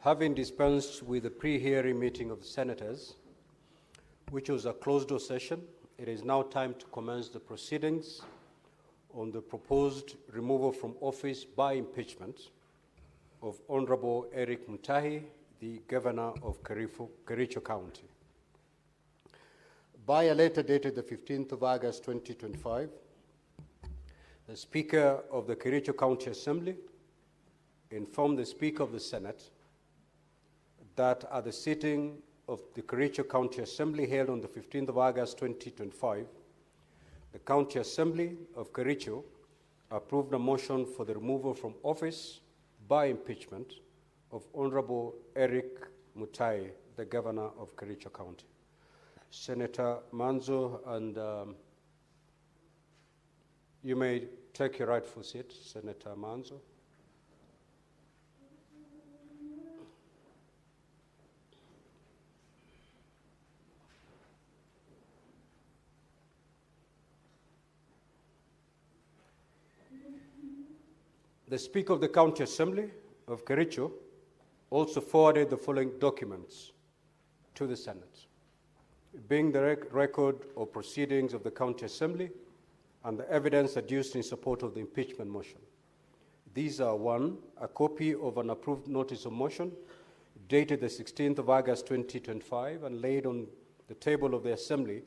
Having dispensed with the pre-hearing meeting of the senators, which was a closed-door session, it is now time to commence the proceedings on the proposed removal from office by impeachment of Honorable Eric Mutai, the Governor of Kericho County. By a letter dated the 15th of August 2025, the Speaker of the Kericho County Assembly informed the Speaker of the Senate that at the sitting of the Kericho County Assembly held on the 15th of August 2025, the County Assembly of Kericho approved a motion for the removal from office by impeachment of Honorable Eric Mutai, the Governor of Kericho County. Senator Manzo, and you may take your rightful seat, Senator Manzo. The Speaker of the County Assembly of Kericho also forwarded the following documents to the Senate, being the record of proceedings of the County Assembly and the evidence adduced in support of the impeachment motion. These are: 1, a copy of an approved notice of motion dated the 16th of August 2025 and laid on the table of the Assembly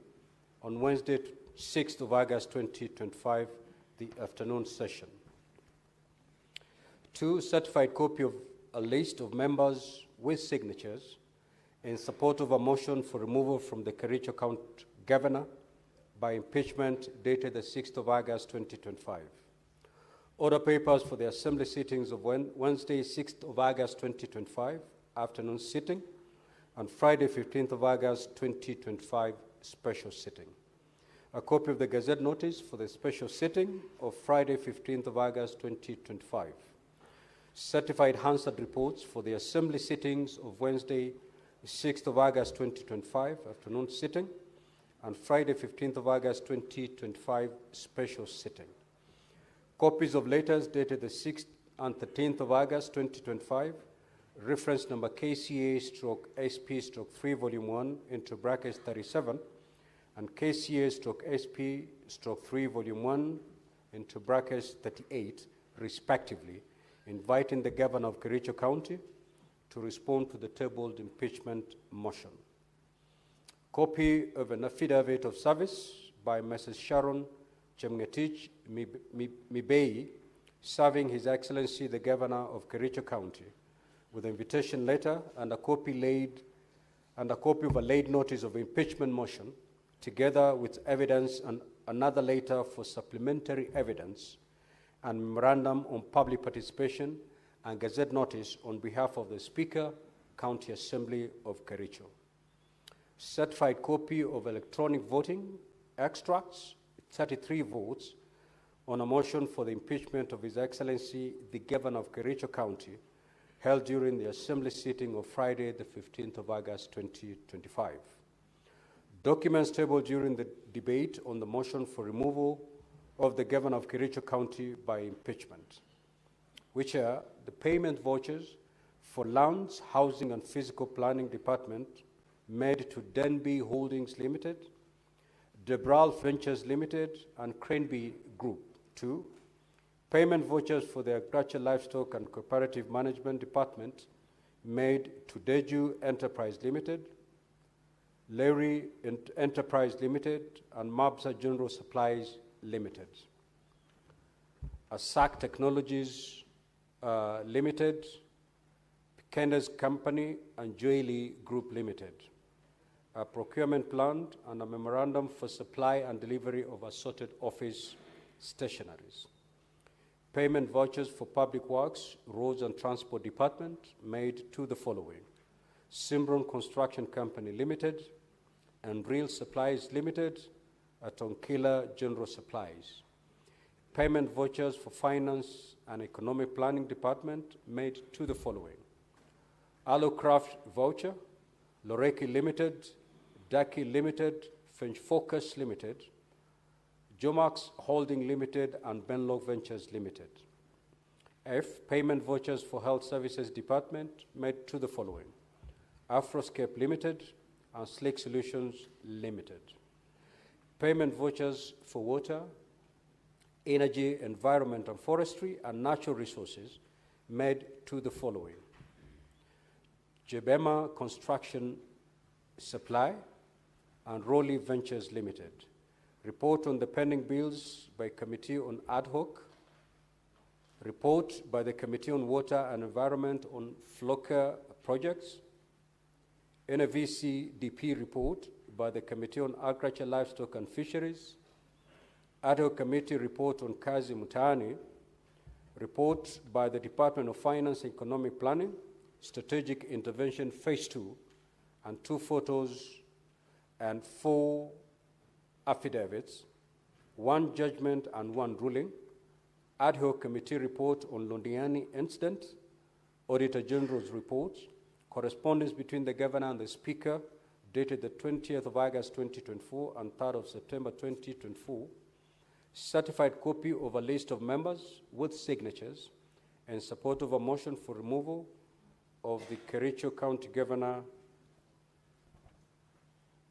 on Wednesday, 6th of August 2025, the afternoon session. 2, certified copy of a list of members with signatures in support of a motion for removal from the Kericho County Governor by impeachment dated the 6th of August 2025. Order papers for the Assembly sittings of Wednesday, 6th of August 2025, afternoon sitting, and Friday, 15th of August 2025, special sitting. A copy of the Gazette notice for the special sitting of Friday, 15th of August 2025. Certified Hansard reports for the Assembly sittings of Wednesday, 6th of August 2025, afternoon sitting, and Friday, 15th of August 2025, special sitting. Copies of letters dated the 6th and 13th of August 2025, reference number KCA/SP/3 volume 1 into brackets 37, and KCA/SP/3 volume 1 into brackets 38, respectively, inviting the Governor of Kericho County to respond to the tabled impeachment motion. Copy of an affidavit of service by Mrs. Sharon Chemngetich Mibei, serving His Excellency the Governor of Kericho County, with an invitation letter and a copy of a laid notice of impeachment motion, together with evidence and another letter for supplementary evidence and memorandum on public participation and Gazette notice on behalf of the Speaker, County Assembly of Kericho. Certified copy of electronic voting extracts, 33 votes, on a motion for the impeachment of His Excellency the Governor of Kericho County, held during the Assembly sitting of Friday, the 15th of August 2025. Documents tabled during the debate on the motion for removal of the Governor of Kericho County by impeachment, which are the payment vouchers for Lands, Housing and Physical Planning Department made to Denby Holdings Limited, Debral Ventures Limited, and Cranby Group. 2, payment vouchers for the Agriculture, Livestock and Cooperative Management Department made to Deju Enterprise Limited, Leary Enterprise Limited, and Mabsa General Supplies Limited. ASAC Technologies Limited, Kenda's Company, and Joely Group Limited. A procurement plan and a memorandum for supply and delivery of assorted office stationaries. Payment vouchers for Public Works, Roads and Transport Department made to the following: Simron Construction Company Limited and Real Supplies Limited at Onkila General Supplies. Payment vouchers for Finance and Economic Planning Department made to the following: Allocraft Voucher, Loreki Limited, Daki Limited, Finch Focus Limited, Jomax Holding Limited, and Benlock Ventures Limited. F, payment vouchers for Health Services Department made to the following: Afroscape Limited and Slick Solutions Limited. Payment vouchers for water, energy, environment and forestry and natural resources made to the following: Jebema Construction Supply and Rowley Ventures Limited. Report on the pending bills by Committee on Ad Hoc. Report by the Committee on Water and Environment on FLOCA projects. NAVCDP report by the Committee on Agriculture, Livestock and Fisheries. Ad Hoc Committee report on Kazi Mutai. Report by the Department of Finance and Economic Planning, Strategic Intervention Phase 2, and 2 photos and 4 affidavits, 1 judgment and 1 ruling. Ad Hoc Committee report on Londiani incident, Auditor General's report, correspondence between the Governor and the Speaker dated the 20th of August 2024 and 3rd of September 2024, certified copy of a list of members with signatures in support of a motion for removal of the Kericho County Governor.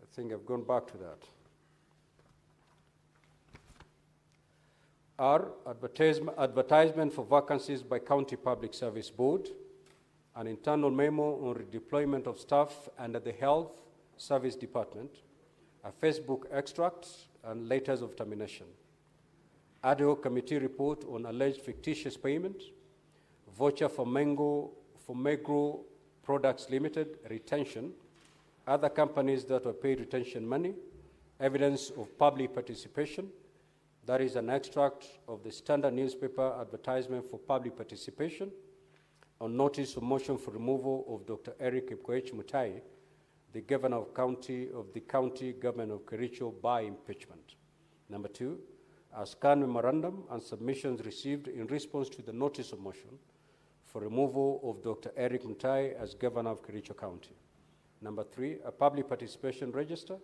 I think I've gone back to that. R, advertisement for vacancies by County Public Service Board, an internal memo on redeployment of staff under the Health Service Department, a Facebook extract, and letters of termination. Ad Hoc Committee report on alleged fictitious payment, voucher for Megro Products Limited, retention, other companies that were paid retention money, evidence of public participation. That is an extract of the Standard newspaper advertisement for public participation on notice of motion for removal of Dr. Eric Mutai, the Governor of the County Government of Kericho, by impeachment. Number 2, a scanned memorandum and submissions received in response to the notice of motion for removal of Dr. Eric Mutai as Governor of Kericho County. Number 3, a public participation register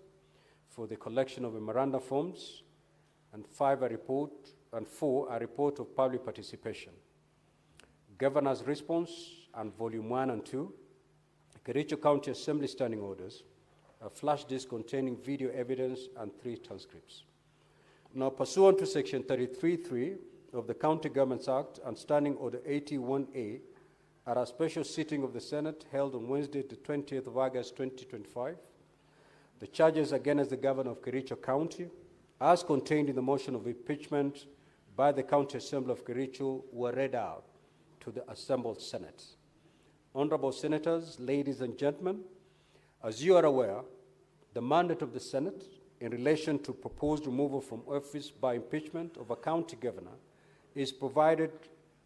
for the collection of memorandum forms, and 4, a report of public participation. Governor's response and volume 1 and 2, Kericho County Assembly standing orders, a flash disk containing video evidence and 3 transcripts. Now, pursuant to Section 33(3) of the County Governments Act and Standing Order 81A, at a special sitting of the Senate held on Wednesday, the 20th of August 2025, the charges against the Governor of Kericho County, as contained in the motion of impeachment by the County Assembly of Kericho, were read out to the assembled Senate. Honorable Senators, ladies and gentlemen, as you are aware, the mandate of the Senate in relation to proposed removal from office by impeachment of a county governor is provided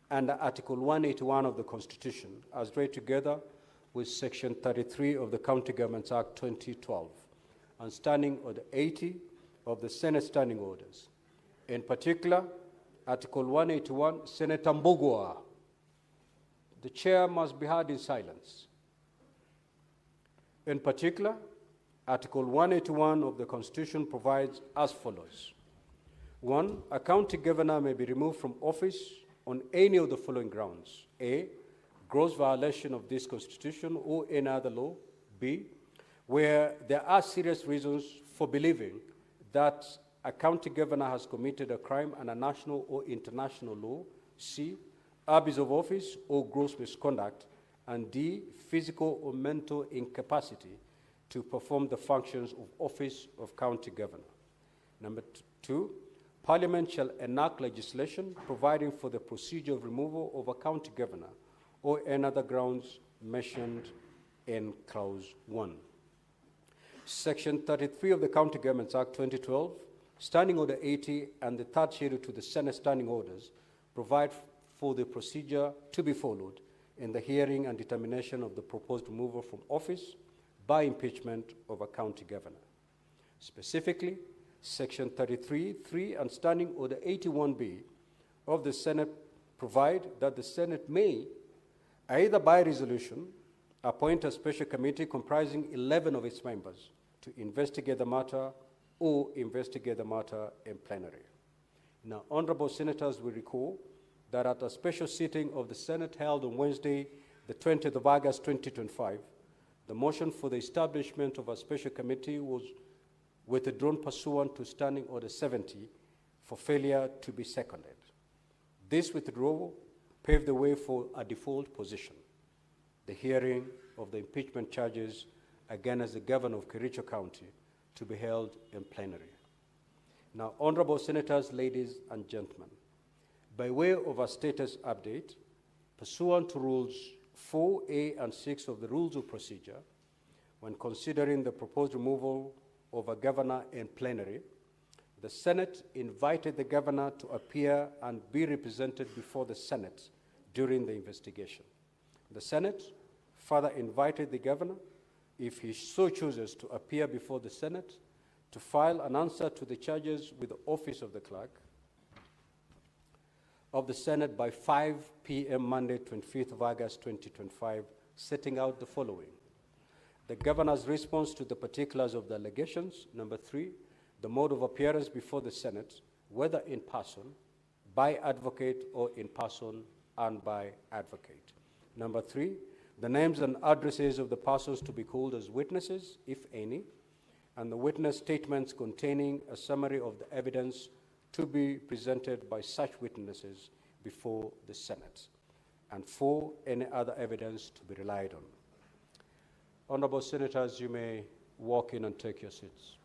under Article 181 of the Constitution, as read together with Section 33 of the County Governments Act 2012, and Standing Order 80 of the Senate Standing Orders. In particular, Article 181, Senator Mbogwa, the chair must be heard in silence. In particular, Article 181 of the Constitution provides as follows. 1, a county governor may be removed from office on any of the following grounds. A, gross violation of this Constitution or any other law. B, where there are serious reasons for believing that a county governor has committed a crime under national or international law. C, abuse of office or gross misconduct. And D, physical or mental incapacity to perform the functions of office of county governor. Number 2, Parliament shall enact legislation providing for the procedure of removal of a county governor or any other grounds mentioned in Clause 1. Section 33 of the County Governments Act 2012, Standing Order 80, and the third schedule to the Senate Standing Orders provide for the procedure to be followed in the hearing and determination of the proposed removal from office by impeachment of a county governor. Specifically, Section 33(3) and Standing Order 81B of the Senate provide that the Senate may, either by resolution, appoint a special committee comprising 11 of its members to investigate the matter or investigate the matter in plenary. Now, honorable senators will recall that at a special sitting of the Senate held on Wednesday, the 20th of August 2025, the motion for the establishment of a special committee was withdrawn pursuant to Standing Order 70 for failure to be seconded. This withdrawal paved the way for a default position, the hearing of the impeachment charges against the governor of Kericho County, to be held in plenary. Now, honorable senators, ladies and gentlemen, by way of a status update, pursuant to rules 4A and 6 of the Rules of Procedure, when considering the proposed removal of a governor in plenary, the Senate invited the governor to appear and be represented before the Senate during the investigation. The Senate further invited the governor, if he so chooses, to appear before the Senate to file an answer to the charges with the office of the clerk of the Senate by 5 p.m. Monday, 25th of August 2025, setting out the following: the governor's response to the particulars of the allegations. Number 3, the mode of appearance before the Senate, whether in person, by advocate, or in person and by advocate. Number 3, the names and addresses of the persons to be called as witnesses, if any, and the witness statements containing a summary of the evidence to be presented by such witnesses before the Senate. And 4, any other evidence to be relied on. Honorable senators, you may walk in and take your seats.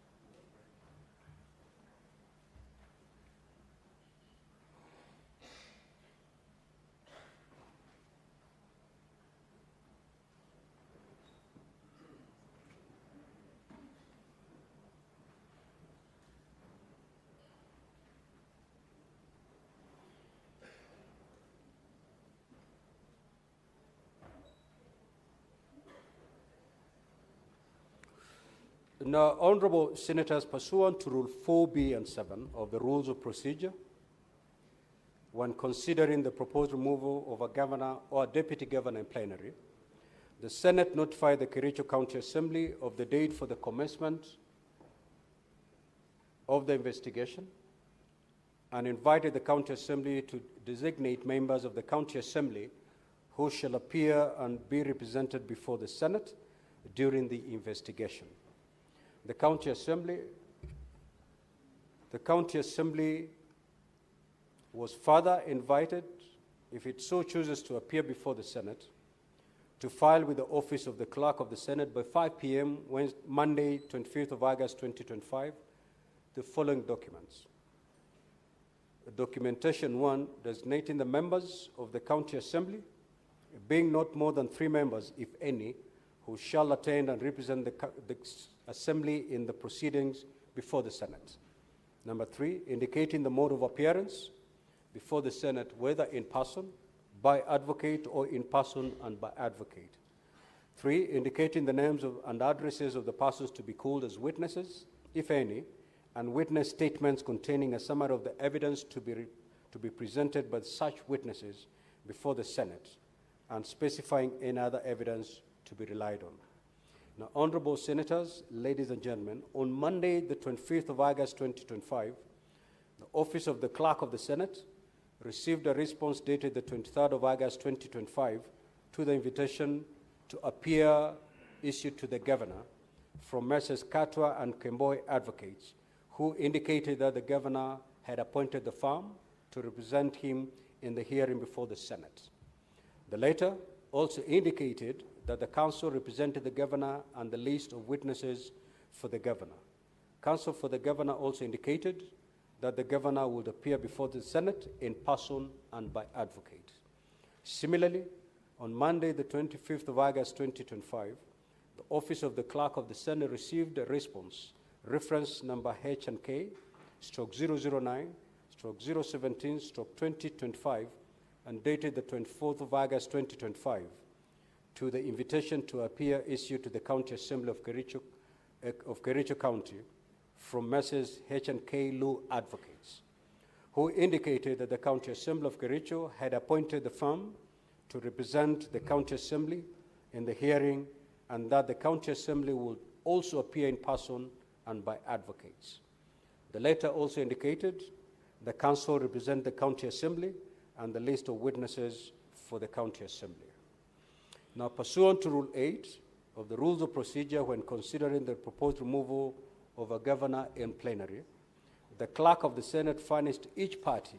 Now, honorable senators, pursuant to Rule 4B and 7 of the Rules of Procedure, when considering the proposed removal of a governor or a deputy governor in plenary, the Senate notified the Kericho County Assembly of the date for the commencement of the investigation and invited the County Assembly to designate members of the County Assembly who shall appear and be represented before the Senate during the investigation. The County Assembly was further invited, if it so chooses to appear before the Senate, to file with the Office of the Clerk of the Senate by 5 p.m. Monday, 25th of August 2025, the following documents. Documentation 1, designating the members of the County Assembly, being not more than 3 members, if any, who shall attend and represent the Assembly in the proceedings before the Senate. Number 3, indicating the mode of appearance before the Senate, whether in person, by advocate, or in person and by advocate. 3, indicating the names and addresses of the persons to be called as witnesses, if any, and witness statements containing a summary of the evidence to be presented by such witnesses before the Senate, and specifying any other evidence to be relied on. Now, honorable senators, ladies and gentlemen, on Monday, the 25th of August 2025, the Office of the Clerk of the Senate received a response dated the 23rd of August 2025 to the invitation to appear issued to the governor from Messrs. Katwa and Kemboy advocates, who indicated that the governor had appointed the firm to represent him in the hearing before the Senate. The letter also indicated that the council represented the governor and the list of witnesses for the governor. Counsel for the governor also indicated that the governor would appear before the Senate in person and by advocate. Similarly, on Monday, the 25th of August 2025, the Office of the Clerk of the Senate received a response, reference number H&K/009/017/2025, and dated the 24th of August 2025, to the invitation to appear issued to the County Assembly of Kericho County from Messrs. H&K Law Advocates, who indicated that the County Assembly of Kericho had appointed the firm to represent the County Assembly in the hearing, and that the County Assembly would also appear in person and by advocates. The letter also indicated the council represent the County Assembly and the list of witnesses for the County Assembly. Now, pursuant to Rule 8 of the Rules of Procedure when considering the proposed removal of a governor in plenary, the Clerk of the Senate furnished each party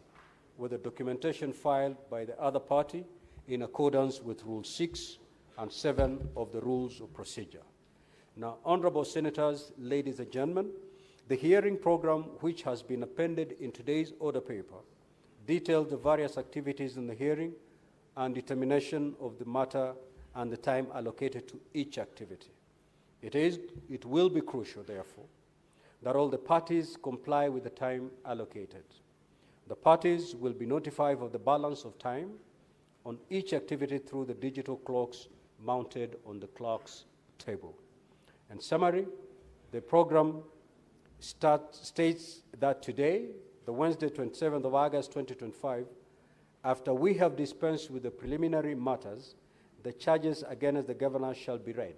with the documentation filed by the other party in accordance with Rule 6 and 7 of the Rules of Procedure. Now, Honorable Senators, ladies and gentlemen, the hearing program, which has been appended in today's order paper, details the various activities in the hearing and determination of the matter and the time allocated to each activity. It will be crucial, therefore, that all the parties comply with the time allocated. The parties will be notified of the balance of time on each activity through the digital clocks mounted on the clerk's table. In summary, the program states that today, the Wednesday, 27th of August, 2025, after we have dispensed with the preliminary matters, the charges against the governor shall be read.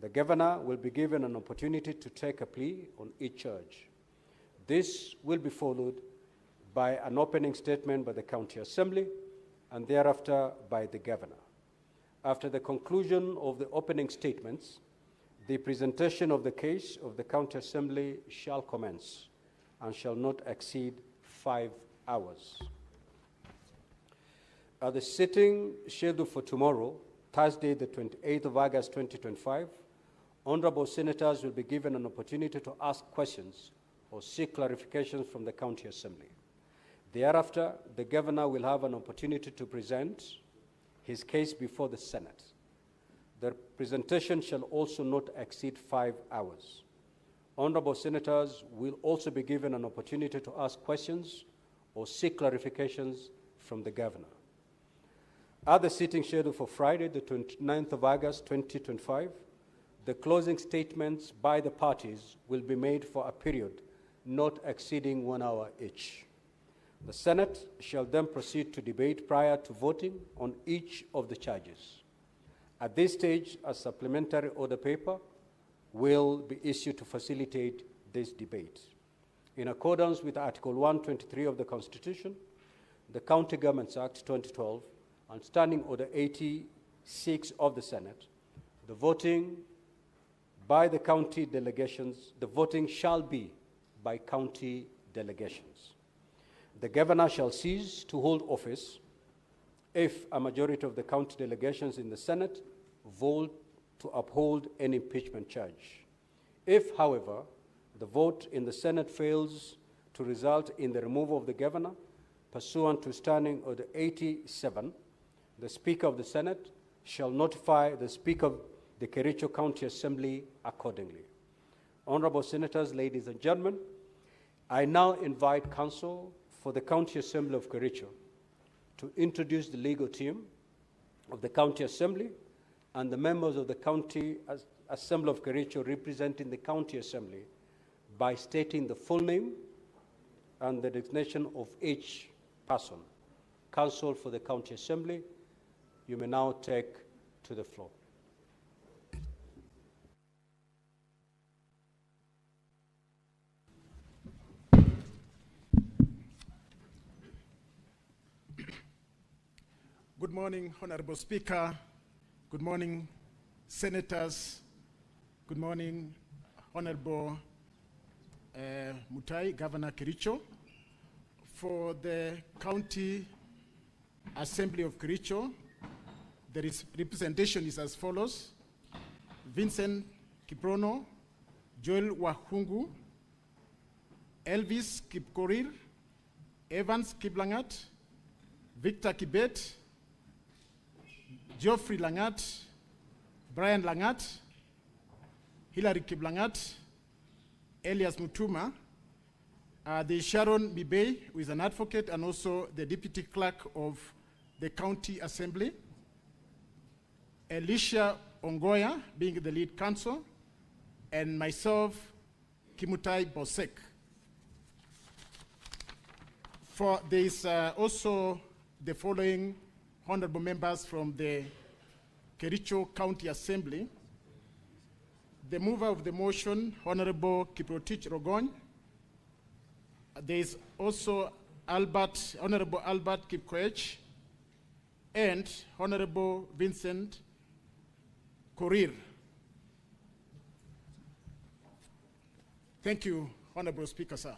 The governor will be given an opportunity to take a plea on each charge. This will be followed by an opening statement by the County Assembly and thereafter by the governor. After the conclusion of the opening statements, the presentation of the case of the County Assembly shall commence and shall not exceed 5 hours. At the sitting scheduled for tomorrow, Thursday, the 28th of August, 2025, Honorable Senators will be given an opportunity to ask questions or seek clarifications from the County Assembly. Thereafter, the Governor will have an opportunity to present his case before the Senate. The presentation shall also not exceed 5 hours. Honorable Senators will also be given an opportunity to ask questions or seek clarifications from the Governor. At the sitting scheduled for Friday, the 29th of August, 2025, the closing statements by the parties will be made for a period not exceeding 1 hour each. The Senate shall then proceed to debate prior to voting on each of the charges. At this stage, a supplementary order paper will be issued to facilitate this debate. In accordance with Article 123 of the Constitution, the County Governments Act 2012, and Standing Order 86 of the Senate, the voting by the county delegations, the voting shall be by county delegations. The Governor shall cease to hold office if a majority of the county delegations in the Senate vote to uphold an impeachment charge. If, however, the vote in the Senate fails to result in the removal of the Governor, pursuant to Standing Order 87, the Speaker of the Senate shall notify the Speaker of the Kericho County Assembly accordingly. Honorable Senators, ladies and gentlemen, I now invite counsel for the County Assembly of Kericho to introduce the legal team of the County Assembly and the members of the County Assembly of Kericho representing the County Assembly by stating the full name and the designation of each person. Counsel for the County Assembly, you may now take to the floor. Good morning, Honorable Speaker. Good morning, Senators. Good morning, Honorable Mutai, Governor Kericho. For the County Assembly of Kericho, the representation is as follows: Vincent Kiprono, Joel Wahungu, Elvis Kipkorir, Evans Kiblangat, Victor Kibet, Geoffrey Langat, Brian Langat, Hilary Kiblangat, Elias Mutuma, the Sharon Mibey, who is an advocate and also the Deputy Clerk of the County Assembly, Elisha Ongoya, being the lead counsel, and myself, Kimutai Bosek. For there is also the following honorable members from the Kericho County Assembly. The mover of the motion, Honorable Kiprotich Rogony. There is also Honorable Albert Kipkoech, and Honorable Vincent Korir. Thank you, Honorable Speaker, sir.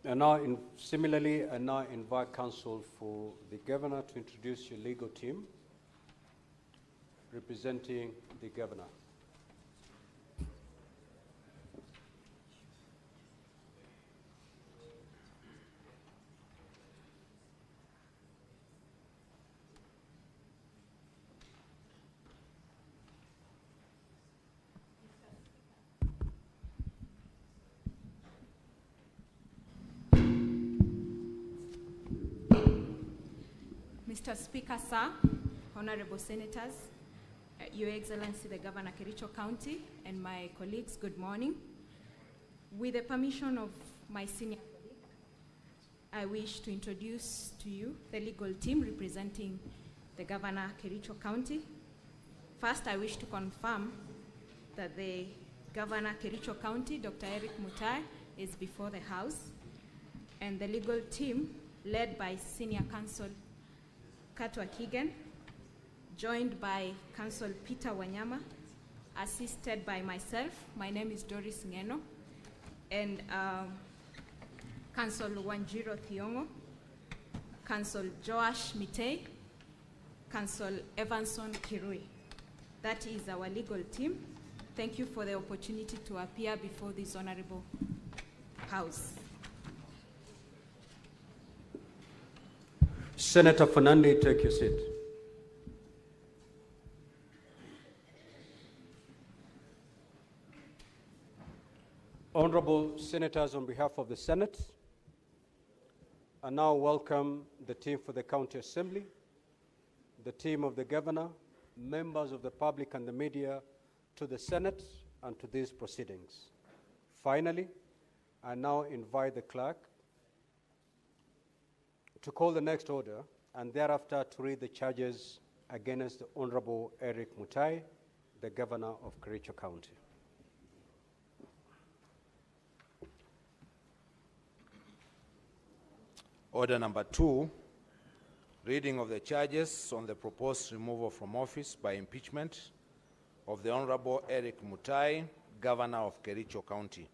And now, similarly, I now invite counsel for the governor to introduce your legal team representing the governor. Mr. Speaker, sir, honorable senators, Your Excellency the Governor Kericho County, and my colleagues, good morning. With the permission of my senior colleague, I wish to introduce to you the legal team representing the Governor Kericho County. First, I wish to confirm that the Governor Kericho County, Dr. Eric Mutai, is before the House, and the legal team led by Senior Counsel Katwa Kigen, joined by Counsel Peter Wanyama, assisted by myself. My name is Doris Ngeno, and Counsel Wanjiro Thiongo, Counsel Joash Mitei, Counsel Evanson Kirui. That is our legal team. Thank you for the opportunity to appear before this honorable House. Senator Fernandez, take your seat. Honorable Senators, on behalf of the Senate, I now welcome the team for the County Assembly, the team of the Governor, members of the public and the media to the Senate and to these proceedings. Finally, I now invite the clerk to call the next order and thereafter to read the charges against the Honorable Eric Mutai, the Governor of Kericho County. Order number 2, reading of the charges on the proposed removal from office by impeachment of the Honorable Eric Mutai, Governor of Kericho County.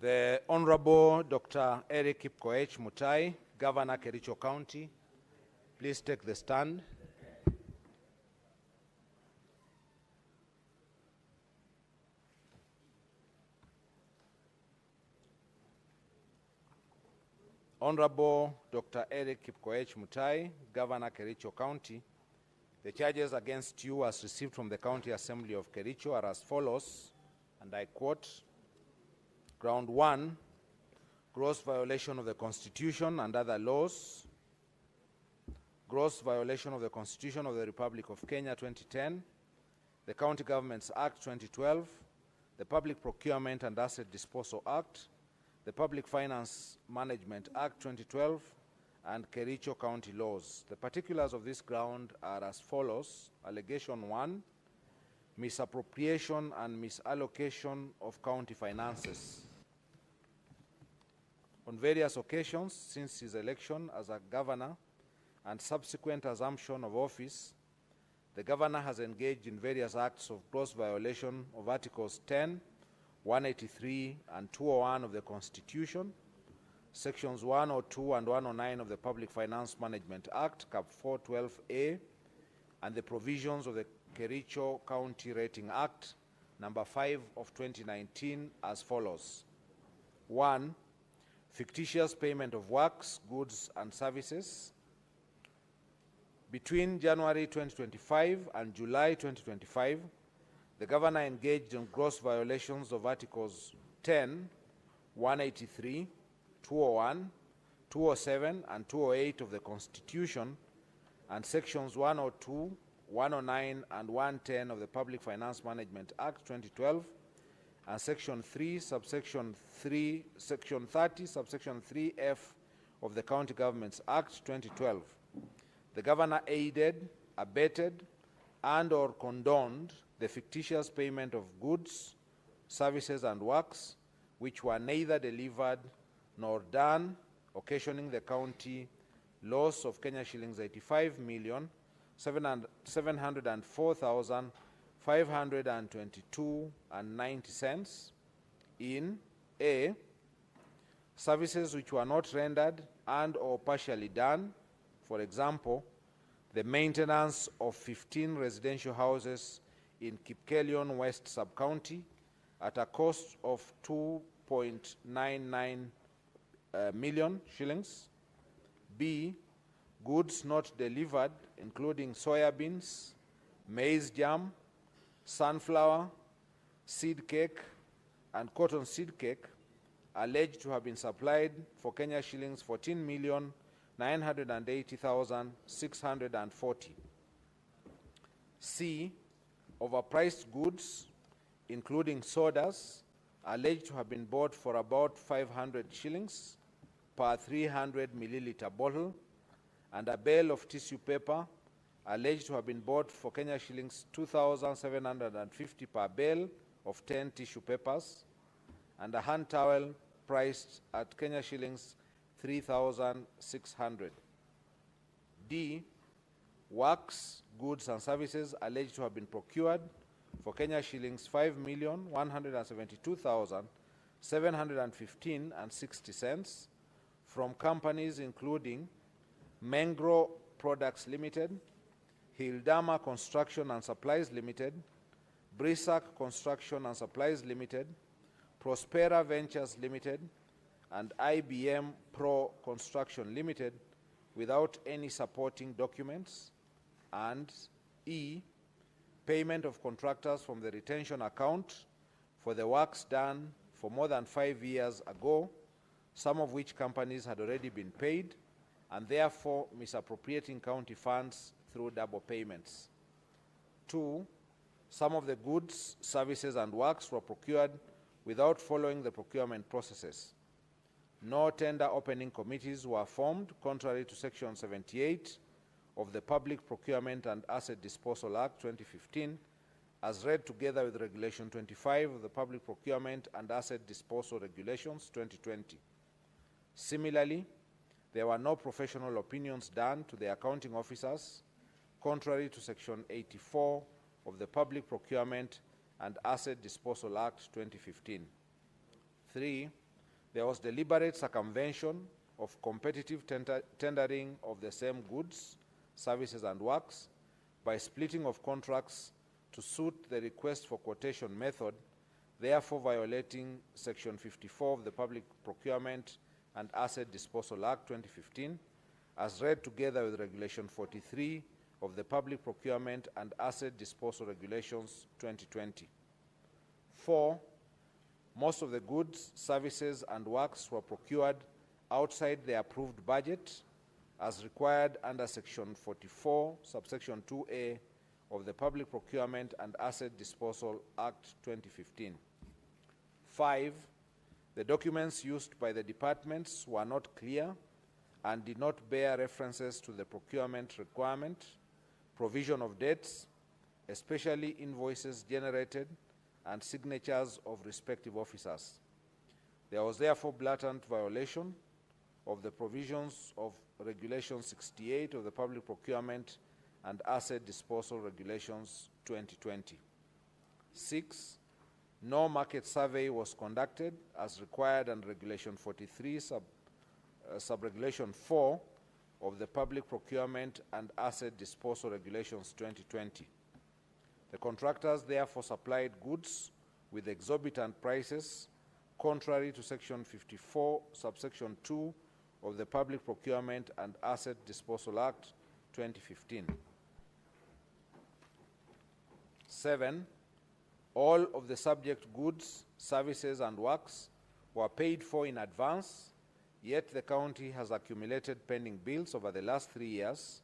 The Honorable Dr. Eric Kipkoech Mutai, Governor Kericho County, please take the stand. Honorable Dr. Eric Kipkoech Mutai, Governor Kericho County, the charges against you as received from the County Assembly of Kericho are as follows, and I quote: Ground 1, gross violation of the Constitution and other laws, gross violation of the Constitution of the Republic of Kenya 2010, the County Governments Act 2012, the Public Procurement and Asset Disposal Act, the Public Finance Management Act 2012, and Kericho County laws. The particulars of this ground are as follows. Allegation 1, misappropriation and misallocation of county finances. On various occasions since his election as a governor and subsequent assumption of office, the governor has engaged in various acts of gross violation of Articles 10, 183 and 201 of the Constitution, Sections 102 and 109 of the Public Finance Management Act, Cap 412A, and the provisions of the Kericho County Rating Act, number 5 of 2019 as follows. 1, fictitious payment of works, goods, and services. Between January 2025 and July 2025, the governor engaged in gross violations of Articles 10, 183, 201, 207, and 208 of the Constitution, and Sections 102, 109, and 110 of the Public Finance Management Act 2012, and Section 3, subsection 3, Section 30, subsection 3F of the County Governments Act 2012. The governor aided, abetted, and or condoned the fictitious payment of goods, services, and works which were neither delivered nor done, occasioning the county loss of Kenya shillings 85,704,522.90 in A, services which were not rendered and or partially done, for example, the maintenance of 15 residential houses in Kipkelion West Sub-County at a cost of 2.99 million shillings. B, goods not delivered, including soybeans, maize jam, sunflower, seed cake, and cotton seed cake, alleged to have been supplied for Kenya shillings 14,980,640. C, overpriced goods, including sodas, alleged to have been bought for about 500 shillings per 300 milliliter bottle, and a bale of tissue paper, alleged to have been bought for Kenya shillings 2,750 per bale of 10 tissue papers, and a hand towel priced at Kenya shillings 3,600. D, works, goods, and services alleged to have been procured for Kenya shillings 5,172,715.60 from companies including Mengro Products Limited, Hildama Construction and Supplies Limited, Brisac Construction and Supplies Limited, Prospera Ventures Limited, and IBM Pro Construction Limited, without any supporting documents. And E, payment of contractors from the retention account for the works done for more than 5 years ago, some of which companies had already been paid, and therefore misappropriating county funds through double payments. 2, some of the goods, services, and works were procured without following the procurement processes. No tender opening committees were formed, contrary to Section 78 of the Public Procurement and Asset Disposal Act 2015, as read together with Regulation 25 of the Public Procurement and Asset Disposal Regulations 2020. Similarly, there were no professional opinions done to the accounting officers, contrary to Section 84 of the Public Procurement and Asset Disposal Act 2015. 3, there was deliberate circumvention of competitive tendering of the same goods, services, and works by splitting of contracts to suit the request for quotation method, therefore violating Section 54 of the Public Procurement and Asset Disposal Act 2015, as read together with Regulation 43 of the Public Procurement and Asset Disposal Regulations 2020. 4, most of the goods, services, and works were procured outside the approved budget as required under Section 44, subsection 2A of the Public Procurement and Asset Disposal Act 2015. 5, the documents used by the departments were not clear and did not bear references to the procurement requirement, provision of dates, especially invoices generated, and signatures of respective officers. There was therefore blatant violation of the provisions of Regulation 68 of the Public Procurement and Asset Disposal Regulations 2020. 6, no market survey was conducted as required under Regulation 43, Sub-Regulation 4 of the Public Procurement and Asset Disposal Regulations 2020. The contractors therefore supplied goods with exorbitant prices, contrary to Section 54, subsection 2 of the Public Procurement and Asset Disposal Act 2015. 7, all of the subject goods, services, and works were paid for in advance, yet the county has accumulated pending bills over the last 3 years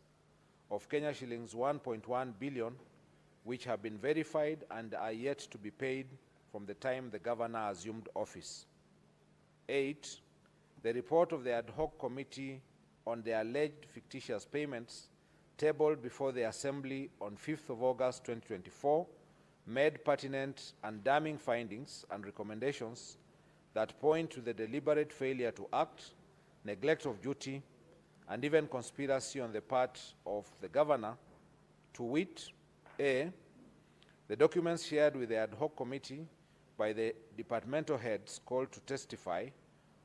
of Kenya shillings 1.1 billion, which have been verified and are yet to be paid from the time the governor assumed office. 8, the report of the ad hoc committee on the alleged fictitious payments tabled before the Assembly on 5th of August 2024, made pertinent and damning findings and recommendations that point to the deliberate failure to act, neglect of duty, and even conspiracy on the part of the governor, to wit, A, the documents shared with the ad hoc committee by the departmental heads called to testify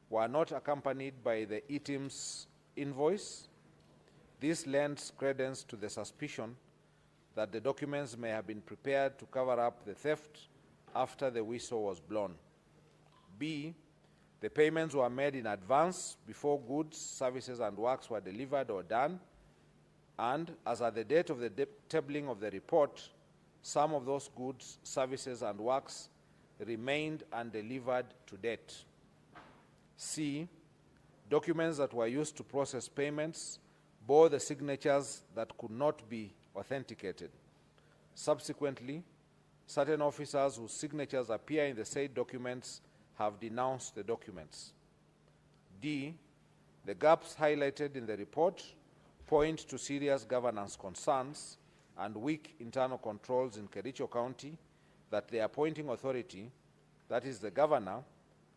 were not accompanied by the ETIM's invoice. This lends credence to the suspicion that the documents may have been prepared to cover up the theft after the whistle was blown. B, the payments were made in advance before goods, services, and works were delivered or done, and as at the date of the tabling of the report, some of those goods, services, and works remained undelivered to date. C, documents that were used to process payments bore the signatures that could not be authenticated. Subsequently, certain officers whose signatures appear in the said documents have denounced the documents. D, the gaps highlighted in the report point to serious governance concerns and weak internal controls in Kericho County that the appointing authority, that is the governor,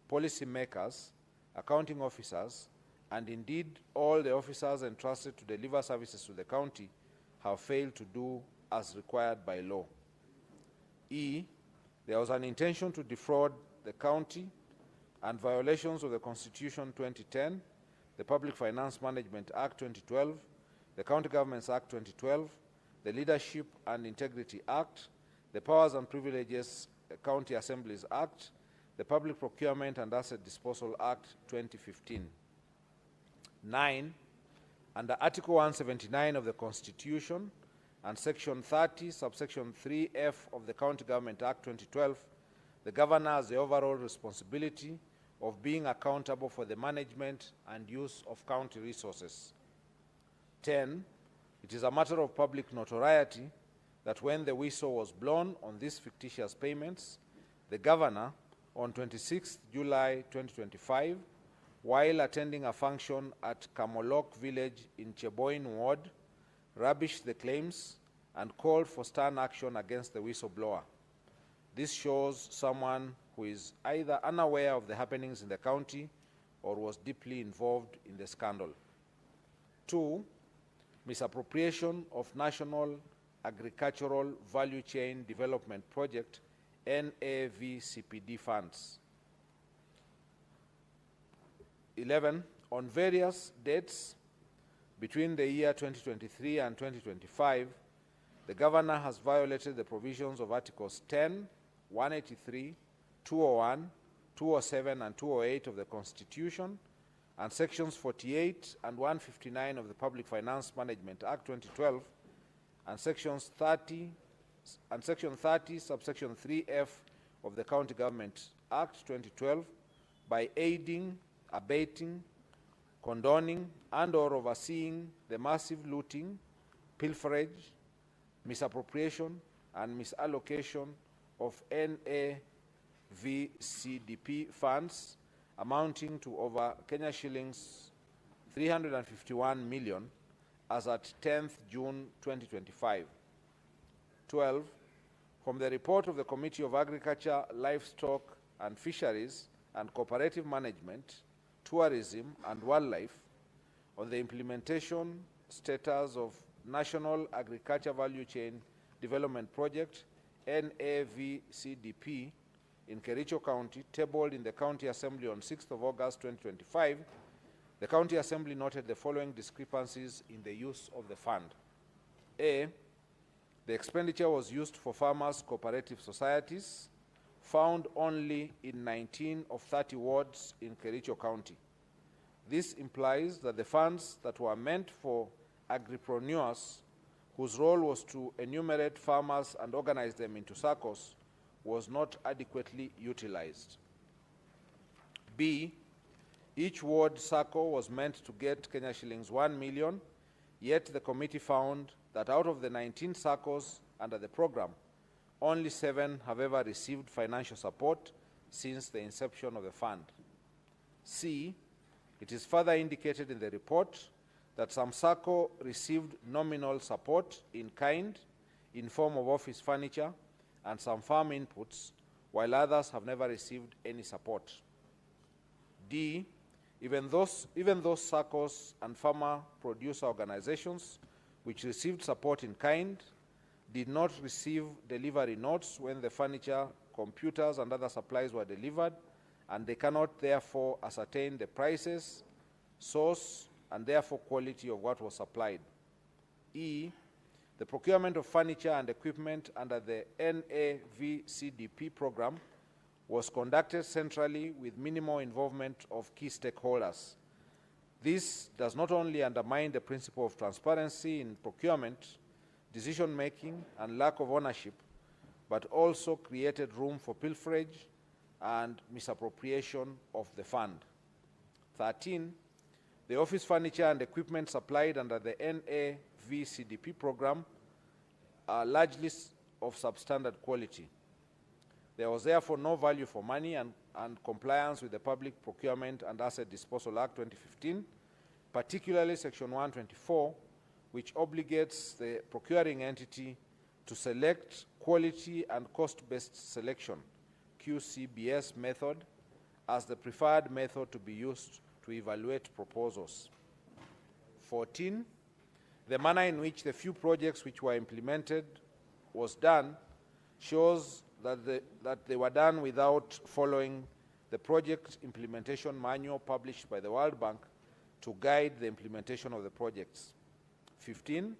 policy makers, accounting officers, and indeed all the officers entrusted to deliver services to the county have failed to do as required by law. E, there was an intention to defraud the county and violations of the Constitution 2010, the Public Finance Management Act 2012, the County Governments Act 2012, the Leadership and Integrity Act, the Powers and Privileges County Assemblies Act, the Public Procurement and Asset Disposal Act 2015. 9. Under Article 179 of the Constitution and Section 30, subsection 3F of the County Government Act 2012, the Governor has the overall responsibility of being accountable for the management and use of county resources. 10. It is a matter of public notoriety that when the whistle was blown on these fictitious payments, the Governor, on 26 July 2025, while attending a function at Kamolok village in Cheboin Ward, rubbished the claims and called for stern action against the whistleblower. This shows someone who is either unaware of the happenings in the county or was deeply involved in the scandal. 2. Misappropriation of National Agricultural Value Chain Development Project, NAVCPD funds. 11. On various dates between the year 2023 and 2025, the Governor has violated the provisions of Articles 10, 183, 201, 207, and 208 of the Constitution, and Sections 48 and 159 of the Public Finance Management Act 2012, and Section 30, subsection 3F of the County Government Act 2012, by aiding, abating, condoning, and/or overseeing the massive looting, pilferage, misappropriation, and misallocation of NAVCDP funds amounting to over Kenya shillings 351 million as at 10th June 2025. 12. From the report of the Committee of Agriculture, Livestock and Fisheries and Cooperative Management, Tourism and Wildlife on the implementation status of National Agriculture Value Chain Development Project, NAVCDP, in Kericho County, tabled in the County Assembly on 6th of August 2025, the County Assembly noted the following discrepancies in the use of the fund. A, the expenditure was used for farmers' cooperative societies, found only in 19 of 30 wards in Kericho County. This implies that the funds that were meant for agripreneurs, whose role was to enumerate farmers and organize them into SACCOs, was not adequately utilized. B, each ward SACCO was meant to get Kenya shillings 1 million, yet the committee found that out of the 19 SACCOs under the program, only 7 have ever received financial support since the inception of the fund. C, it is further indicated in the report that some SACCO received nominal support in kind in form of office furniture and some farm inputs, while others have never received any support. D, even those SACCOs and farmer producer organizations which received support in kind did not receive delivery notes when the furniture, computers, and other supplies were delivered, and they cannot therefore ascertain the prices, source, and therefore quality of what was supplied. E, the procurement of furniture and equipment under the NAVCDP program was conducted centrally with minimal involvement of key stakeholders. This does not only undermine the principle of transparency in procurement, decision-making, and lack of ownership, but also created room for pilferage and misappropriation of the fund. 13, the office furniture and equipment supplied under the NAVCDP program are largely of substandard quality. There was therefore no value for money and compliance with the Public Procurement and Asset Disposal Act 2015, particularly Section 124, which obligates the procuring entity to select quality and cost-based selection, QCBS method, as the preferred method to be used to evaluate proposals. 14, the manner in which the few projects which were implemented was done shows that they were done without following the project implementation manual published by the World Bank to guide the implementation of the projects. 15,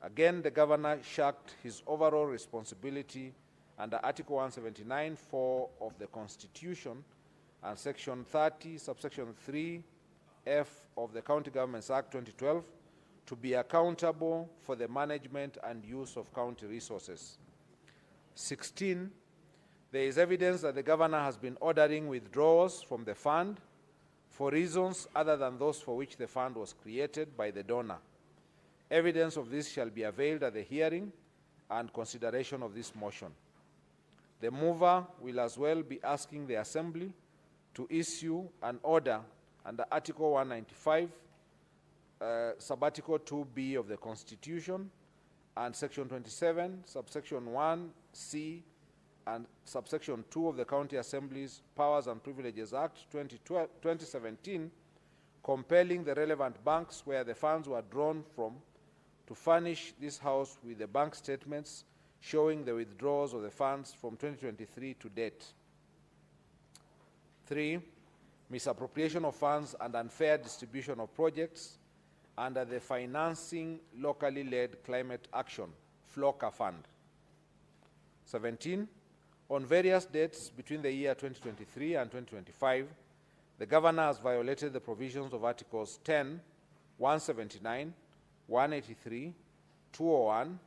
again, the governor shirked his overall responsibility under Article 179(4) of the Constitution and Section 30, subsection 3F of the County Governments Act 2012 to be accountable for the management and use of county resources. 16, there is evidence that the governor has been ordering withdrawals from the fund for reasons other than those for which the fund was created by the donor. Evidence of this shall be availed at the hearing and consideration of this motion. The mover will as well be asking the Assembly to issue an order under Article 195, Subarticle 2B of the Constitution, and Section 27, subsection 1C, and subsection 2 of the County Assembly's Powers and Privileges Act 2017, compelling the relevant banks where the funds were drawn from to furnish this House with the bank statements showing the withdrawals of the funds from 2023 to date. 3, misappropriation of funds and unfair distribution of projects under the Financing Locally Led Climate Action, FLOCA Fund. 17, on various dates between the year 2023 and 2025, the governor has violated the provisions of Articles 10, 179, 183, 201,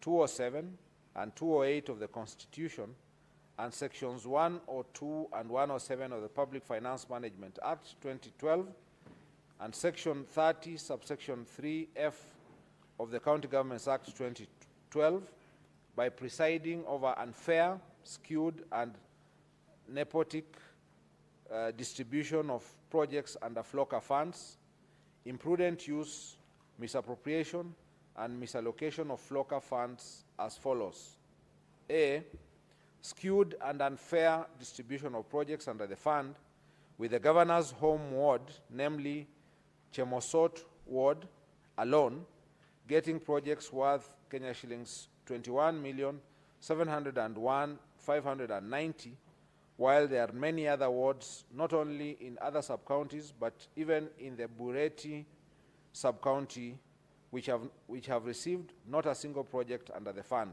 207, and 208 of the Constitution, and Sections 102 and 107 of the Public Finance Management Act 2012, and Section 30, subsection 3F of the County Governments Act 2012, by presiding over unfair, skewed, and nepotic distribution of projects under FLOCA funds, imprudent use, misappropriation, and misallocation of FLOCA funds as follows. A, skewed and unfair distribution of projects under the fund with the governor's home ward, namely Chemosot ward, alone, getting projects worth Kenya shillings 21,701,590, while there are many other wards, not only in other sub-counties, but even in the Bororiet sub-county, which have received not a single project under the fund.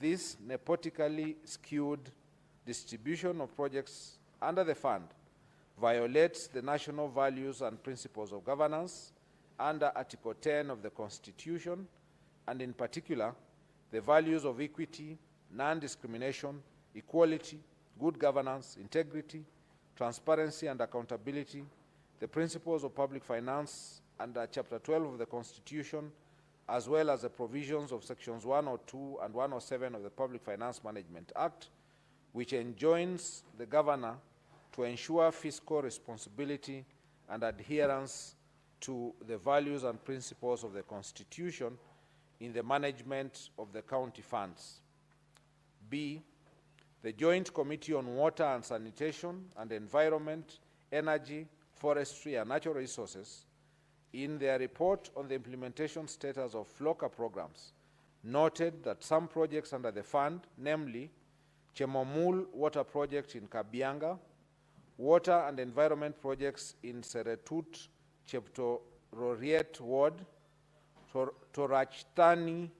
This nepotically skewed distribution of projects under the fund violates the national values and principles of governance under Article 10 of the Constitution, and in particular, the values of equity, non-discrimination, equality, good governance, integrity, transparency, and accountability, the principles of public finance under Chapter 12 of the Constitution, as well as the provisions of Sections 102 and 107 of the Public Finance Management Act, which enjoins the governor to ensure fiscal responsibility and adherence to the values and principles of the Constitution in the management of the county funds. B, the Joint Committee on Water and Sanitation and Environment, Energy, Forestry and Natural Resources, in their report on the implementation status of FLOCA programs, noted that some projects under the fund, namely Chemomul Water Project in Kabianga, Water and Environment Projects in Seretut, Bororiet Ward, Torachtani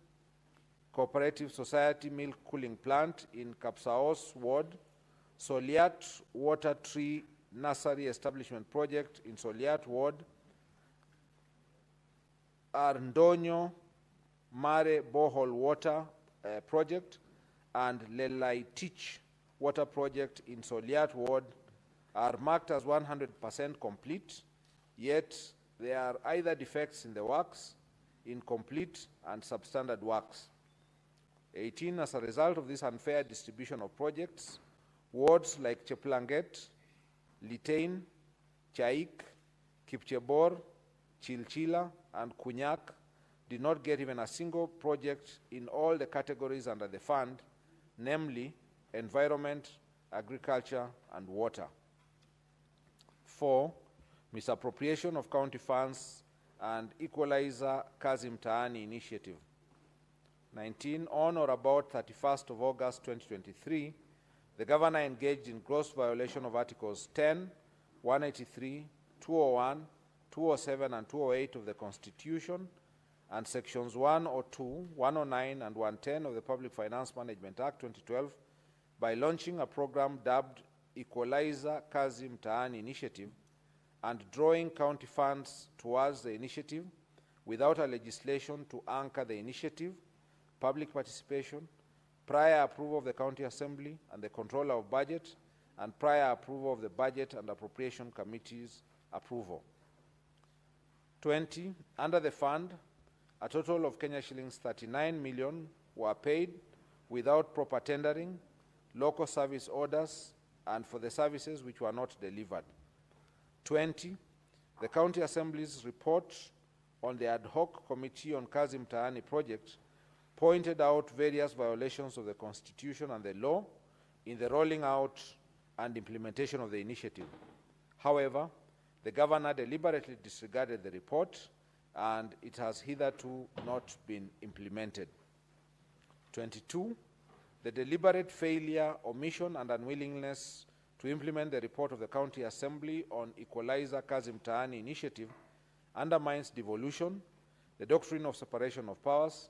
Cooperative Society Milk Cooling Plant in Kapsaos Ward, Soliat Water Tree Nursery Establishment Project in Soliat Ward, Arndonyo Mare Borehole Water Project, and Lelaitich Water Project in Soliat Ward are marked as 100% complete, yet there are either defects in the works, incomplete and substandard works. 18, as a result of this unfair distribution of projects, wards like Cheplanget, Litain, Chaik, Kipchebor, Chilchila, and Kunyak did not get even a single project in all the categories under the fund, namely environment, agriculture, and water. 4, misappropriation of county funds and Equalizer Kazi Mtaani initiative. 19, on or about 31st of August 2023, the governor engaged in gross violation of Articles 10, 183, 201, 207, and 208 of the Constitution, and Sections 102, 109, and 110 of the Public Finance Management Act 2012 by launching a program dubbed Equalizer Kazi Mtaani Initiative and drawing county funds towards the initiative without a legislation to anchor the initiative, public participation, prior approval of the County Assembly and the Controller of Budget, and prior approval of the Budget and Appropriation Committee's approval. 20, under the fund, a total of Kenya shillings 39 million were paid without proper tendering, local service orders, and for the services which were not delivered. 20, the County Assembly's report on the ad hoc Committee on Kazi Mtaani project pointed out various violations of the Constitution and the law in the rolling out and implementation of the initiative. However, the governor deliberately disregarded the report and it has hitherto not been implemented. 22, the deliberate failure, omission, and unwillingness to implement the report of the County Assembly on Equalizer Kazi Mtaani initiative undermines devolution, the doctrine of separation of powers,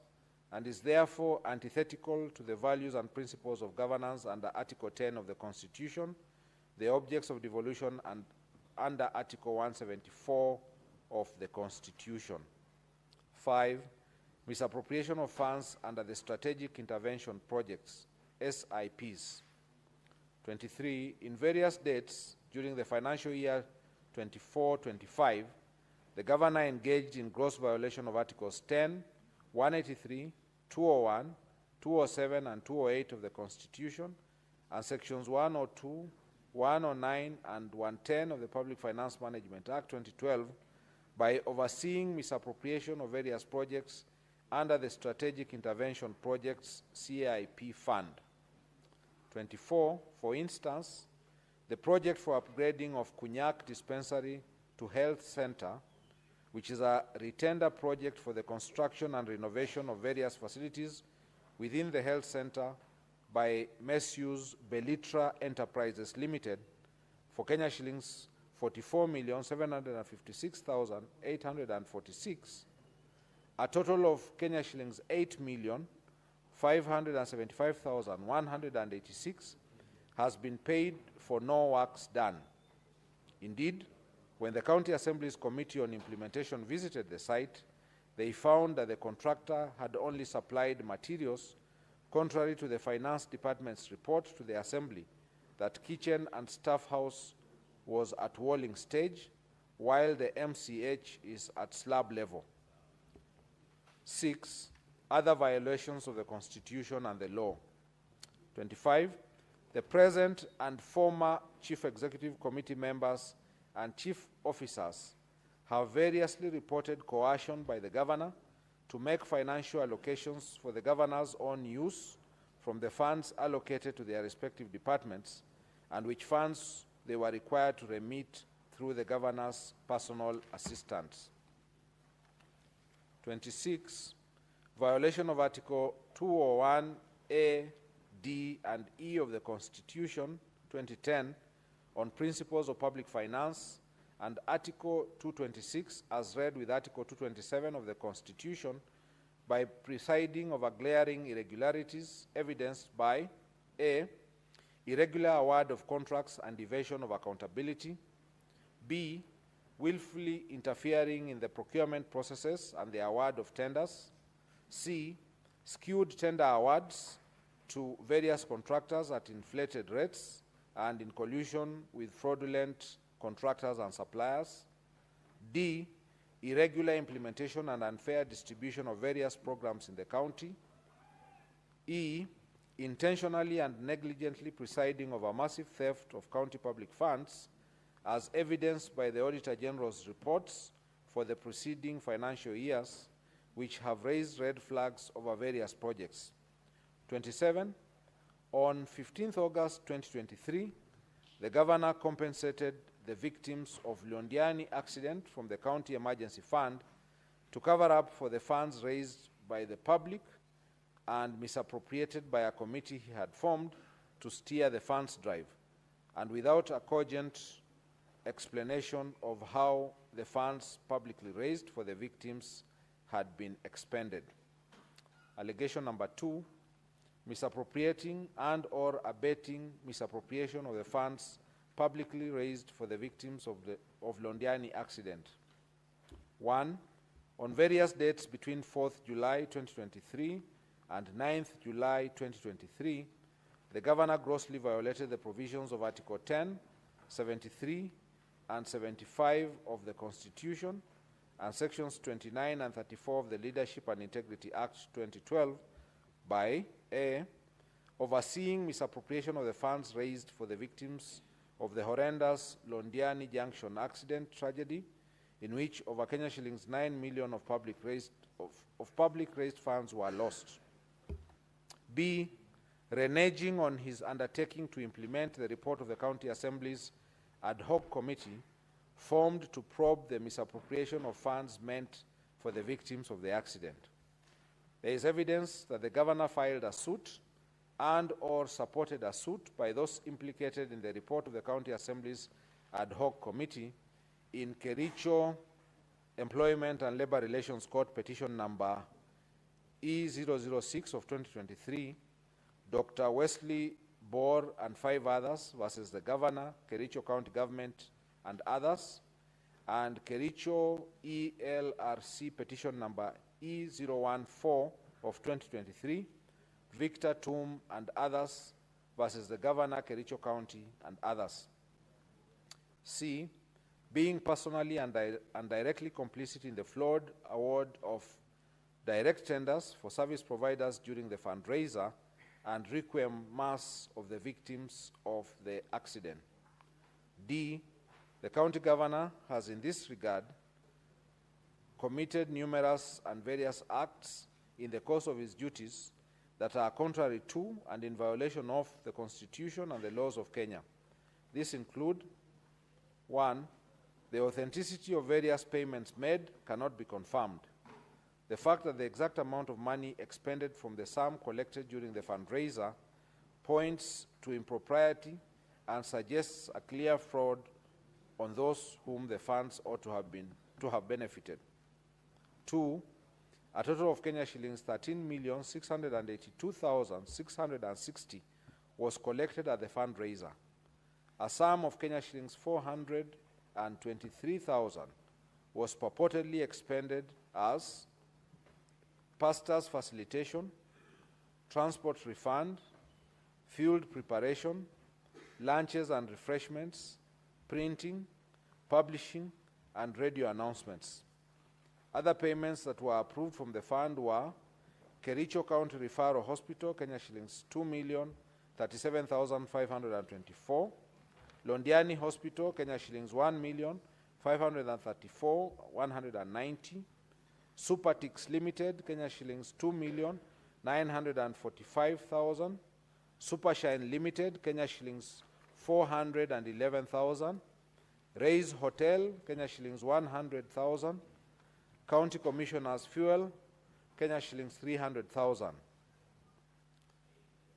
and is therefore antithetical to the values and principles of governance under Article 10 of the Constitution, the objects of devolution, and under Article 174 of the Constitution. 5, misappropriation of funds under the Strategic Intervention Projects, SIPs. 23, in various dates during the financial year 24-25, the governor engaged in gross violation of Articles 10, 183, 201, 207, and 208 of the Constitution, and Sections 102, 109, and 110 of the Public Finance Management Act 2012 by overseeing misappropriation of various projects under the Strategic Intervention Projects CIP Fund. 24, for instance, the project for upgrading of Kunyak Dispensary to Health Center, which is a retender project for the construction and renovation of various facilities within the health center by Messrs. Belitra Enterprises Limited for Kenya shillings 44,756,846, a total of Kenya shillings 8,575,186 has been paid for no works done. Indeed, when the County Assembly's Committee on Implementation visited the site, they found that the contractor had only supplied materials, contrary to the Finance Department's report to the Assembly that kitchen and staff house was at walling stage, while the MCH is at slab level. 6, other violations of the Constitution and the law. 25, the present and former Chief Executive Committee members and chief officers have variously reported coercion by the governor to make financial allocations for the governor's own use from the funds allocated to their respective departments, and which funds they were required to remit through the governor's personal assistants. 26, violation of Article 201A, D, and E of the Constitution, 2010, on principles of public finance, and Article 226, as read with Article 227 of the Constitution, by presiding over glaring irregularities evidenced by A, irregular award of contracts and evasion of accountability, B, willfully interfering in the procurement processes and the award of tenders, C, skewed tender awards to various contractors at inflated rates and in collusion with fraudulent contractors and suppliers, D, irregular implementation and unfair distribution of various programs in the county, E, intentionally and negligently presiding over massive theft of county public funds, as evidenced by the Auditor General's reports for the preceding financial years, which have raised red flags over various projects. 27, on 15th August 2023, the governor compensated the victims of Londiani accident from the County Emergency Fund to cover up for the funds raised by the public and misappropriated by a committee he had formed to steer the funds drive, and without a cogent explanation of how the funds publicly raised for the victims had been expended. Allegation number 2, misappropriating and or abetting misappropriation of the funds publicly raised for the victims of Londiani accident. 1, on various dates between 4th July 2023 and 9th July 2023, the governor grossly violated the provisions of Article 10, 73, and 75 of the Constitution and Sections 29 and 34 of the Leadership and Integrity Act 2012 by A, overseeing misappropriation of the funds raised for the victims of the horrendous Londiani Junction accident tragedy, in which over Kenya shillings 9 million of public raised funds were lost. B, reneging on his undertaking to implement the report of the County Assembly's ad hoc committee formed to probe the misappropriation of funds meant for the victims of the accident. There is evidence that the governor filed a suit and or supported a suit by those implicated in the report of the County Assembly's ad hoc committee in Kericho Employment and Labor Relations Court petition number E006 of 2023, Dr. Wesley Bor and 5 others versus the governor, Kericho County Government and others, and Kericho ELRC petition number E014 of 2023, Victor Tum and others versus the governor, Kericho County and others. C, being personally and directly complicit in the flawed award of direct tenders for service providers during the fundraiser and requiem mass of the victims of the accident. D, the county governor has in this regard committed numerous and various acts in the course of his duties that are contrary to and in violation of the Constitution and the laws of Kenya. These include: 1, the authenticity of various payments made cannot be confirmed. The fact that the exact amount of money expended from the sum collected during the fundraiser points to impropriety and suggests a clear fraud on those whom the funds ought to have benefited. 2, a total of Kenya shillings 13,682,660 was collected at the fundraiser. A sum of Kenya shillings 423,000 was purportedly expended as pastors' facilitation, transport refund, field preparation, lunches and refreshments, printing, publishing, and radio announcements. Other payments that were approved from the fund were Kericho County Referral Hospital, Kenya shillings 2,037,524, Londiani Hospital, Kenya shillings 1,500,000 534,190. Supertix Limited, Kenya shillings 2,945,000. Supershine Limited, Kenya shillings 411,000. Raise Hotel, Kenya shillings 100,000. County Commissioners Fuel, Kenya shillings 300,000.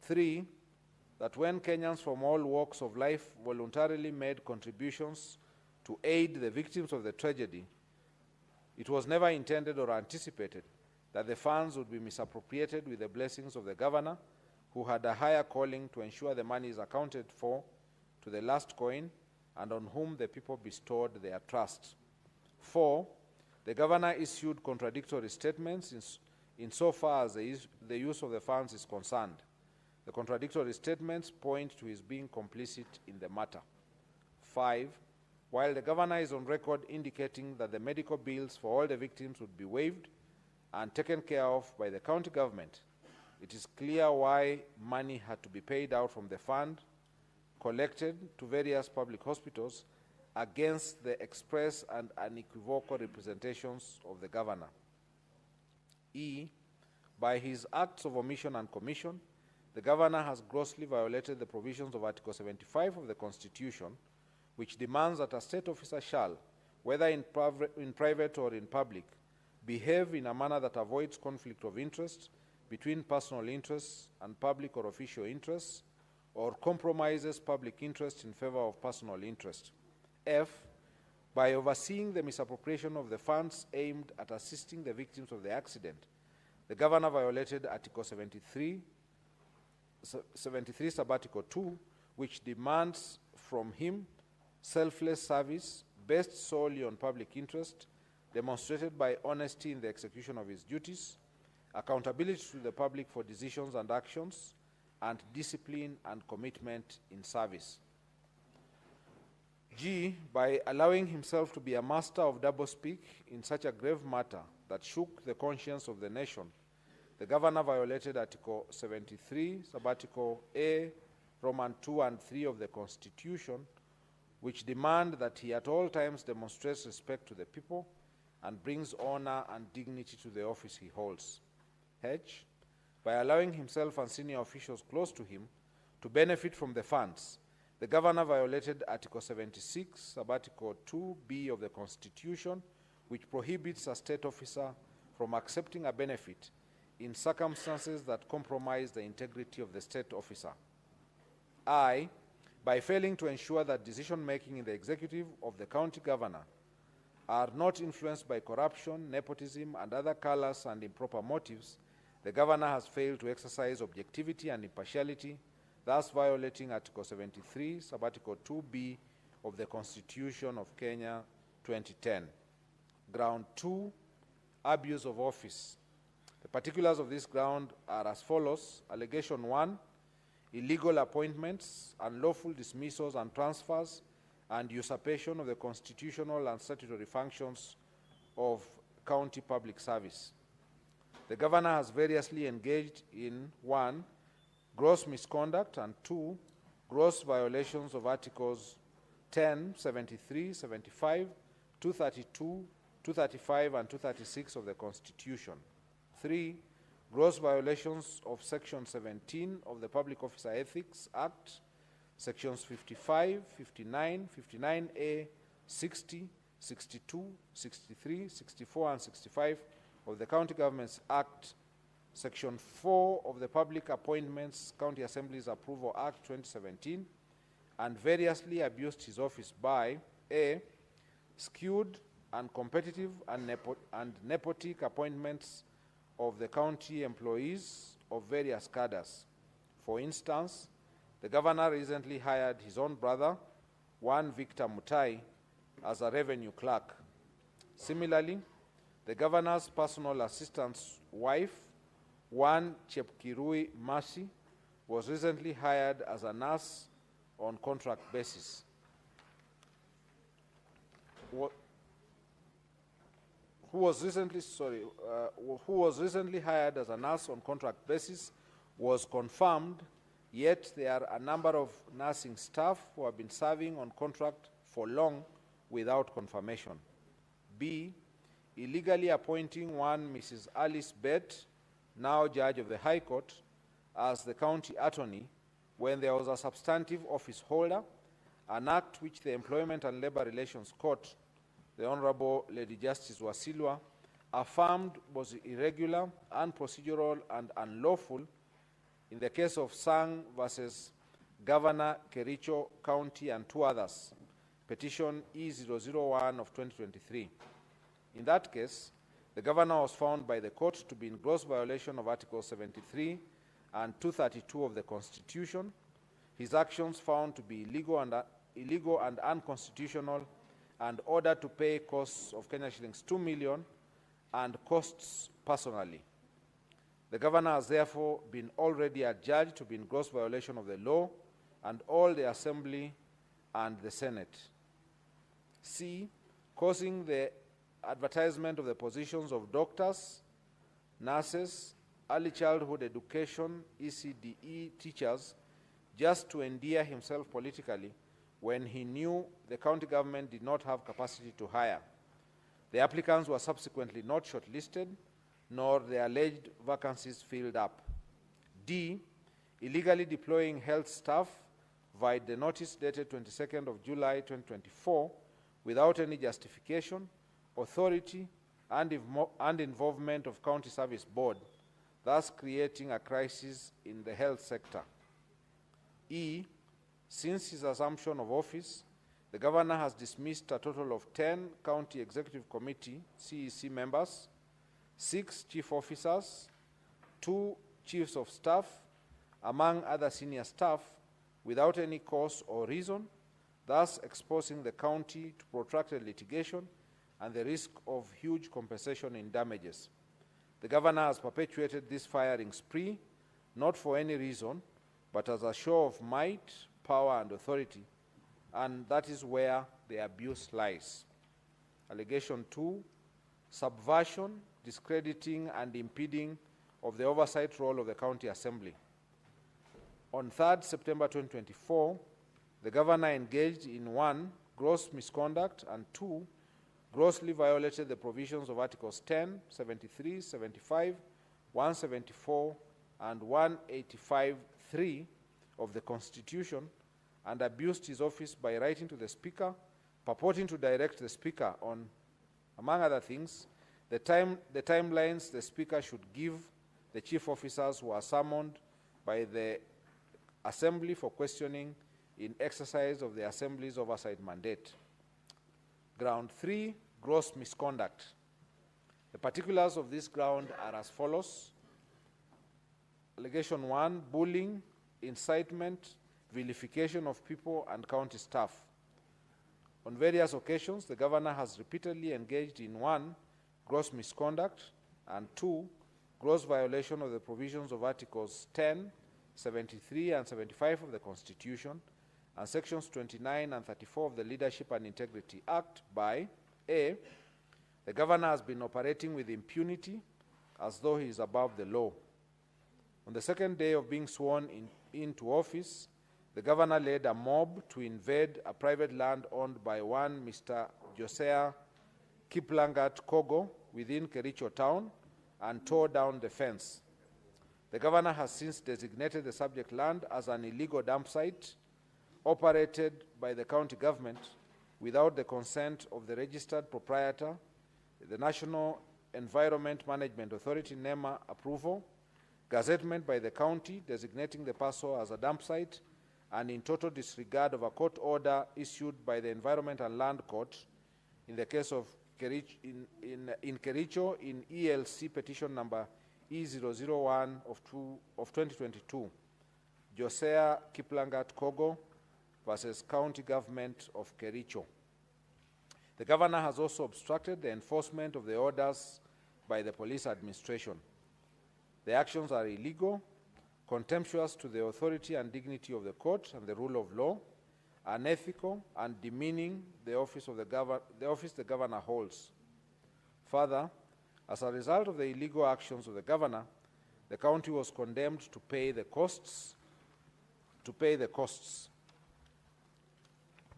3, that when Kenyans from all walks of life voluntarily made contributions to aid the victims of the tragedy, it was never intended or anticipated that the funds would be misappropriated with the blessings of the governor, who had a higher calling to ensure the money is accounted for to the last coin and on whom the people bestowed their trust. 4, the governor issued contradictory statements insofar as the use of the funds is concerned. The contradictory statements point to his being complicit in the matter. 5, while the governor is on record indicating that the medical bills for all the victims would be waived and taken care of by the county government, it is clear why money had to be paid out from the fund collected to various public hospitals against the express and unequivocal representations of the governor. E, by his acts of omission and commission, the governor has grossly violated the provisions of Article 75 of the Constitution, which demands that a state officer shall, whether in private or in public, behave in a manner that avoids conflict of interest between personal interests and public or official interests, or compromises public interest in favor of personal interest. F, by overseeing the misappropriation of the funds aimed at assisting the victims of the accident, the governor violated Article 73 Sub-Article 2, which demands from him selfless service based solely on public interest, demonstrated by honesty in the execution of his duties, accountability to the public for decisions and actions, and discipline and commitment in service. G, by allowing himself to be a master of doublespeak in such a grave matter that shook the conscience of the nation, the governor violated Article 73, Sub-Article A, Roman 2 and 3 of the Constitution, which demand that he at all times demonstrates respect to the people and brings honor and dignity to the office he holds. H, by allowing himself and senior officials close to him to benefit from the funds, the governor violated Article 76, Sub-Article 2B of the Constitution, which prohibits a state officer from accepting a benefit in circumstances that compromise the integrity of the state officer. I, by failing to ensure that decision-making in the executive of the county governor are not influenced by corruption, nepotism, and other callous and improper motives, the governor has failed to exercise objectivity and impartiality, thus violating Article 73, Sub-Article 2B of the Constitution of Kenya 2010. Ground 2, abuse of office. The particulars of this ground are as follows. Allegation 1, illegal appointments, unlawful dismissals and transfers, and usurpation of the constitutional and statutory functions of county public service. The governor has variously engaged in 1, gross misconduct, and 2, gross violations of Articles 10, 73, 75, 232, 235, and 236 of the Constitution. 3, gross violations of Section 17 of the Public Officer Ethics Act, Sections 55, 59, 59A, 60, 62, 63, 64, and 65 of the County Governments Act, Section 4 of the Public Appointments County Assemblies Approval Act 2017, and variously abused his office by A, skewed, uncompetitive, and nepotic appointments of the county employees of various cadres. For instance, the governor recently hired his own brother, one Victor Mutai, as a revenue clerk. Similarly, the governor's personal assistant's wife, one Chepkirui Mercy, was recently hired as a nurse on contract basis. Who was recently hired as a nurse on contract basis was confirmed, yet there are a number of nursing staff who have been serving on contract for long without confirmation. B, illegally appointing one Mrs. Alice Bett, now Judge of the High Court, as the county attorney when there was a substantive office holder, an act which the Employment and Labor Relations Court, the Honorable Lady Justice Wasilwa, affirmed was irregular, unprocedural, and unlawful in the case of Sang versus Governor Kericho County and two others, petition E001 of 2023. In that case, the governor was found by the court to be in gross violation of Article 73 and 232 of the Constitution. His actions found to be illegal and unconstitutional, and ordered to pay costs of Kenya shillings 2 million and costs personally. The governor has therefore been already adjudged to be in gross violation of the law and all the Assembly and the Senate. C, causing the advertisement of the positions of doctors, nurses, early childhood education, ECDE teachers, just to endear himself politically when he knew the county government did not have capacity to hire. The applicants were subsequently not shortlisted, nor the alleged vacancies filled up. D, illegally deploying health staff via the notice dated 22nd of July 2024 without any justification, authority, and involvement of County Service Board, thus creating a crisis in the health sector. E, since his assumption of office, the governor has dismissed a total of 10 County Executive Committee CEC members, 6 chief officers, 2 chiefs of staff, among other senior staff, without any cause or reason, thus exposing the county to protracted litigation and the risk of huge compensation in damages. The governor has perpetuated this firing spree, not for any reason, but as a show of might, power, and authority, and that is where the abuse lies. Allegation 2, subversion, discrediting, and impeding of the oversight role of the County Assembly. On 3rd September 2024, the governor engaged in 1, gross misconduct, and 2, grossly violated the provisions of Articles 10, 73, 75, 174, and 185(3) of the Constitution, and abused his office by writing to the Speaker, purporting to direct the Speaker on, among other things, the timelines the Speaker should give the chief officers who are summoned by the Assembly for questioning in exercise of the Assembly's oversight mandate. Ground 3, gross misconduct. The particulars of this ground are as follows. Allegation 1, bullying, incitement, vilification of people and county staff. On various occasions, the governor has repeatedly engaged in 1, gross misconduct, and 2, gross violation of the provisions of Articles 10, 73, and 75 of the Constitution, and Sections 29 and 34 of the Leadership and Integrity Act by A, the governor has been operating with impunity as though he is above the law. On the second day of being sworn into office, the governor led a mob to invade a private land owned by one Mr. Josiah Kiplangat Kogo within Kericho town and tore down the fence. The governor has since designated the subject land as an illegal dump site operated by the county government without the consent of the registered proprietor, the National Environment Management Authority NEMA approval, gazettement by the county designating the parcel as a dump site, and in total disregard of a court order issued by the Environment and Land Court in the case of Kericho, in Kericho in ELC petition number E001 of 2022, Josiah Kiplangat Kogo versus County Government of Kericho. The governor has also obstructed the enforcement of the orders by the police administration. The actions are illegal, contemptuous to the authority and dignity of the court and the rule of law, unethical, and demeaning the office the governor holds. Further, as a result of the illegal actions of the governor, the county was condemned to pay the costs.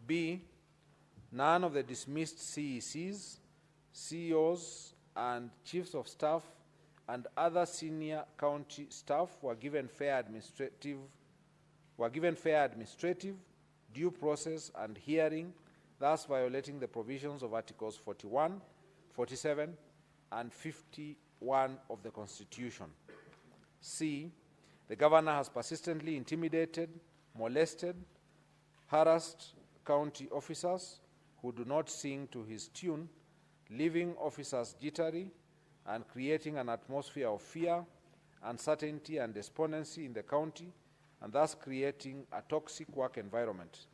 B, none of the dismissed CECs, CEOs, and chiefs of staff and other senior county staff were given fair administrative due process and hearing, thus violating the provisions of Articles 41, 47, and 51 of the Constitution. C, the governor has persistently intimidated, molested, harassed county officers who do not sing to his tune, leaving officers jittery and creating an atmosphere of fear, uncertainty, and despondency in the county, and thus creating a toxic work environment.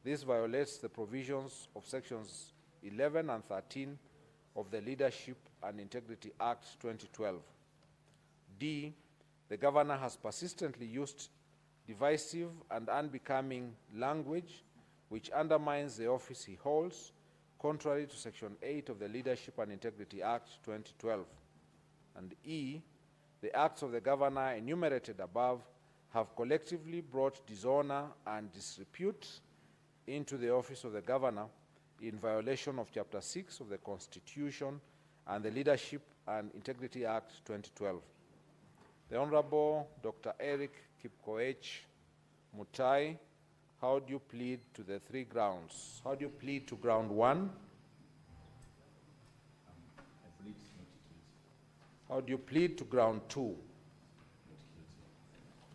This violates the provisions of Sections 11 and 13 of the Leadership and Integrity Act 2012. D, the governor has persistently used divisive and unbecoming language which undermines the office he holds, contrary to Section 8 of the Leadership and Integrity Act 2012. And E, the acts of the governor enumerated above have collectively brought dishonor and disrepute into the office of the governor in violation of Chapter 6 of the Constitution and the Leadership and Integrity Act 2012. The Honorable Dr. Eric Kipkoech Mutai, how do you plead to the three grounds? How do you plead to ground 1? How do you plead to ground 2?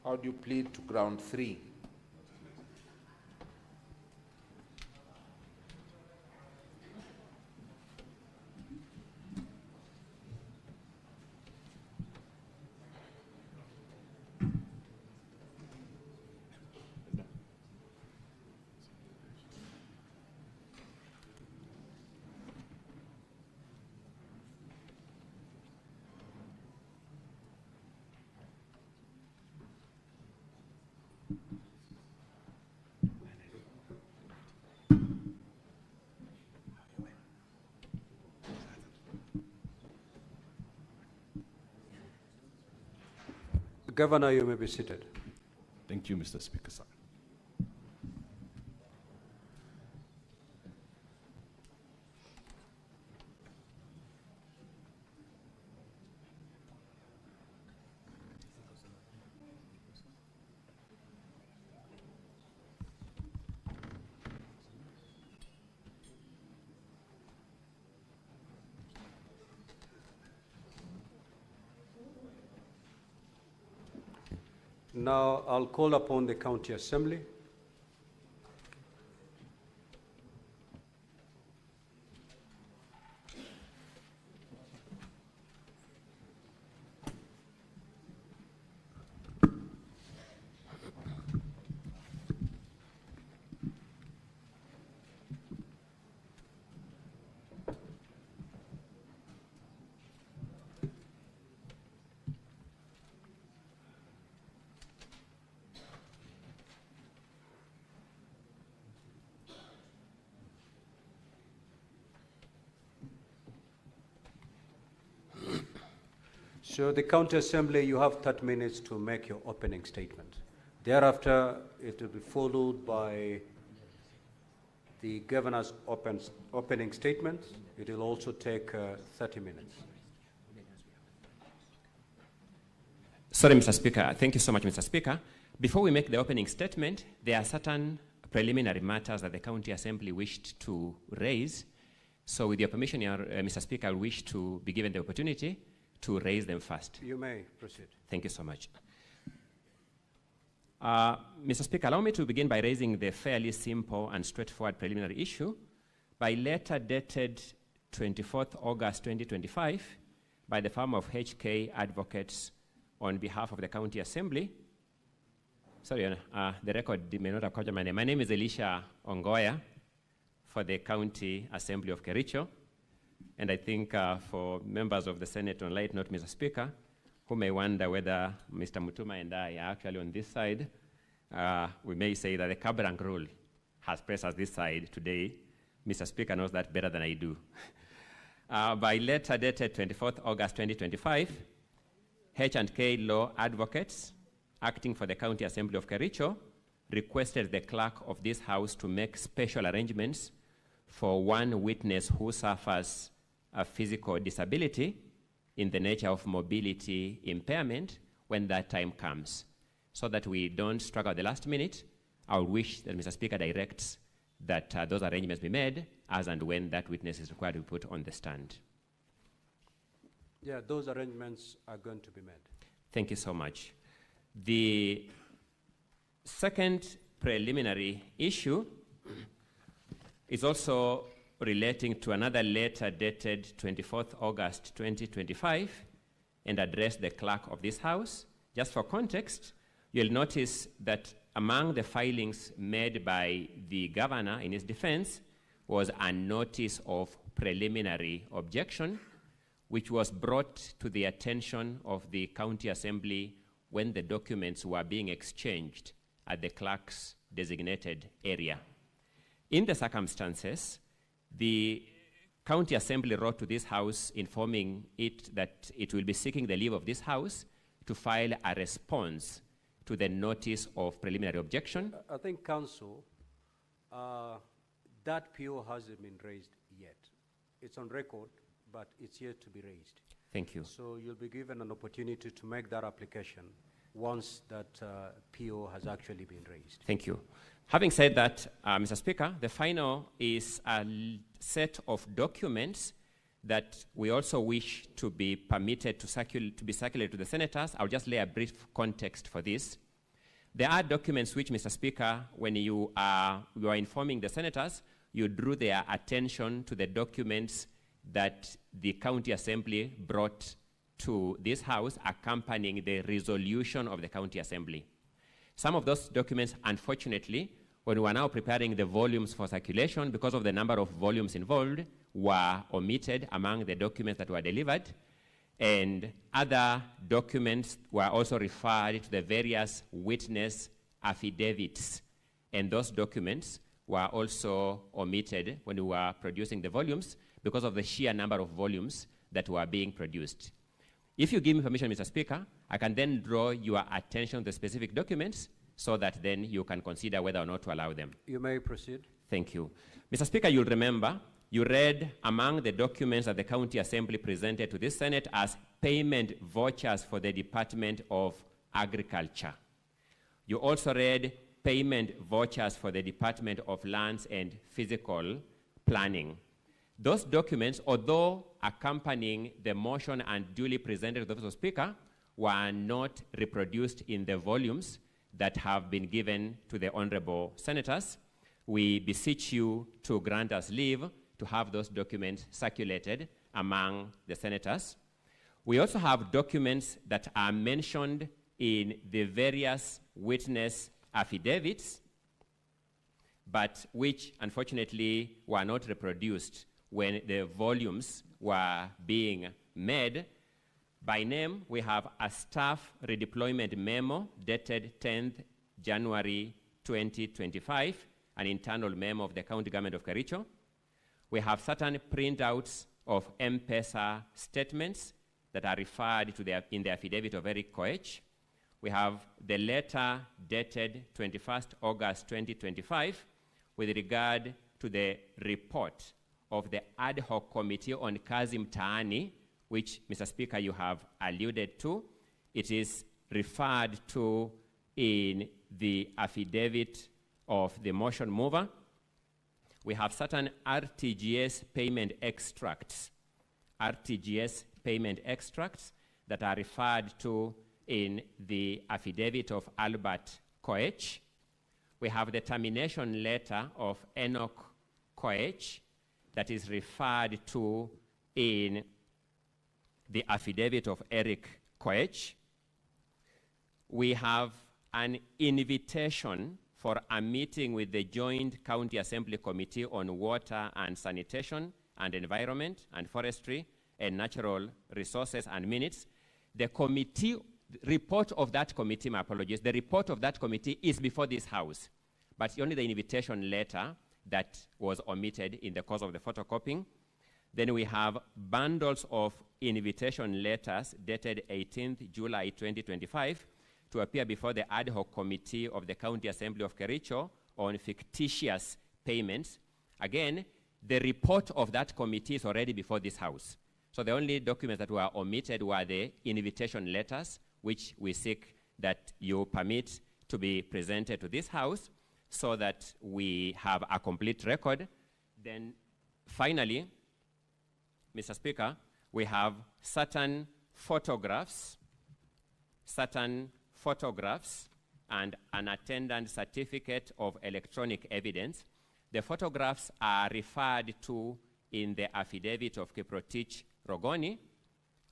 How do you plead to ground 3? Governor, you may be seated. Thank you, Mr. Speaker, sir. Now I'll call upon the County Assembly. So the County Assembly, you have 30 minutes to make your opening statement. Thereafter, it will be followed by the Governor's opening statement. It will also take 30 minutes. Sorry, Mr. Speaker. Thank you so much, Mr. Speaker. Before we make the opening statement, there are certain preliminary matters that the County Assembly wished to raise. So with your permission, Mr. Speaker, I wish to be given the opportunity to raise them first. You may proceed. Thank you so much. Mr. Speaker, allow me to begin by raising the fairly simple and straightforward preliminary issue. By letter dated 24th August 2025 by the firm of HK Advocates on behalf of the County Assembly. Sorry, the record may not have caught my name. My name is Elisha Ongoya for the County Assembly of Kericho. And I think for members of the Senate on light note, Mr. Speaker, who may wonder whether Mr. Mutuma and I are actually on this side, we may say that the cab-rank rule has placed us this side today. Mr. Speaker knows that better than I do. By letter dated 24th August 2025, H&K Law Advocates, acting for the County Assembly of Kericho, requested the clerk of this House to make special arrangements for one witness who suffers a physical disability in the nature of mobility impairment when that time comes. So that we don't struggle at the last minute, I wish that Mr. Speaker directs that those arrangements be made as and when that witness is required to be put on the stand. Yeah, those arrangements are going to be made. Thank you so much. The second preliminary issue is also relating to another letter dated 24th August 2025 and addressed the clerk of this House. Just for context, you'll notice that among the filings made by the governor in his defense was a notice of preliminary objection, which was brought to the attention of the County Assembly when the documents were being exchanged at the clerk's designated area. In the circumstances, the County Assembly wrote to this House informing it that it will be seeking the leave of this House to file a response to the notice of preliminary objection. I think, Council, that PO hasn't been raised yet. It's on record, but it's yet to be raised. Thank you. So you'll be given an opportunity to make that application once that PO has actually been raised. Thank you. Having said that, Mr. Speaker, the final is a set of documents that we also wish to be permitted to be circulated to the senators. I'll just lay a brief context for this. There are documents which, Mr. Speaker, when you are informing the senators, you drew their attention to the documents that the County Assembly brought to this House accompanying the resolution of the County Assembly. Some of those documents, unfortunately, when we are now preparing the volumes for circulation, because of the number of volumes involved, were omitted among the documents that were delivered, and other documents were also referred to the various witness affidavits, and those documents were also omitted when we were producing the volumes because of the sheer number of volumes that were being produced. If you give me permission, Mr. Speaker, I can then draw your attention to the specific documents so that then you can consider whether or not to allow them. You may proceed. Thank you. Mr. Speaker, you'll remember you read among the documents that the County Assembly presented to this Senate as payment vouchers for the Department of Agriculture. You also read payment vouchers for the Department of Lands and Physical Planning. Those documents, although accompanying the motion and duly presented to the Office of Speaker, were not reproduced in the volumes that have been given to the honorable senators. We beseech you to grant us leave to have those documents circulated among the senators. We also have documents that are mentioned in the various witness affidavits, but which unfortunately were not reproduced when the volumes were being made. By name, we have a staff redeployment memo dated 10th January 2025, an internal memo of the County Government of Kericho. We have certain printouts of M-Pesa statements that are referred to in the affidavit of Eric Koech. We have the letter dated 21st August 2025 with regard to the report of the ad hoc committee on Kazi Mtaani, which, Mr. Speaker, you have alluded to. It is referred to in the affidavit of the motion mover. We have certain RTGS payment extracts that are referred to in the affidavit of Albert Koech. We have the termination letter of Enoch Koech that is referred to in the affidavit of Eric Koech. We have an invitation for a meeting with the Joint County Assembly Committee on Water and Sanitation and Environment and Forestry and Natural Resources and Minutes. The committee report of that committee, my apologies, the report of that committee is before this House, but only the invitation letter that was omitted in the course of the photocopying. Then we have bundles of invitation letters dated 18th July 2025 to appear before the ad hoc committee of the County Assembly of Kericho on fictitious payments. Again, The report of that committee is already before this House. So the only documents that were omitted were the invitation letters, which we seek that you permit to be presented to this House so that we have a complete record. Then finally, Mr. Speaker, we have certain photographs and an attendant certificate of electronic evidence. The photographs are referred to in the affidavit of Kiprotich Rogoni,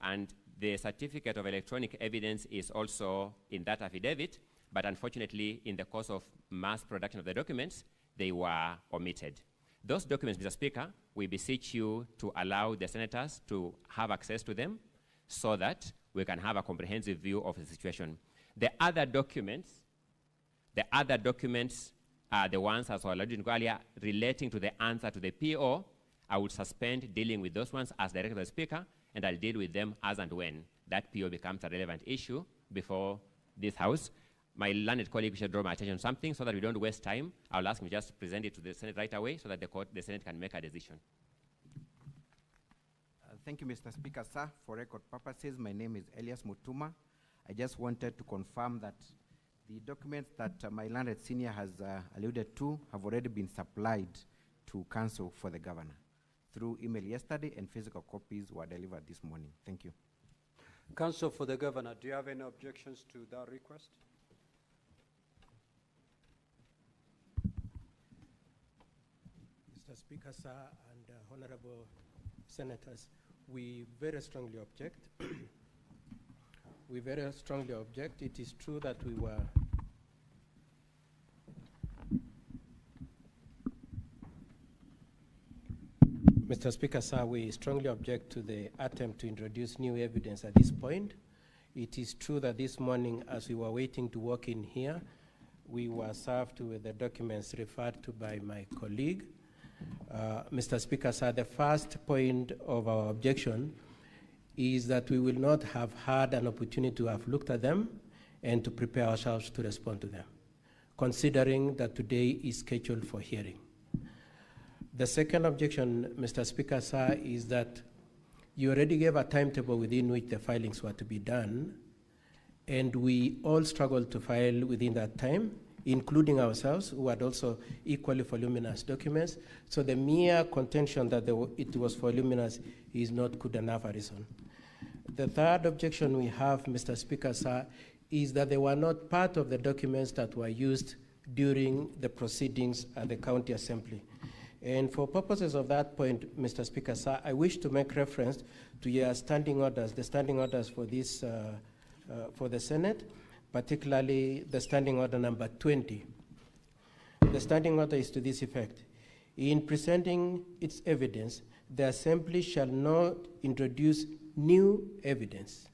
and the certificate of electronic evidence is also in that affidavit, but unfortunately, in the course of mass production of the documents, they were omitted. Those documents, Mr. Speaker, we beseech you to allow the senators to have access to them so that we can have a comprehensive view of the situation. The other documents are the ones, as I alluded to earlier, relating to the answer to the PO. I would suspend dealing with those ones as director of the Speaker, and I'll deal with them as and when that PO becomes a relevant issue before this House. My learned colleague should draw my attention to something so that we don't waste time. I'll ask him just to present it to the Senate right away so that the Senate can make a decision. Thank you, Mr. Speaker, sir. For record purposes, my name is Elias Mutuma. I just wanted to confirm that the documents that my learned senior has alluded to have already been supplied to Council for the Governor through email yesterday, and physical copies were delivered this morning. Thank you. Council for the Governor, do you have any objections to that request? Mr. Speaker, sir, and honorable senators, we very strongly object. We very strongly object. It is true that we were Mr. Speaker, sir, we strongly object to the attempt to introduce new evidence at this point. It is true that this morning, as we were waiting to walk in here, we were served with the documents referred to by my colleague. Mr. Speaker, sir, the first point of our objection is that we will not have had an opportunity to have looked at them and to prepare ourselves to respond to them, considering that today is scheduled for hearing. The second objection, Mr. Speaker, sir, is that you already gave a timetable within which the filings were to be done, and we all struggled to file within that time, including ourselves, who had also equally voluminous documents. So the mere contention that it was voluminous is not good enough a reason. The third objection we have, Mr. Speaker, sir, is that they were not part of the documents that were used during the proceedings at the County Assembly. And for purposes of that point, Mr. Speaker, sir, I wish to make reference to your standing orders, the standing orders for this, for the Senate, particularly the standing order number 20. The standing order is to this effect. In presenting its evidence, the Assembly shall not introduce new evidence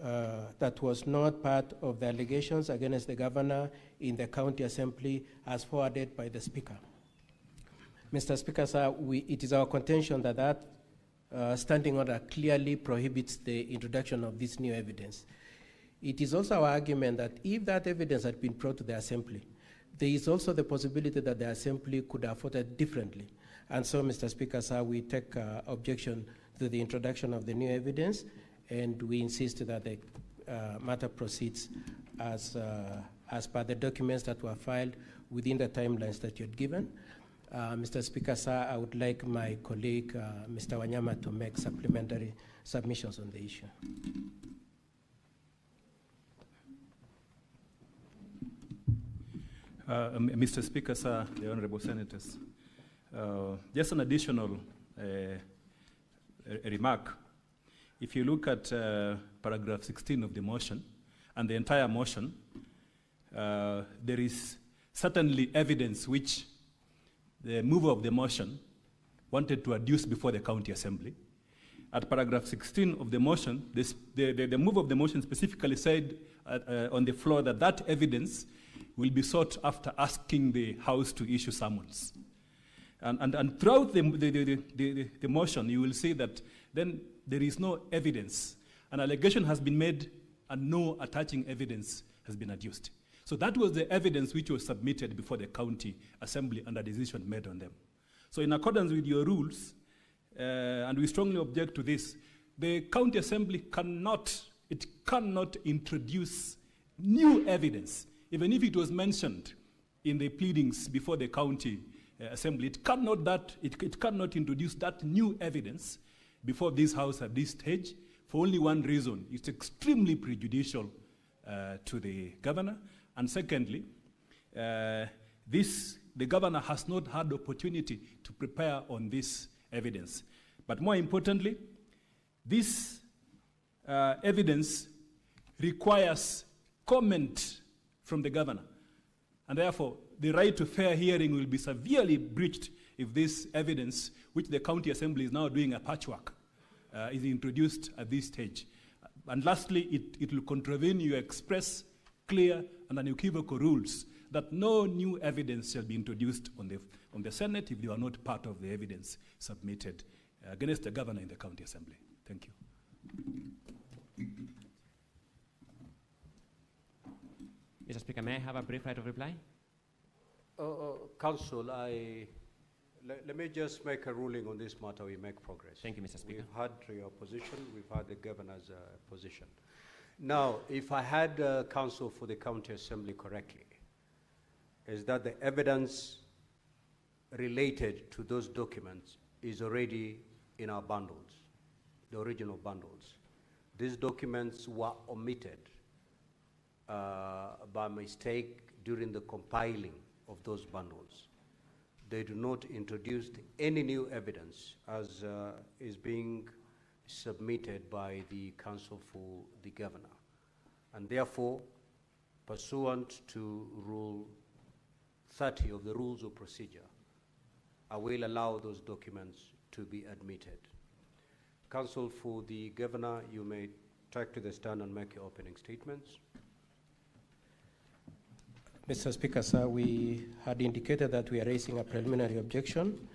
that was not part of the allegations against the Governor in the County Assembly as forwarded by the Speaker. Mr. Speaker, sir, it is our contention that that standing order clearly prohibits the introduction of this new evidence. It is also our argument that if that evidence had been brought to the Assembly, there is also the possibility that the Assembly could have voted differently. And so, Mr. Speaker, sir, we take objection to the introduction of the new evidence, and we insist that the matter proceeds as per the documents that were filed within the timelines that you had given. Mr. Speaker, sir, I would like my colleague, Mr. Wanyama, to make supplementary submissions on the issue. Mr. Speaker, sir, the honorable senators, just an additional remark. If you look at paragraph 16 of the motion and the entire motion, there is certainly evidence which the mover of the motion wanted to adduce before the County Assembly. At paragraph 16 of the motion, the mover of the motion specifically said on the floor that that evidence will be sought after asking the House to issue summons. And throughout the motion, you will see that then there is no evidence. An allegation has been made and no attaching evidence has been adduced. So that was the evidence which was submitted before the County Assembly and a decision made on them. So in accordance with your rules, and we strongly object to this, the County Assembly cannot introduce new evidence, even if it was mentioned in the pleadings before the County Assembly. It cannot introduce that new evidence before this House at this stage for only one reason. It's extremely prejudicial to the governor. And secondly, the governor has not had the opportunity to prepare on this evidence. But more importantly, this evidence requires comment from the governor. And therefore, the right to fair hearing will be severely breached if this evidence, which the County Assembly is now doing a patchwork, is introduced at this stage. And lastly, it will contravene your express, clear, and unequivocal rules that no new evidence shall be introduced on the Senate if they are not part of the evidence submitted against the governor in the County Assembly. Thank you. Mr. Speaker, may I have a brief right of reply? Council, let me just make a ruling on this matter. We make progress. Thank you, Mr. Speaker. We've had your position. We've had the governor's position. Now, if I had counsel for the County Assembly correctly, is that the evidence related to those documents is already in our bundles, the original bundles. These documents were omitted by mistake during the compiling of those bundles. They do not introduce any new evidence as is being submitted by the counsel for the governor. And therefore, pursuant to Rule 30 of the Rules of Procedure, I will allow those documents to be admitted. Counsel for the governor, you may take to the stand and make your opening statements. Mr. Speaker, sir, we had indicated that we are raising a preliminary objection.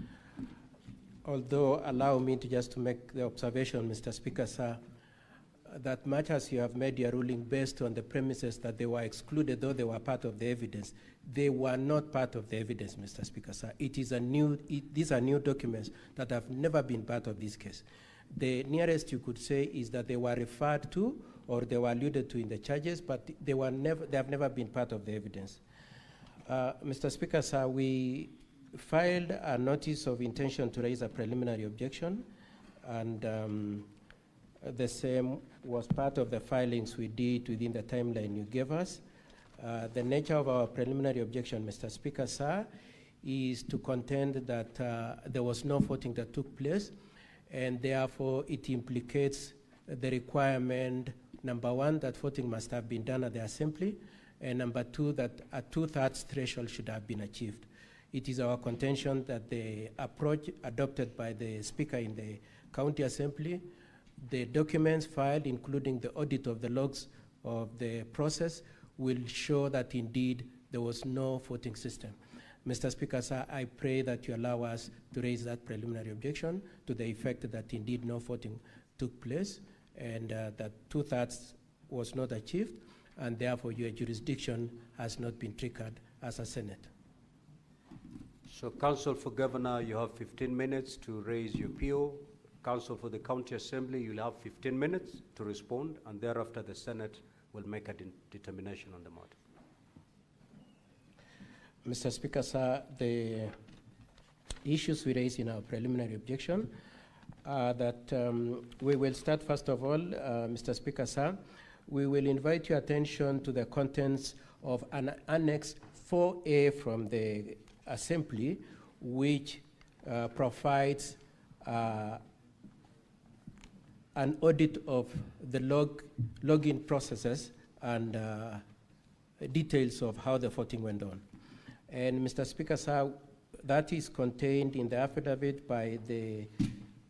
Although, allow me to make the observation, Mr. Speaker, sir, that much as you have made your ruling based on the premises that they were excluded, though they were part of the evidence, they were not part of the evidence, Mr. Speaker, sir. These are new documents that have never been part of this case. The nearest you could say is that they were referred to or they were alluded to in the charges, but they have never been part of the evidence. Mr. Speaker, sir, we filed a notice of intention to raise a preliminary objection, and the same was part of the filings we did within the timeline you gave us. The nature of our preliminary objection, Mr. Speaker, sir, is to contend that there was no voting that took place, and therefore it implicates the requirement, number one, that voting must have been done at the assembly, and number two, that a 2/3 threshold should have been achieved. It is our contention that the approach adopted by the Speaker in the County Assembly, the documents filed, including the audit of the logs of the process, will show that indeed there was no voting system. Mr. Speaker, sir, I pray that you allow us to raise that preliminary objection to the effect that indeed no voting took place and that 2/3 was not achieved, and therefore your jurisdiction has not been triggered as a Senate. So, Counsel for Governor, you have 15 minutes to raise your PO. Counsel for the County Assembly, you'll have 15 minutes to respond, and thereafter the Senate will make a determination on the matter. Mr. Speaker, sir, the issues we raise in our preliminary objection are that we will start, first of all, Mr. Speaker, sir, we will invite your attention to the contents of an Annex 4A from the Assembly, which provides an audit of the login processes and details of how the voting went on. And Mr. Speaker, sir, that is contained in the affidavit by the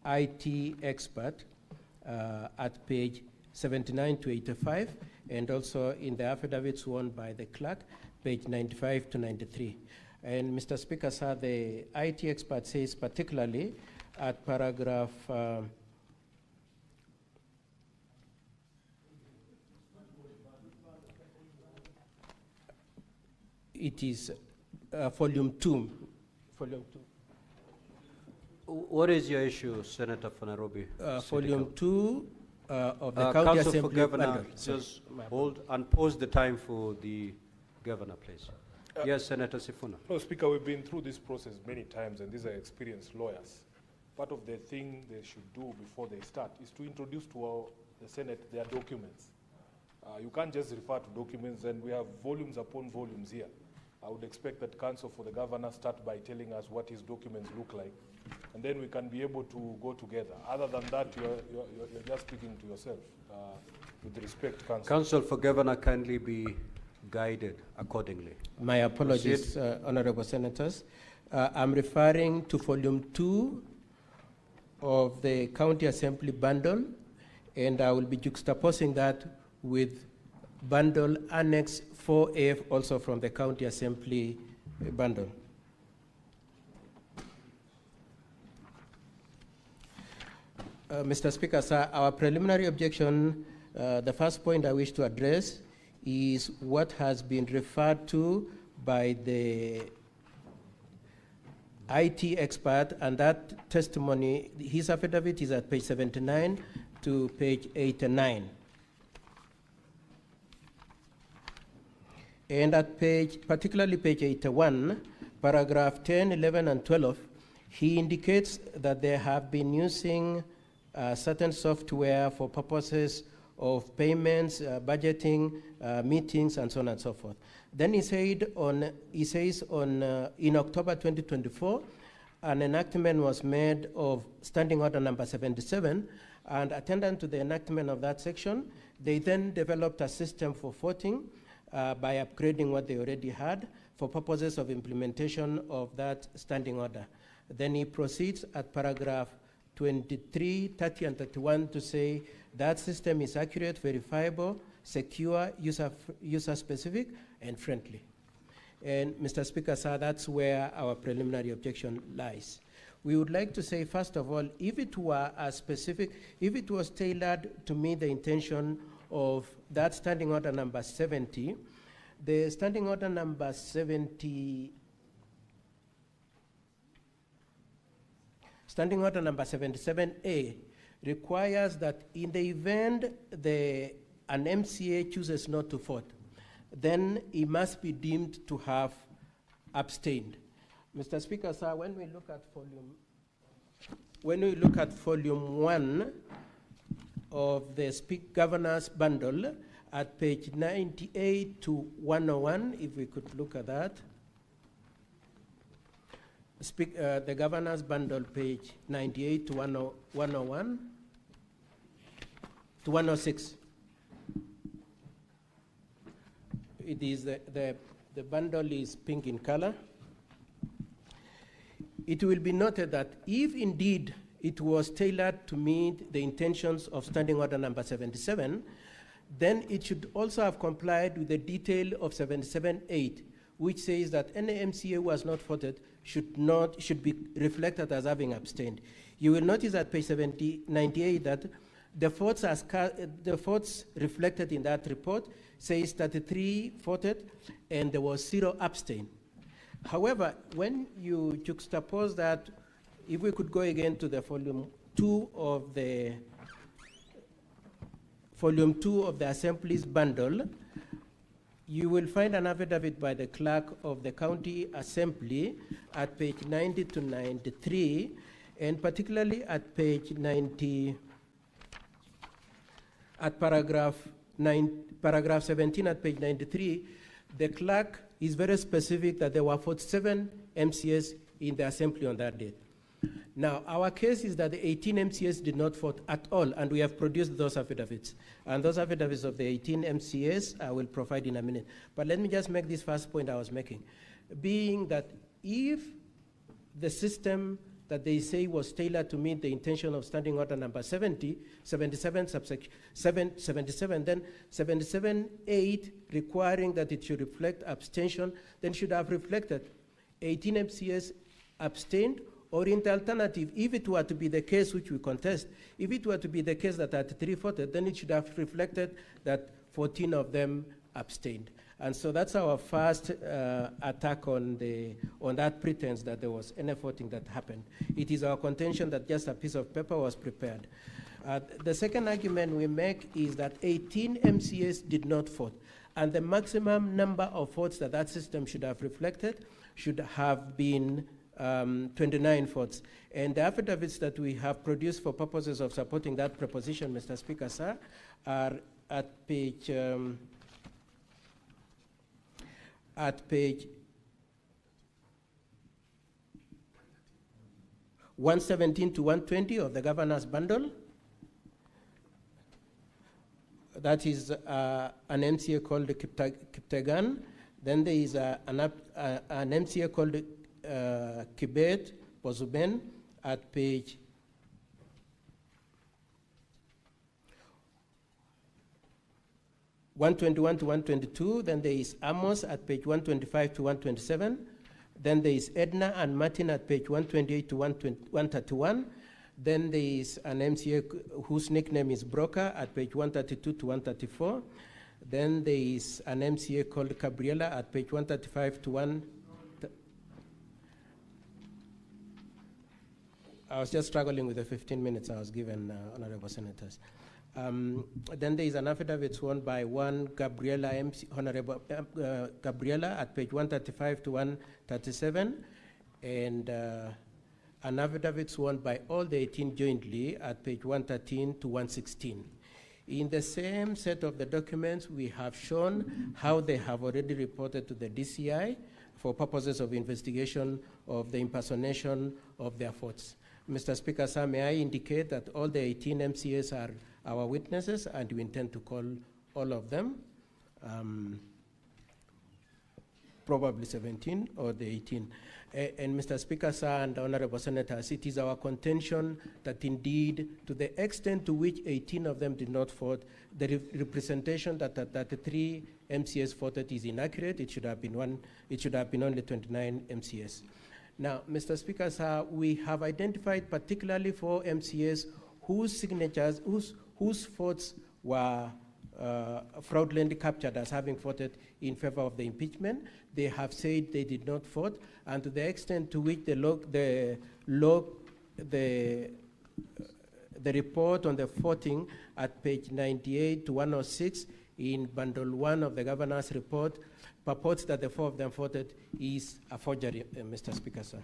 IT expert at page 79 to 85, and also in the affidavit sworn by the clerk, page 95 to 93. And Mr. Speaker, sir, the IT expert says particularly at paragraph it is volume 2. What is your issue, Senator for Nairobi? Volume 2 of the County Council for Assembly. Governor, just hold and pause the time for the governor, please. Yes, Senator Sifuna. No, Speaker, we've been through this process many times, and these are experienced lawyers. Part of the thing they should do before they start is to introduce to the Senate their documents. You can't just refer to documents, and we have volumes upon volumes here. I would expect that Counsel for the Governor start by telling us what his documents look like, and then we can be able to go together. Other than that, you're just speaking to yourself. With respect, Counsel. Council for Governor, kindly be guided accordingly. My apologies, Honorable Senators. I'm referring to Volume 2 of the County Assembly bundle, and I will be juxtaposing that with bundle Annex 4F, also from the County Assembly bundle. Mr. Speaker, sir, our preliminary objection, the first point I wish to address is what has been referred to by the IT expert, and that testimony, his affidavit is at page 79 to page 89. And at particularly page 81, paragraph 10, 11, and 12, he indicates that they have been using certain software for purposes of payments, budgeting, meetings, and so on and so forth. Then he says in October 2024, an enactment was made of Standing Order number 77, and attendant to the enactment of that section, they then developed a system for voting by upgrading what they already had for purposes of implementation of that standing order. Then he proceeds at paragraph 23, 30, and 31 to say that system is accurate, verifiable, secure, user-specific, and friendly. And Mr. Speaker, sir, that's where our preliminary objection lies. We would like to say, first of all, if it were a specific, if it was tailored to meet the intention of that standing order number 70, the standing order number 70, standing order number 77A requires that in the event an MCA chooses not to vote, then it must be deemed to have abstained. Mr. Speaker, sir, when we look at volume 1 of the Governor's bundle at page 98 to 101, if we could look at that. The Governor's bundle, page 98 to 101 to 106. It is the bundle is pink in color. It will be noted that if indeed it was tailored to meet the intentions of Standing Order number 77, then it should also have complied with the detail of 77.8, which says that any MCA who has not voted should be reflected as having abstained. You will notice at page 98 that the votes reflected in that report says 33 voted and there was 0 abstain. However, when you juxtapose that, if we could go again to the volume 2 of the Assembly's bundle, you will find an affidavit by the clerk of the County Assembly at page 90 to 93, and particularly at page 90, at paragraph 17 at page 93, the clerk is very specific that there were 47 MCAs in the Assembly on that date. Now, our case is that the 18 MCAs did not vote at all, and we have produced those affidavits. And those affidavits of the 18 MCAs I will provide in a minute. But let me just make this first point I was making, being that if the system that they say was tailored to meet the intention of Standing Order number 77, then 77.8 requiring that it should reflect abstention, then should have reflected 18 MCAs abstained, or in the alternative, if it were to be the case which we contest, if it were to be the case that 33 voted, then it should have reflected that 14 of them abstained. And so that's our first attack on that pretense that there was any voting that happened. It is our contention that just a piece of paper was prepared. The second argument we make is that 18 MCAs did not vote, and the maximum number of votes that system should have reflected should have been 29 votes. And the affidavits that we have produced for purposes of supporting that proposition, Mr. Speaker, sir, are at page 117 to 120 of the governor's bundle. That is an MCA called Kiptagan. Then there is an MCA called Kibet Bozuben at page 121 to 122. Then there is Amos at page 125 to 127. Then there is Edna and Martin at page 128 to 131. Then there is an MCA whose nickname is Broker at page 132 to 134. Then there is an MCA called Gabriela at page 135 to 1. I was just struggling with the 15 minutes I was given, honorable senators. Then there is an affidavit sworn by one Gabriela, Honorable Gabriela at page 135 to 137, and an affidavit sworn by all the 18 jointly at page 113 to 116. In the same set of the documents, we have shown how they have already reported to the DCI for purposes of investigation of the impersonation of their votes. Mr. Speaker, sir, may I indicate that all the 18 MCAs are our witnesses, and we intend to call all of them, probably 17 or the 18. And Mr. Speaker, sir, and honorable senators, it is our contention that indeed, to the extent to which 18 of them did not vote, the representation that the 3 MCAs voted is inaccurate. It should have been only 29 MCAs. Now, Mr. Speaker, sir, we have identified particularly 4 MCAs whose signatures, whose votes were fraudulently captured as having voted in favor of the impeachment. They have said they did not vote, and to the extent to which the report on the voting at page 98 to 106 in bundle 1 of the governor's report purports that the 4 of them voted is a forgery, Mr. Speaker, sir.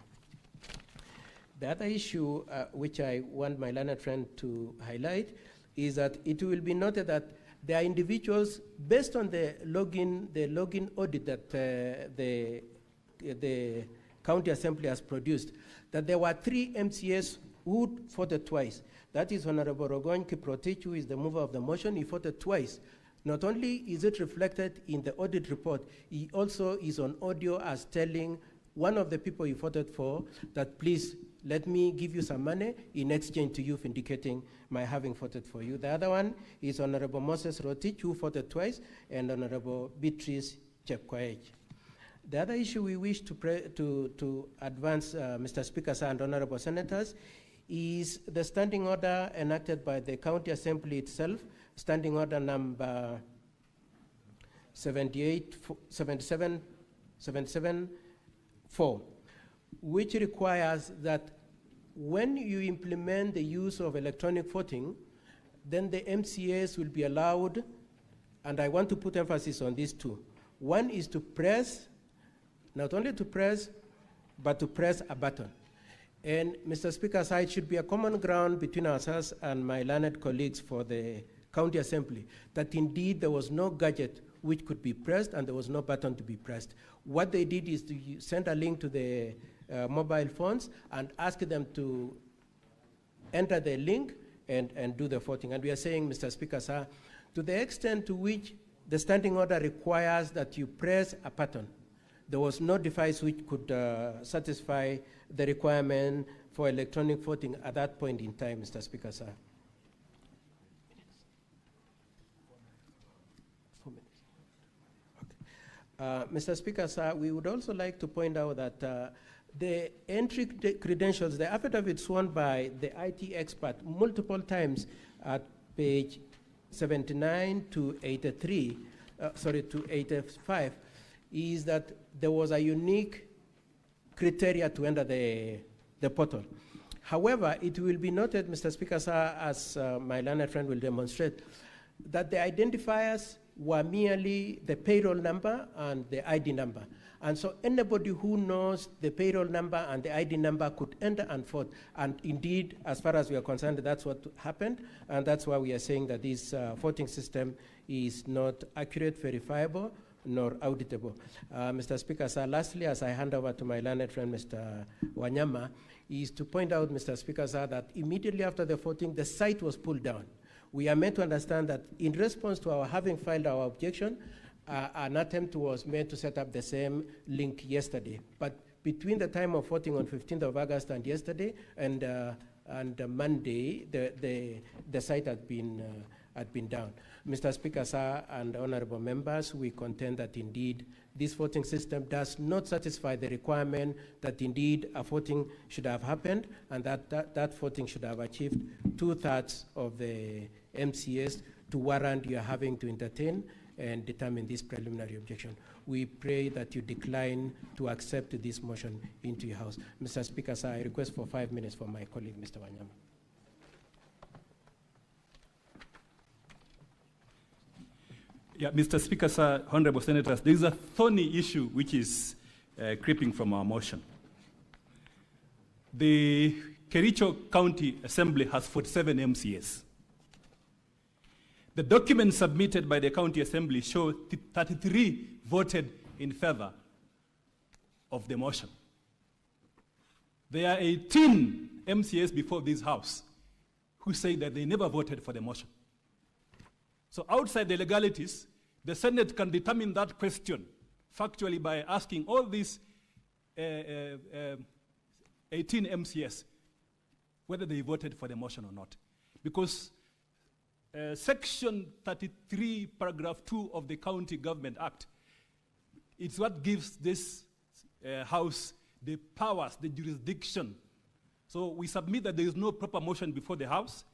The other issue which I want my learned friend to highlight is that it will be noted that there are individuals, based on the login audit that the County Assembly has produced, that there were 3 MCAs who voted twice. That is Honorable Rogon Kiprotich, who is the mover of the motion. He voted twice. Not only is it reflected in the audit report, he also is on audio as telling one of the people he voted for that, please, let me give you some money in exchange to you for indicating my having voted for you. The other one is Honorable Moses Rotich, who voted twice, and Honorable Beatrice Chepkoech. The other issue we wish to advance, Mr. Speaker, sir, and honorable senators, is the standing order enacted by the County Assembly itself, standing order number 77-4, which requires that when you implement the use of electronic voting, then the MCAs will be allowed, and I want to put emphasis on these 2. One is to press, not only to press, but to press a button. And Mr. Speaker, so it should be a common ground between ourselves and my learned colleagues for the County Assembly that indeed there was no gadget which could be pressed and there was no button to be pressed. What they did is to send a link to the mobile phones and ask them to enter the link and do the voting. And we are saying, Mr. Speaker, sir, to the extent to which the standing order requires that you press a button, there was no device which could satisfy the requirement for electronic voting at that point in time, Mr. Speaker, sir. 4 minutes. Okay. Mr. Speaker, sir, we would also like to point out that the entry credentials, the affidavit sworn by the IT expert multiple times at page 79 to 83, to 85, is that there was a unique criteria to enter the portal. However, it will be noted, Mr. Speaker, sir, as my learned friend will demonstrate, that the identifiers were merely the payroll number and the ID number. And so anybody who knows the payroll number and the ID number could enter and vote. And indeed, as far as we are concerned, that's what happened. And that's why we are saying that this voting system is not accurate, verifiable, nor auditable. Mr. Speaker, sir, lastly, as I hand over to my learned friend, Mr. Wanyama, is to point out, Mr. Speaker, sir, that immediately after the voting, the site was pulled down. We are meant to understand that in response to our having filed our objection, an attempt was made to set up the same link yesterday. But between the time of voting on 15th of August and yesterday and Monday, the site had been down. Mr. Speaker, sir, and honorable members, we contend that indeed this voting system does not satisfy the requirement that indeed a voting should have happened and that voting should have achieved 2/3 of the MCS to warrant you having to entertain and determine this preliminary objection. We pray that you decline to accept this motion into your House. Mr. Speaker, sir, I request for 5 minutes for my colleague, Mr. Wanyama. Yeah, Mr. Speaker, sir, honorable senators, there is a thorny issue which is creeping from our motion. The Kericho County Assembly has 47 MCAs. The documents submitted by the County Assembly show 33 voted in favor of the motion. There are 18 MCAs before this House who say that they never voted for the motion. So outside the legalities, the Senate can determine that question factually by asking all these 18 MCAs whether they voted for the motion or not. Because Section 33, Paragraph 2 of the County Government Act, it's what gives this House the powers, the jurisdiction. So we submit that there is no proper motion before the House.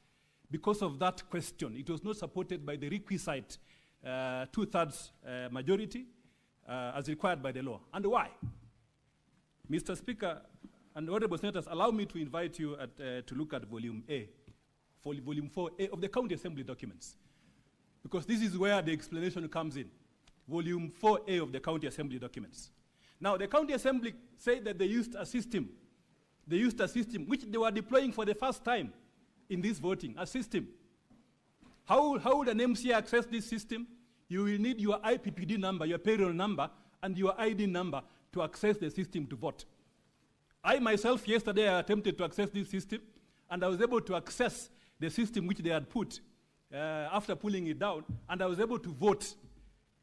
Because of that question, it was not supported by the requisite 2/3 majority as required by the law. And why? Mr. Speaker and honorable senators, allow me to invite you to look at Volume A, Volume 4A of the County Assembly documents, because this is where the explanation comes in. Volume 4A of the County Assembly documents. Now, the County Assembly said that they used a system. They used a system which they were deploying for the first time in this voting, a system. How would an MCA access this system? You will need your IPPD number, your payroll number, and your ID number to access the system to vote. I myself, yesterday, I attempted to access this system, and I was able to access the system which they had put after pulling it down, and I was able to vote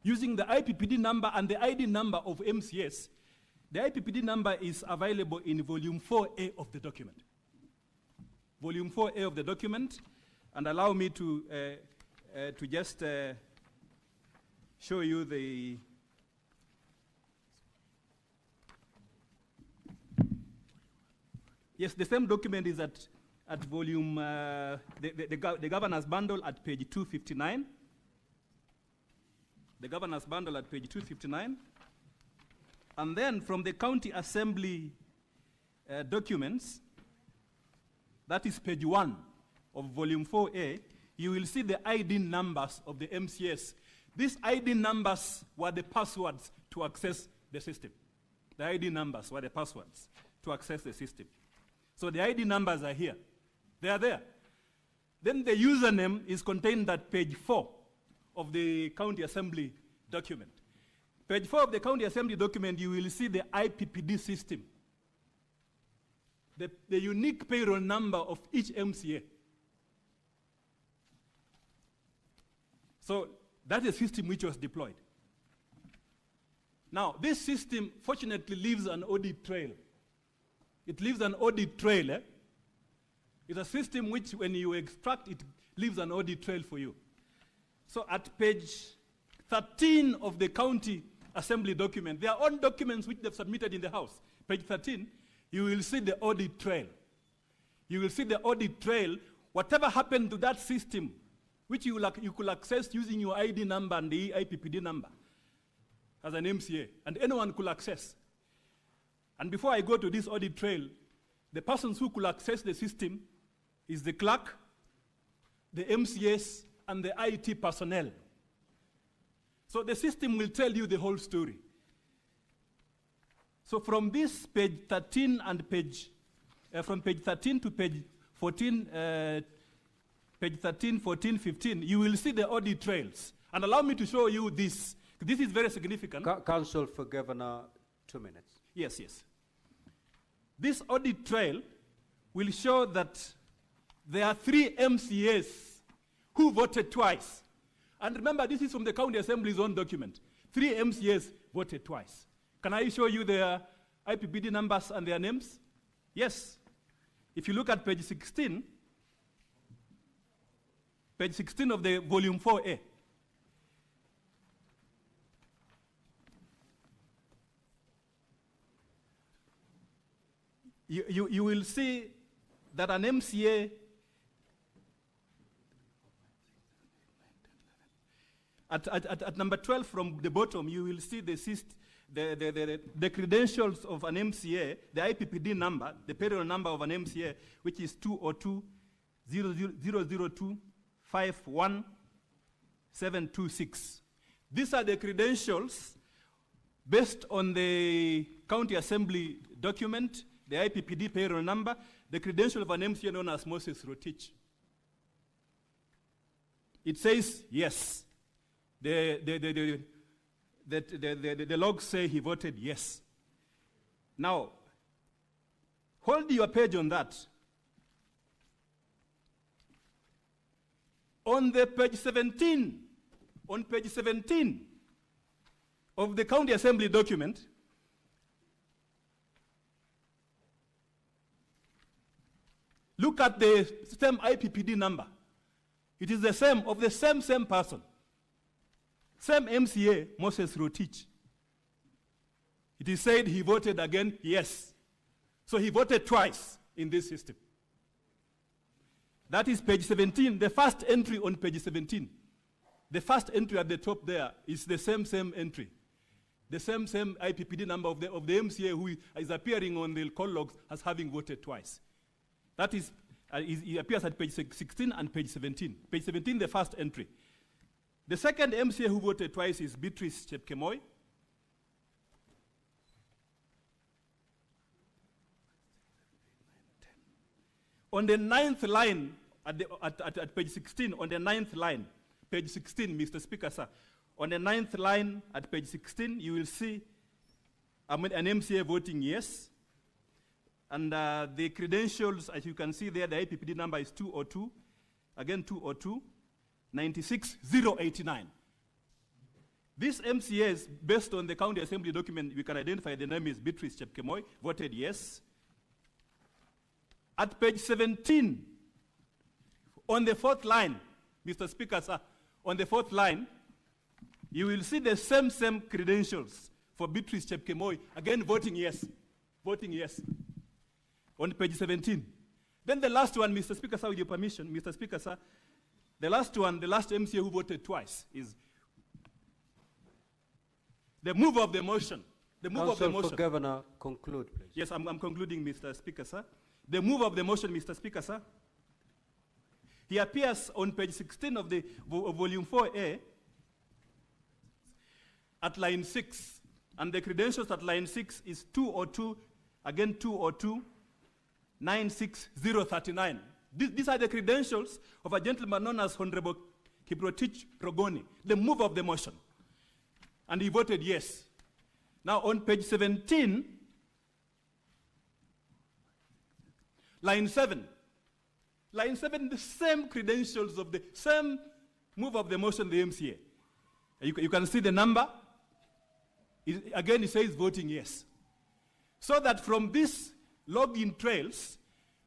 using the IPPD number and the ID number of MCS. The IPPD number is available in Volume 4A of the document. Volume 4A of the document, and allow me to just show you the yes, the same document is at volume the governor's bundle at page 259. The governor's bundle at page 259, and then from the County Assembly documents, that is page 1 of volume 4A, you will see the ID numbers of the MCS. These ID numbers were the passwords to access the system. The ID numbers were the passwords to access the system. So the ID numbers are here. They are there. Then the username is contained at page 4 of the County Assembly document. Page 4 of the County Assembly document, you will see the IPPD system. The unique payroll number of each MCA. So that is a system which was deployed. Now, this system fortunately leaves an audit trail. It leaves an audit trail. It's a system which, when you extract, it leaves an audit trail for you. So at page 13 of the County Assembly document, their own documents which they've submitted in the House, page 13, you will see the audit trail. You will see the audit trail. Whatever happened to that system which you could access using your ID number and the IPPD number as an MCA, and anyone could access. And before I go to this audit trail, the persons who could access the system is the clerk, the MCS, and the IT personnel. So the system will tell you the whole story. So from this page 13 and from page 13 to page 14, page 13, 14, 15, you will see the audit trails. And allow me to show you this. This is very significant. Counsel for Governor, 2 minutes. Yes, yes. This audit trail will show that there are 3 MCAs who voted twice. And remember, this is from the County Assembly's own document. 3 MCAs voted twice. Can I show you their IPPD numbers and their names? Yes. If you look at page 16 of the volume 4A, you will see that an MCA at number 12 from the bottom, you will see the credentials of an MCA, the IPPD number, the payroll number of an MCA, which is 202-002-51726. These are the credentials based on the County Assembly document, the IPPD payroll number, the credential of an MCA known as Moses Rotich. It says yes. The logs say he voted yes. Now, hold your page on that. On page 17 of the County Assembly document, look at the same IPPD number. It is the same, of the same person. Same MCA, Moses Rotich. It is said he voted again, yes. So he voted twice in this system. That is page 17, the first entry on page 17. The first entry at the top there is the same entry. The same IPPD number of the MCA who is appearing on the call logs as having voted twice. That is, it appears at page 16 and page 17. Page 17, the first entry. The second MCA who voted twice is Beatrice Chepkemoi. On the 9th line, at page 16, on the 9th line, page 16, Mr. Speaker, sir, on the 9th line at page 16, you will see an MCA voting yes. And the credentials, as you can see there, the IPPD number is 202, again 202. 96089. This MCAs, based on the County Assembly document, we can identify the name is Beatrice Chepkemoi, voted yes. At page 17, on the 4th line, Mr. Speaker, sir, on the 4th line, you will see the same credentials for Beatrice Chepkemoi, again voting yes. On page 17. Then the last one, Mr. Speaker, sir, with your permission, Mr. Speaker, sir, the last one, the last MCA who voted twice is the mover of the motion. The mover of the motion. For Governor, conclude, please. Yes, I'm concluding, Mr. Speaker, sir. The mover of the motion, Mr. Speaker, sir. He appears on page 16 of the volume 4A at line 6. And the credentials at line 6 is 202, again 202, 96039. These are the credentials of a gentleman known as Honorable Kiprotich Rogoni, the mover of the motion. And he voted yes. Now on page 17, line 7. Line 7, the same credentials of the same mover of the motion, the MCA. You can see the number. Again, it says voting yes. So that from these login trails,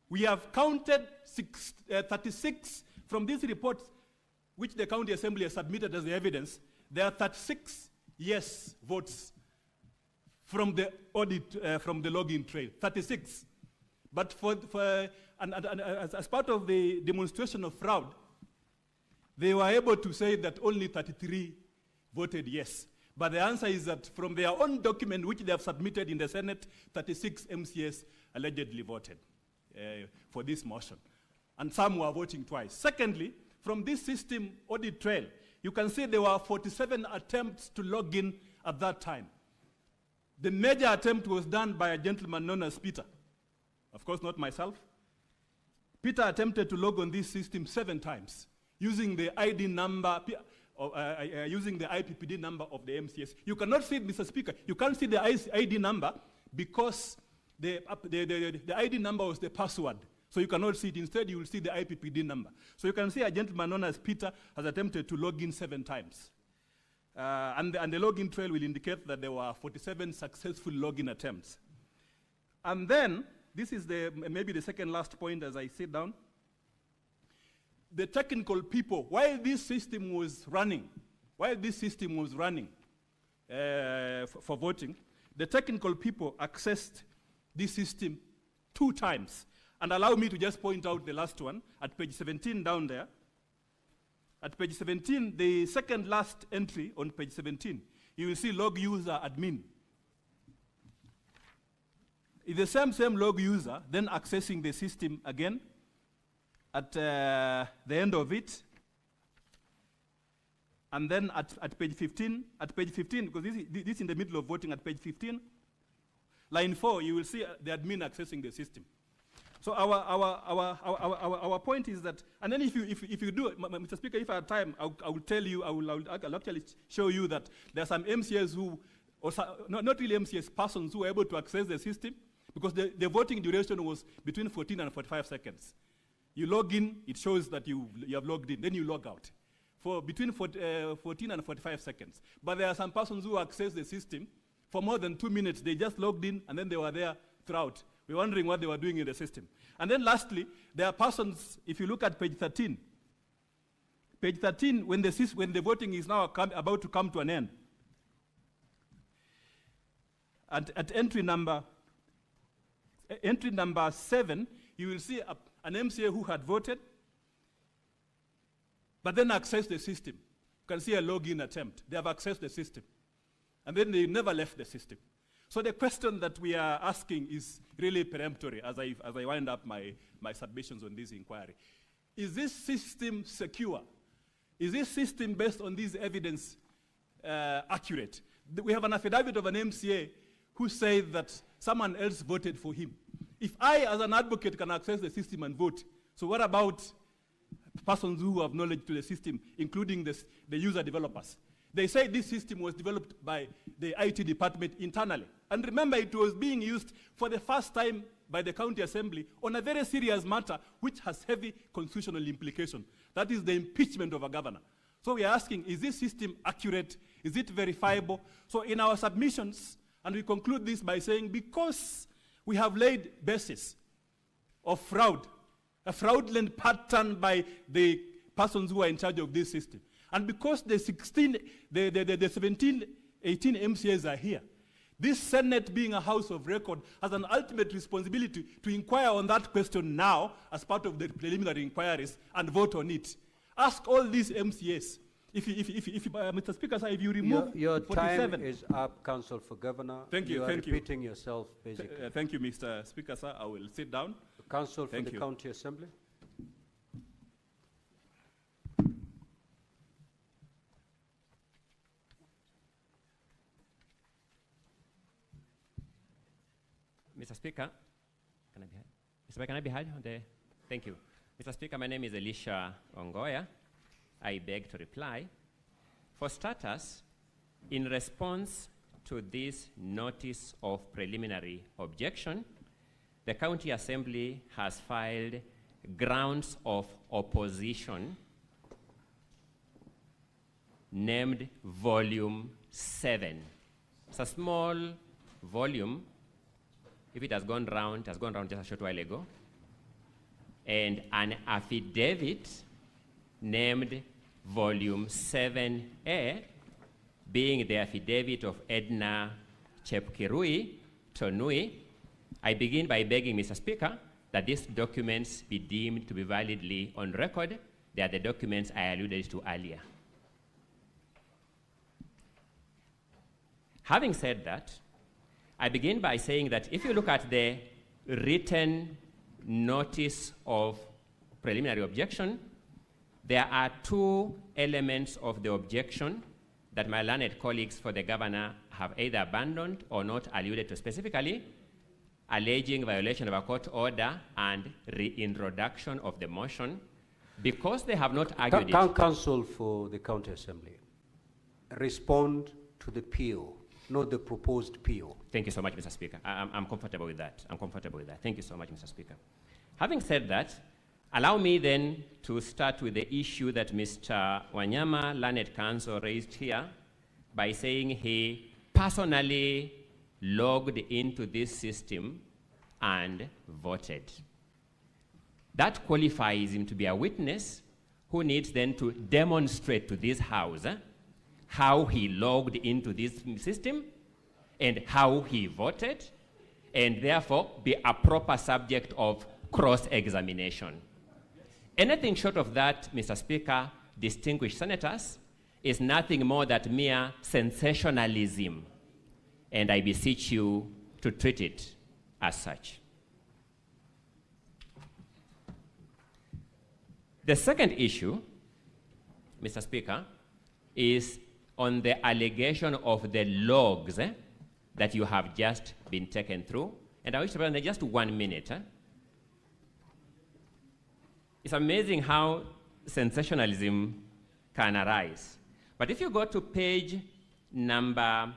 we have counted 36 from these reports, which the County Assembly has submitted as the evidence. There are 36 yes votes from the audit, from the login trail, 36. But as part of the demonstration of fraud, they were able to say that only 33 voted yes. But the answer is that from their own document, which they have submitted in the Senate, 36 MCAs allegedly voted for this motion. And some were voting twice. Secondly, from this system audit trail, you can see there were 47 attempts to log in at that time. The major attempt was done by a gentleman known as Peter. Of course, not myself. Peter attempted to log on this system 7 times using the ID number, using the IPPD number of the MCS. You cannot see it, Mr. Speaker. You can't see the ID number because the ID number was the password. So you cannot see it. Instead, you will see the IPPD number. So you can see a gentleman known as Peter has attempted to log in 7 times. And the login trail will indicate that there were 47 successful login attempts. And then, this is maybe the second last point as I sit down. The technical people, while this system was running for voting, the technical people accessed this system 2 times. And allow me to just point out the last one at page 17 down there. At page 17, the second last entry on page 17, you will see log user admin. It's the same log user then accessing the system again at the end of it. And then at page 15, because this is in the middle of voting, at page 15, line 4, you will see the admin accessing the system. So our point is that, and then if you do, Mr. Speaker, if I have time, I will tell you, I'll actually show you that there are some MCAs who, or not really MCAs, persons who were able to access the system because the voting duration was between 14 and 45 seconds. You log in, it shows that you have logged in, then you log out. For between 14 and 45 seconds. But there are some persons who access the system for more than 2 minutes. They just logged in and then they were there throughout. We're wondering what they were doing in the system. And then lastly, there are persons, if you look at page 13, when the voting is now about to come to an end, at entry number 7, you will see an MCA who had voted, but then accessed the system. You can see a login attempt. They have accessed the system. And then they never left the system. So the question that we are asking is really peremptory as I wind up my submissions on this inquiry. Is this system secure? Is this system based on this evidence accurate? We have an affidavit of an MCA who says that someone else voted for him. If I, as an advocate, can access the system and vote, so what about persons who have knowledge to the system, including the user developers? They say this system was developed by the IT department internally. And remember, it was being used for the first time by the county assembly on a very serious matter which has heavy constitutional implication. That is the impeachment of a governor. So we are asking, is this system accurate? Is it verifiable? So in our submissions, and we conclude this by saying, because we have laid basis of fraud, a fraudulent pattern by the persons who are in charge of this system, and because the 17, 18 MCAs are here, this Senate, being a house of record, has an ultimate responsibility to inquire on that question now as part of the preliminary inquiries and vote on it. Ask all these MCAs. Mr. Speaker, if you remove your 47... time is up, Counsel for Governor. Thank you, You are repeating yourself, basically. Thank you, Mr. Speaker, sir. I will sit down. Counsel for the County Assembly. Mr. Speaker, can I be heard? Mr. Speaker, can I be heard? Thank you. Mr. Speaker, my name is Elisha Ongoya. I beg to reply. For starters, in response to this notice of preliminary objection, the County Assembly has filed grounds of opposition named Volume 7. It's a small volume. If it has gone round just a short while ago. And an affidavit named Volume 7A, being the affidavit of Edna Chepkirui Tonui. I begin by begging, Mr. Speaker, that these documents be deemed to be validly on record They are the documents I alluded to earlier. Having said that, I begin by saying that if you look at the written notice of preliminary objection, there are two elements of the objection that my learned colleagues for the governor have either abandoned or not alluded to specifically, alleging violation of a court order and reintroduction of the motion, because they have not argued it. Counsel for the County Assembly, respond to the PO, not the proposed PO. Thank you so much, Mr. Speaker. I'm comfortable with that. I'm comfortable with that. Thank you so much, Mr. Speaker. Having said that, allow me then to start with the issue that Mr. Wanyama, learned counsel, raised here by saying he personally logged into this system and voted. That qualifies him to be a witness who needs then to demonstrate to this House how he logged into this system and how he voted, and therefore be a proper subject of cross-examination. Anything short of that, Mr. Speaker, distinguished senators, is nothing more than mere sensationalism, and I beseech you to treat it as such. The second issue, Mr. Speaker, is on the allegation of the logs that you have just been taken through. And I wish to spend just 1 minute. It's amazing how sensationalism can arise. But if you go to page number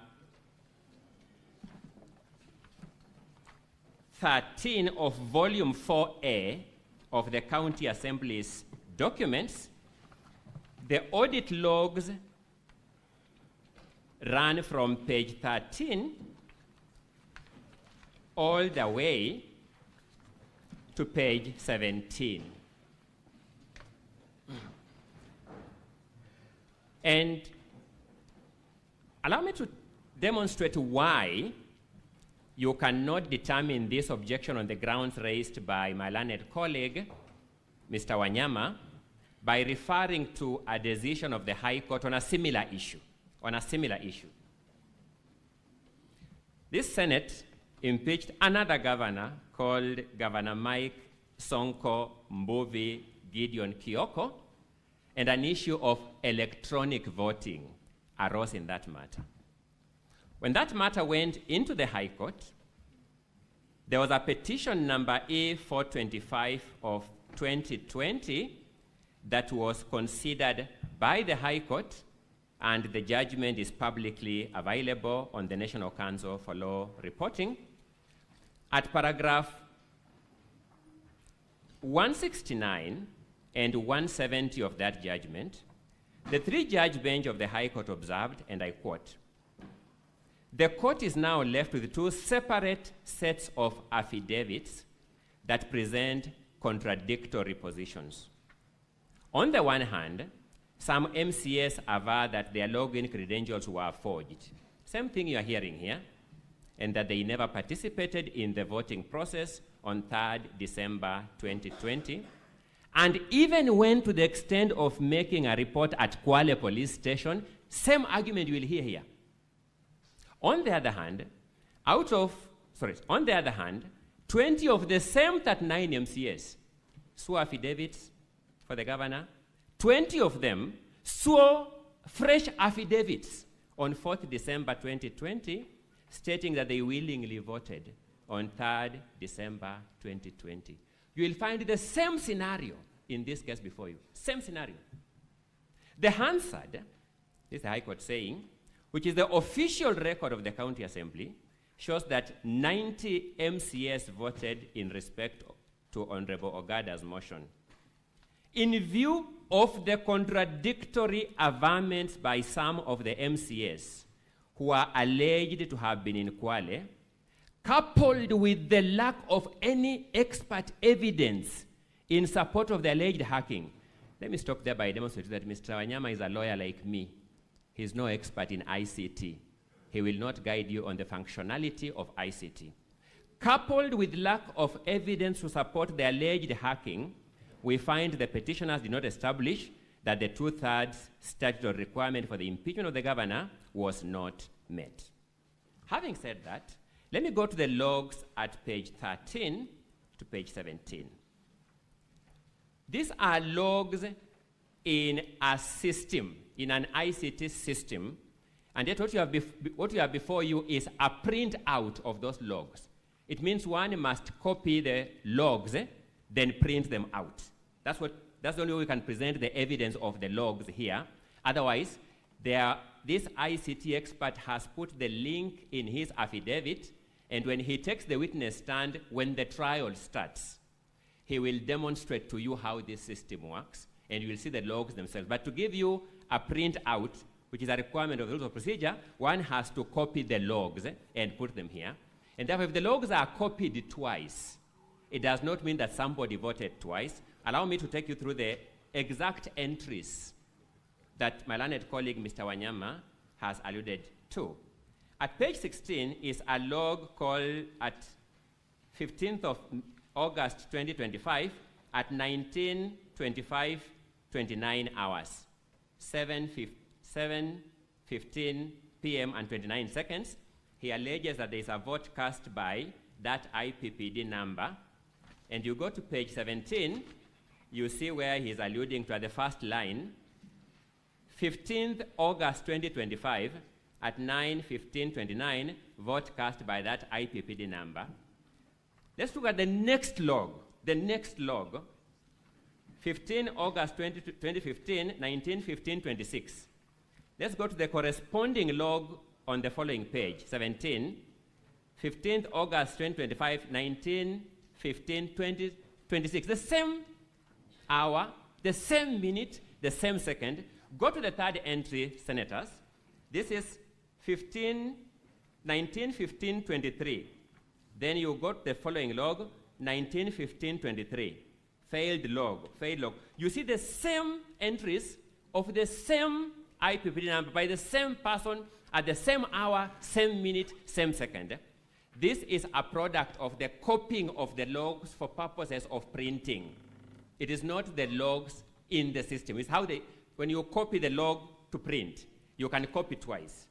13 of volume 4A of the County Assembly's documents, the audit logs run from page 13 all the way to page 17. And allow me to demonstrate why you cannot determine this objection on the grounds raised by my learned colleague, Mr. Wanyama, by referring to a decision of the High Court on a similar issue. This Senate impeached another governor called Governor Mike Sonko Mbuvi Gideon Kioko, and an issue of electronic voting arose in that matter. When that matter went into the High Court, there was a petition number E425 of 2020 that was considered by the High Court, and the judgment is publicly available on the National Council for Law Reporting. At paragraph 169 and 170 of that judgment, the three-judge bench of the High Court observed, and I quote, "The court is now left with two separate sets of affidavits that present contradictory positions. On the one hand, some MCS aver that their login credentials were forged. Same thing you are hearing here, and that they never participated in the voting process on 3rd December 2020, and even went to the extent of making a report at Kwale Police Station. Same argument you will hear here. On the other hand, 20 of the same 39 MCS swore affidavits for the governor. 20 of them swore fresh affidavits on 4th December 2020, stating that they willingly voted on 3rd December 2020. You will find the same scenario in this case before you. Same scenario. The Hansard, this is the High Court saying, which is the official record of the County Assembly, shows that 90 MCS voted in respect to Honorable Ogada's motion. In view of the contradictory averments by some of the MCS who are alleged to have been in Kwale, coupled with the lack of any expert evidence in support of the alleged hacking. Let me stop there by demonstrating that Mr. Wanyama is a lawyer like me. He's no expert in ICT. He will not guide you on the functionality of ICT. Coupled with lack of evidence to support the alleged hacking, we find the petitioners did not establish that the 2/3 statutory requirement for the impeachment of the governor was not met. Having said that, let me go to the logs at page 13 to page 17. These are logs in a system, in an ICT system, and yet what you have before you is a printout of those logs. It means one must copy the logs, then print them out. That's the only way we can present the evidence of the logs here. Otherwise, this ICT expert has put the link in his affidavit, and when he takes the witness stand, when the trial starts, he will demonstrate to you how this system works, and you will see the logs themselves. But to give you a printout, which is a requirement of the rules of procedure, one has to copy the logs and put them here. And therefore, if the logs are copied twice, it does not mean that somebody voted twice. Allow me to take you through the exact entries that my learned colleague, Mr. Wanyama, has alluded to. At page 16 is a log called at 15th of August 2025 at 19:25:29 hours, 7:15 p.m. and 29 seconds. He alleges that there is a vote cast by that IPPD number. And you go to page 17, you see where he's alluding to at the first line, 15th August 2025 at 9:15:29, vote cast by that IPPD number. Let's look at the next log, 15 August 2015, 19:15:26. Let's go to the corresponding log on the following page, 17, 15th August 2025, 19:15:26. The same hour, the same minute, the same second. Go to the third entry, senators. This is 19:15:23. Then you got the following log, 19:15:23. Failed log. You see the same entries of the same IPPD number by the same person at the same hour, same minute, same second. This is a product of the copying of the logs for purposes of printing. It is not the logs in the system. It's how when you copy the log to print, you can copy twice.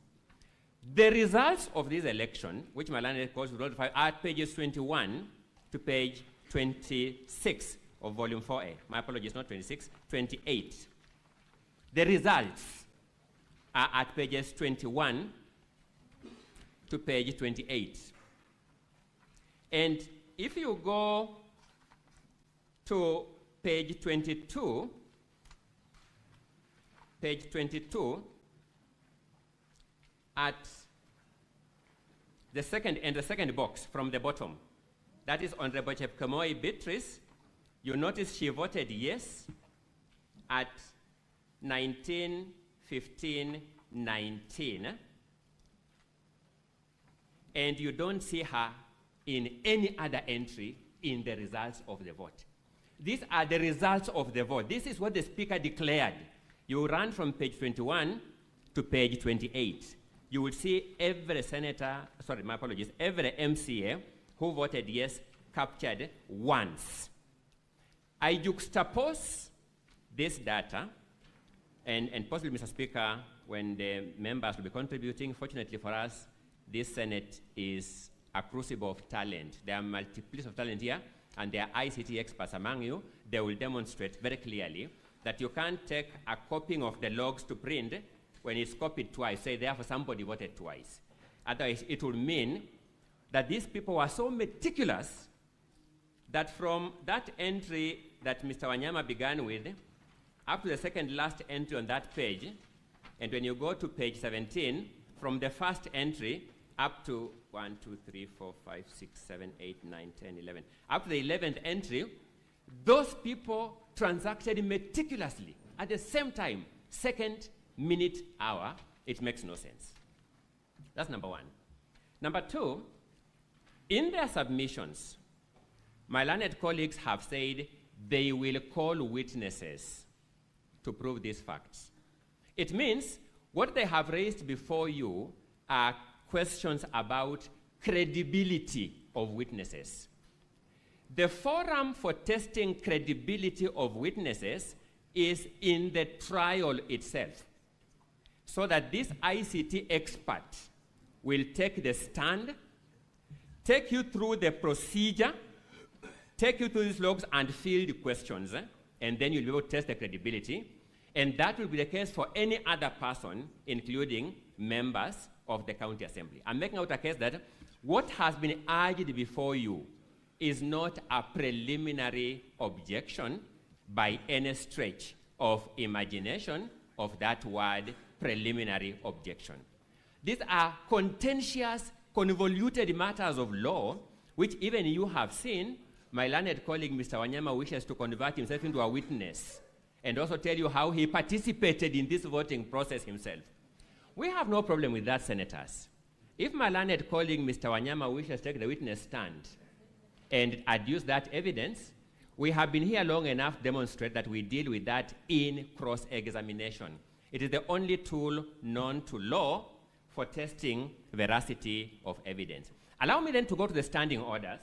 The results of this election, which my learned calls are at pages 21 to page 26 of volume 4A. My apologies, not 26, 28. The results are at pages 21 to page 28. And if you go to page 22, at the second box from the bottom, that is Honorable Chepkemoi Beatrice, you notice she voted yes at 19:15:19, and you don't see her in any other entry in the results of the vote. These are the results of the vote. This is what the speaker declared. You run from page 21 to page 28. You will see every every MCA who voted yes captured once. I juxtapose this data, and possibly, Mr. Speaker, when the members will be contributing, fortunately for us, this Senate is a crucible of talent. There are multiplicity of talent here, and there are ICT experts among you. They will demonstrate very clearly that you can't take a copying of the logs to print when it's copied twice, say therefore somebody voted twice. Otherwise, it will mean that these people were so meticulous that from that entry that Mr. Wanyama began with, up to the second last entry on that page, and when you go to page 17, from the first entry up to 1, 2, 3, 4, 5, 6, 7, 8, 9, 10, 11, up to the 11th entry, those people transacted meticulously at the same time, second, minute, hour. It makes no sense. That's number one. Number two, in their submissions, my learned colleagues have said they will call witnesses to prove these facts. It means what they have raised before you are questions about credibility of witnesses. The forum for testing credibility of witnesses is in the trial itself, so that this ICT expert will take the stand, take you through the procedure, take you through these logs and field questions, and then you'll be able to test the credibility. And that will be the case for any other person, including members of the county assembly. I'm making out a case that what has been urged before you is not a preliminary objection by any stretch of imagination of that word, preliminary objection. These are contentious, convoluted matters of law, which even you have seen. My learned colleague, Mr. Wanyama, wishes to convert himself into a witness and also tell you how he participated in this voting process himself. We have no problem with that, senators. If my learned colleague, Mr. Wanyama, wishes to take the witness stand and adduce that evidence, we have been here long enough to demonstrate that we deal with that in cross-examination. It is the only tool known to law for testing veracity of evidence. Allow me then to go to the standing orders.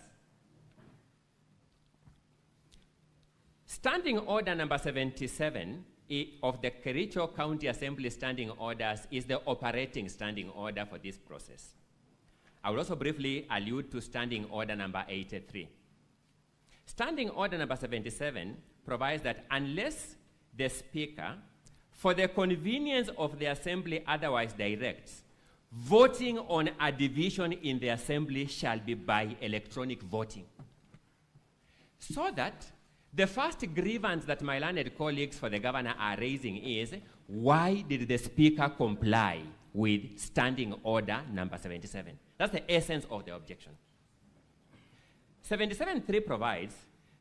Standing order number 77 of the Kericho County Assembly standing orders is the operating standing order for this process. I will also briefly allude to standing order number 83. Standing order number 77 provides that unless the Speaker, for the convenience of the Assembly, otherwise directs, voting on a division in the Assembly shall be by electronic voting. So that the first grievance that my learned colleagues for the governor are raising is, why did the Speaker comply with standing order number 77? That's the essence of the objection. 77.3 provides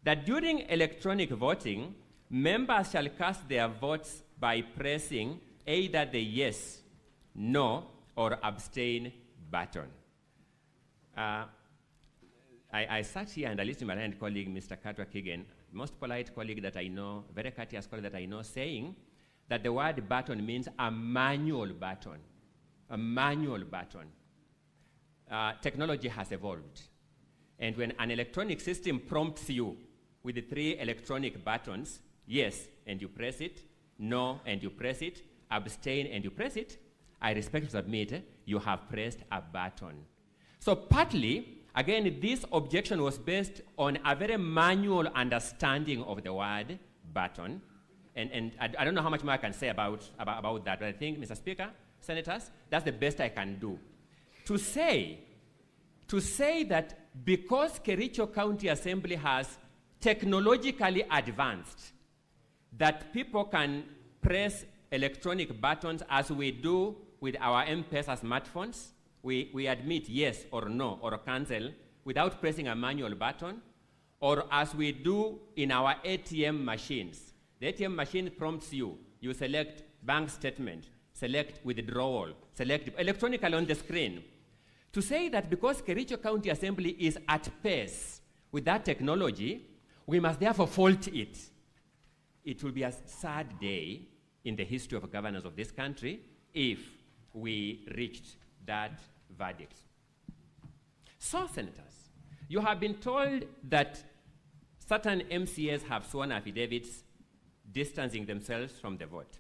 that during electronic voting, members shall cast their votes by pressing either the yes, no, or abstain button. I sat here and I listened to my learned colleague, Mr. Katwa Kigen, most polite colleague that I know, very courteous colleague that I know, saying that the word button means a manual button. A manual button. Technology has evolved. And when an electronic system prompts you with the 3 electronic buttons, yes, and you press it, no, and you press it, abstain, and you press it, I respectfully submit you have pressed a button. So partly, again, this objection was based on a very manual understanding of the word button. And I don't know how much more I can say about that, but I think, Mr. Speaker, senators, that's the best I can do. To say that because Kericho County Assembly has technologically advanced, that people can press electronic buttons as we do with our M-Pesa smartphones, we admit yes or no or cancel without pressing a manual button, or as we do in our ATM machines. The ATM machine prompts you. You select bank statement, select withdrawal, select electronically on the screen. To say that because Kericho County Assembly is at pace with that technology, we must therefore fault it. It will be a sad day in the history of governance of this country if we reached that verdict. So, senators, you have been told that certain MCAs have sworn affidavits distancing themselves from the vote.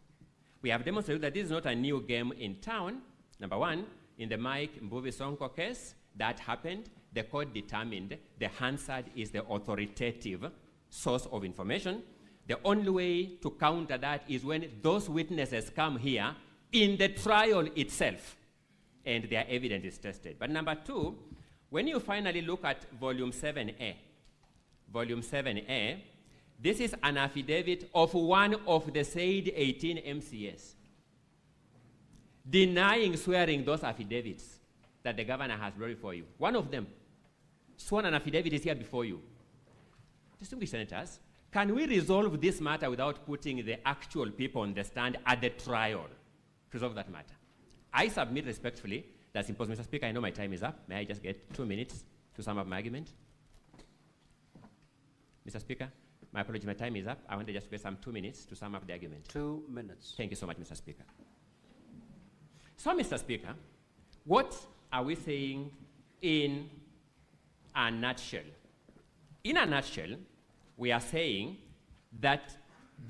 We have demonstrated that this is not a new game in town. Number one, in the Mike Mbuvi Sonko case, that happened. The court determined the Hansard is the authoritative source of information. The only way to counter that is when those witnesses come here in the trial itself and their evidence is tested. But number two, when you finally look at volume 7A, this is an affidavit of one of the said 18 MCAs denying swearing those affidavits that the governor has brought for you. One of them sworn an affidavit is here before you. Distinguished senators, can we resolve this matter without putting the actual people on the stand at the trial to resolve that matter? I submit respectfully that's impossible. Mr. Speaker, I know my time is up. May I just get 2 minutes to sum up my argument? Mr. Speaker, my apologies, my time is up. I want to just get some 2 minutes to sum up the argument. 2 minutes. Thank you so much, Mr. Speaker. So, Mr. Speaker, what are we saying in a nutshell? In a nutshell, we are saying that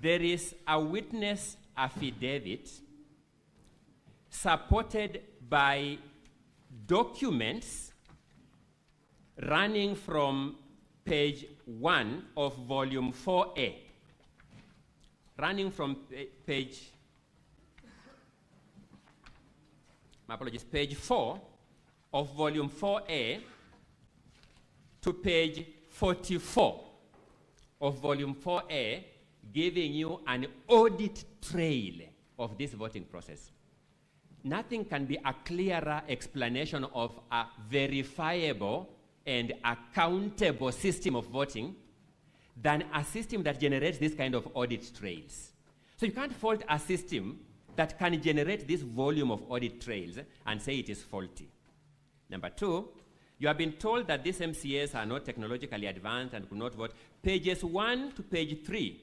there is a witness affidavit supported by documents running from page 1 of volume 4A, running from page 4 of volume 4A to page 44 of volume 4A, giving you an audit trail of this voting process. Nothing can be a clearer explanation of a verifiable and accountable system of voting than a system that generates this kind of audit trails. So you can't fault a system that can generate this volume of audit trails and say it is faulty. Number two, you have been told that these MCAs are not technologically advanced and could not vote. Pages 1 to page 3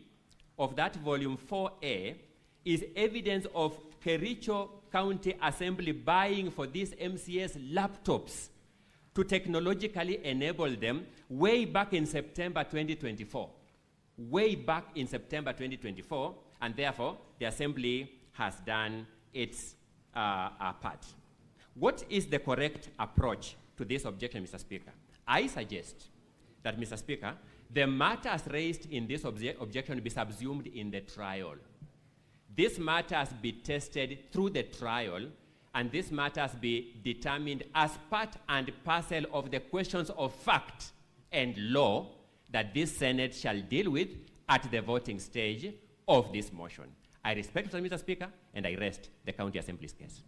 of that volume 4A is evidence of Kericho County Assembly buying for these MCAs laptops to technologically enable them way back in September 2024. Way back in September 2024, and therefore the Assembly has done its part. What is the correct approach to this objection, Mr. Speaker? I suggest that, Mr. Speaker, the matters raised in this objection be subsumed in the trial. This matters be tested through the trial, and this matters be determined as part and parcel of the questions of fact and law that this Senate shall deal with at the voting stage of this motion. I respect Mr. Speaker, and I rest the County Assembly's case.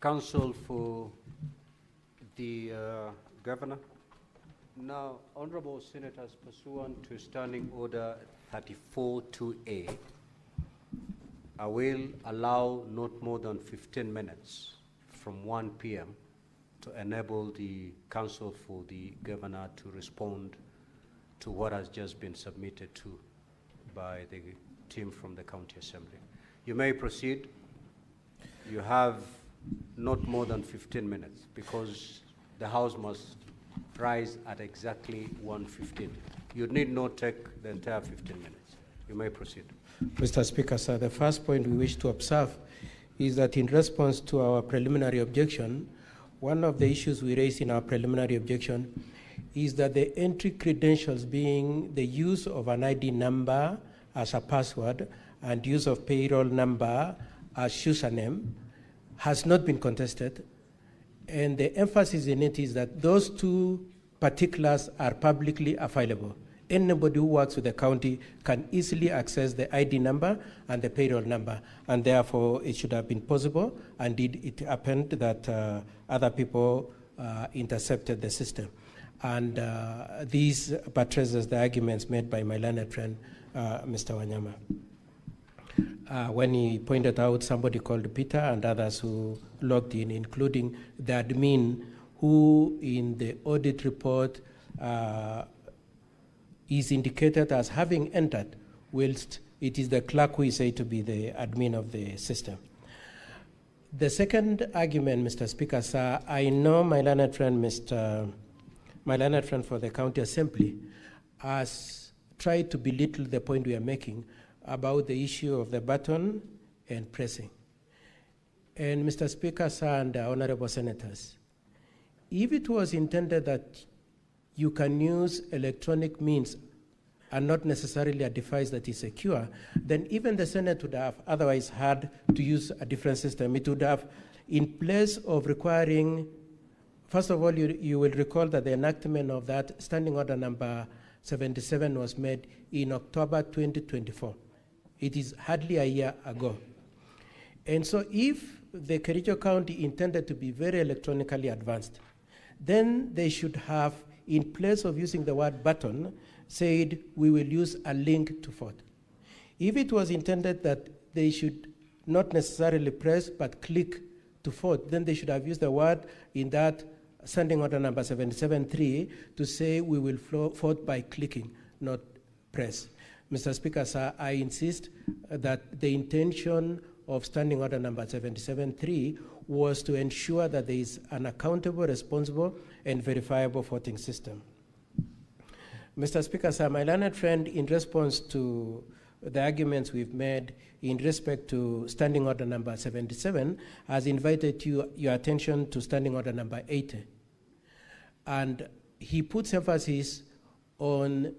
Counsel for the Governor. Now, Honorable Senators, pursuant to Standing Order 34-2A, I will allow not more than 15 minutes from 1 p.m. to enable the Counsel for the Governor to respond to what has just been submitted to by the team from the County Assembly. You may proceed. You have not more than 15 minutes because the House must rise at exactly 1:15. You need not take the entire 15 minutes. You may proceed. Mr. Speaker, sir, the first point we wish to observe is that in response to our preliminary objection, one of the issues we raised in our preliminary objection is that the entry credentials, being the use of an ID number as a password and use of payroll number as username, has not been contested. And the emphasis in it is that those two particulars are publicly available. Anybody who works with the county can easily access the ID number and the payroll number, and therefore it should have been possible. Indeed, it happened that other people intercepted the system. And these buttresses the arguments made by my learned friend, Mr. Wanyama, when he pointed out somebody called Peter and others who logged in, including the admin who in the audit report is indicated as having entered, whilst it is the clerk who is said to be the admin of the system. The second argument, Mr. Speaker, sir, I know my learned friend, my learned friend for the County Assembly has tried to belittle the point we are making about the issue of the button and pressing. And Mr. Speaker, sir, and honorable senators, if it was intended that you can use electronic means and not necessarily a device that is secure, then even the Senate would have otherwise had to use a different system. It would have, in place of requiring, first of all, you will recall that the enactment of that Standing Order number 77 was made in October 2024. It is hardly a year ago. And so if the Kericho County intended to be very electronically advanced, then they should have, in place of using the word button, said we will use a link to vote. If it was intended that they should not necessarily press but click to vote, then they should have used the word in that Standing Order number 77.3 to say we will vote by clicking, not press. Mr. Speaker, sir, I insist that the intention of Standing Order number 77.3 was to ensure that there is an accountable, responsible, and verifiable voting system. Mr. Speaker, sir, my learned friend, in response to the arguments we've made in respect to Standing Order number 77, has invited your attention to Standing Order number 80. And he puts emphasis on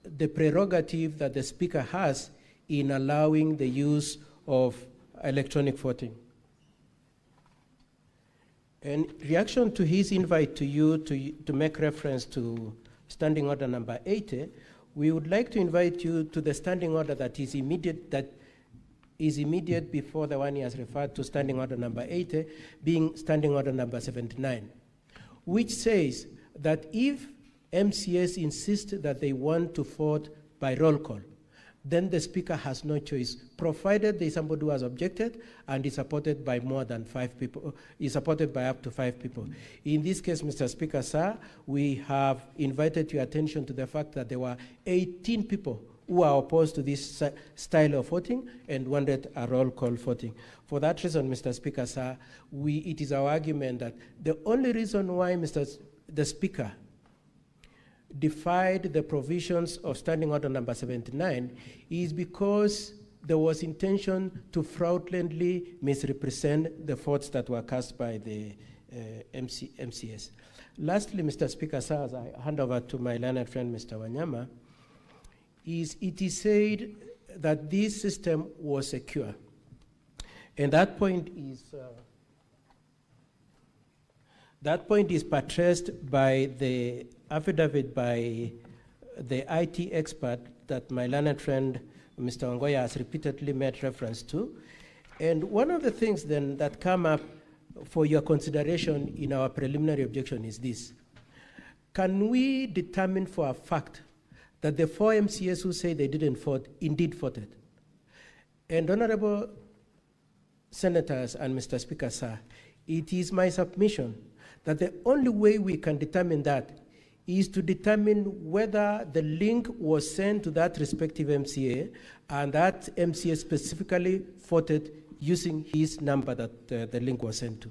the prerogative that the Speaker has in allowing the use of electronic voting. In reaction to his invite to you to make reference to Standing Order number 80, we would like to invite you to the Standing Order that is immediate before the one he has referred to, Standing Order number 80, being Standing Order number 79, which says that if MCAs insist that they want to vote by roll call, then the Speaker has no choice, provided there is somebody who has objected and is supported by more than 5 people, is supported by up to 5 people. In this case, Mr. Speaker, sir, we have invited your attention to the fact that there were 18 people who are opposed to this style of voting and wanted a roll call voting. For that reason, Mr. Speaker, sir, it is our argument that the only reason why the Speaker defied the provisions of Standing Order number 79 is because there was intention to fraudulently misrepresent the votes that were cast by the MCS. Lastly, Mr. Speaker, sir, as I hand over to my learned friend, Mr. Wanyama, it is said that this system was secure. And that point is buttressed by the affidavit by the IT expert that my learned friend, Mr. Ongoya, has repeatedly made reference to. And one of the things then that come up for your consideration in our preliminary objection is this. Can we determine for a fact that the 4 MCAs who say they didn't vote indeed voted? And honorable senators and Mr. Speaker, sir, it is my submission that the only way we can determine that is to determine whether the link was sent to that respective MCA and that MCA specifically voted using his number that the link was sent to.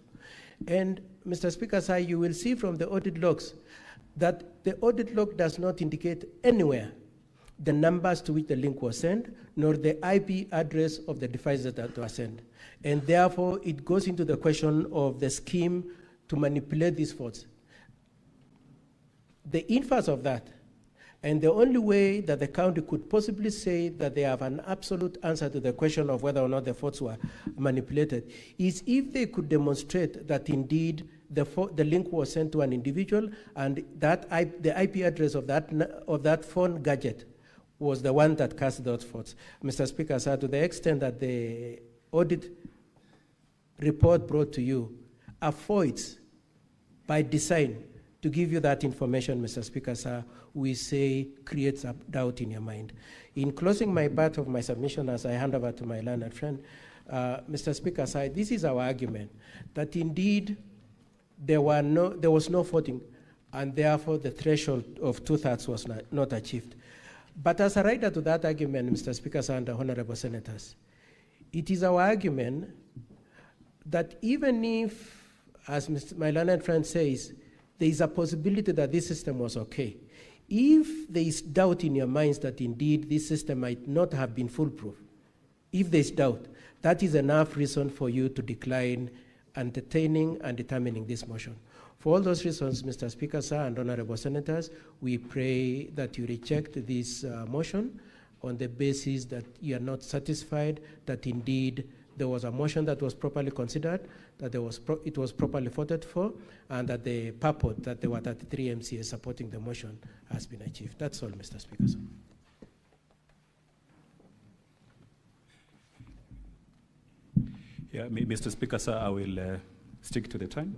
And Mr. Speaker, sir, you will see from the audit logs that the audit log does not indicate anywhere the numbers to which the link was sent, nor the IP address of the devices that were sent. And therefore, it goes into the question of the scheme to manipulate these votes. The inverse of that, and the only way that the county could possibly say that they have an absolute answer to the question of whether or not the votes were manipulated, is if they could demonstrate that indeed the link was sent to an individual and that the IP address of that phone gadget was the one that cast those votes. Mr. Speaker, sir, to the extent that the audit report brought to you avoids by design to give you that information, Mr. Speaker, sir, we say creates a doubt in your mind. In closing my part of my submission as I hand over to my learned friend, Mr. Speaker, sir, this is our argument, that indeed there was no voting, and therefore the threshold of 2/3 was not achieved. But as a rider to that argument, Mr. Speaker, sir, and the honorable senators, it is our argument that even if, as my learned friend says, there is a possibility that this system was okay, if there is doubt in your minds that indeed this system might not have been foolproof, if there is doubt, that is enough reason for you to decline entertaining and determining this motion. For all those reasons, Mr. Speaker, sir, and honorable senators, we pray that you reject this motion on the basis that you are not satisfied that indeed there was a motion that was properly considered, that it was properly voted for, and that the purport that there were 33 MCAs supporting the motion has been achieved. That's all, Mr. Speaker, sir. Yeah, Mr. Speaker, sir, I will stick to the time.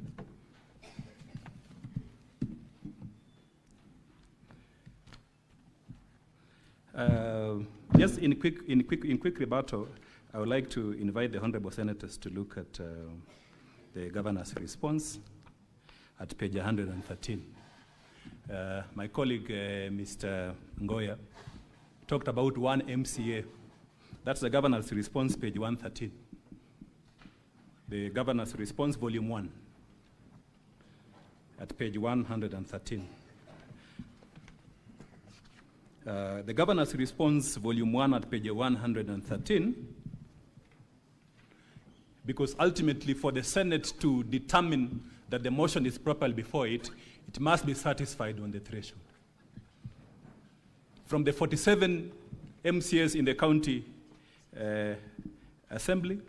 Just in quick rebuttal, I would like to invite the honorable senators to look at the governor's response at page 113. My colleague, Mr. Ngoya, talked about one MCA. That's the governor's response, page 113. The governor's response, volume 1, at page 113. The governor's response, volume 1 at page 113, because ultimately for the Senate to determine that the motion is properly before it, it must be satisfied on the threshold. From the 47 MCAs in the county assembly,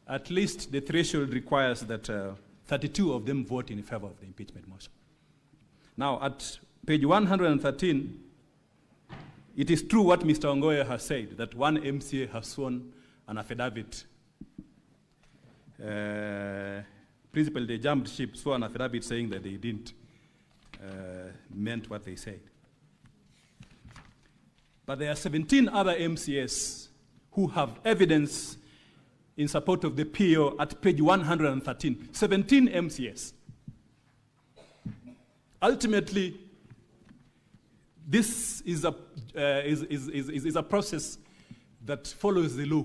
at least the threshold requires that 32 of them vote in favor of the impeachment motion. Now, at page 113, it is true what Mr. Ongoya has said, that one MCA has sworn an affidavit. Principally, they jumped ship, swore an affidavit saying that they didn't meant what they said. But there are 17 other MCAs who have evidence in support of the PO at page 113. 17 MCAs. Ultimately, this is a process that follows the law.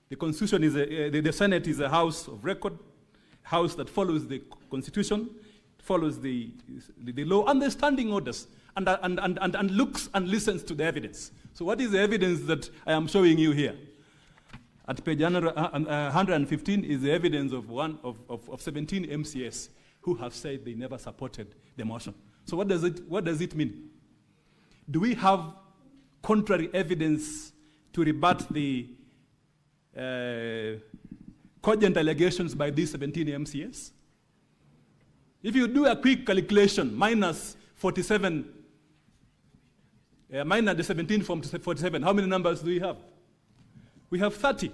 The Constitution is the Senate is a house of record, house that follows the Constitution, follows the law and the standing orders, and looks and listens to the evidence. So what is the evidence that I am showing you here? At page 115 is the evidence of 17 MCAs who have said they never supported the motion. So what does it mean? Do we have contrary evidence to rebut the cogent allegations by these 17 MCAs? If you do a quick calculation, minus 47, minus the 17 from 47, how many numbers do we have? We have 30.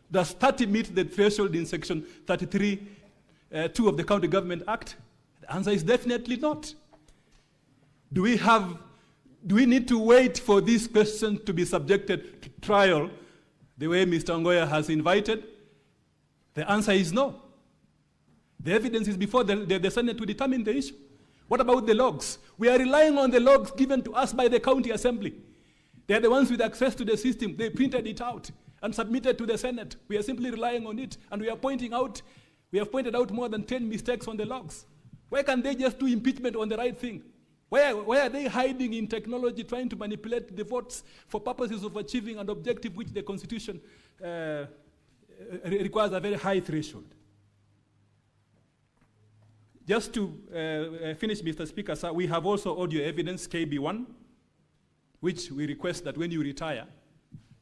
Does 30 meet the threshold in section 33, 2 of the County Government Act? The answer is definitely not. Do we need to wait for this question to be subjected to trial the way Mr. Ongoya has invited? The answer is no. The evidence is before the Senate to determine the issue. What about the logs? We are relying on the logs given to us by the county assembly. They are the ones with access to the system. They printed it out and submitted to the Senate. We are simply relying on it, and we have pointed out more than 10 mistakes on the logs. Why can't they just do impeachment on the right thing? Why are they hiding in technology, trying to manipulate the votes for purposes of achieving an objective which the Constitution requires a very high threshold? Just to finish, Mr. Speaker, sir, we have also audio evidence, KB1, which we request that when you retire,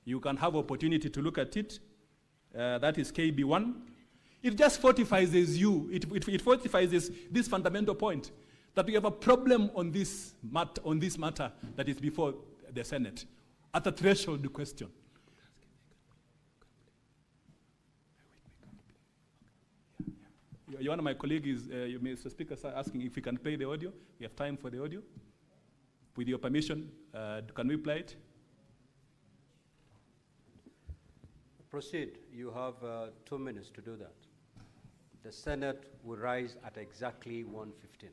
you can have opportunity to look at it. That is KB1. It just fortifies it fortifies this fundamental point, that we have a problem on this matter that is before the Senate, at a threshold question. One of my colleagues, Mr. Speaker, sir, asking if we can play the audio. We have time for the audio. With your permission, can we play it? Proceed. You have 2 minutes to do that. The Senate will rise at exactly 1:15.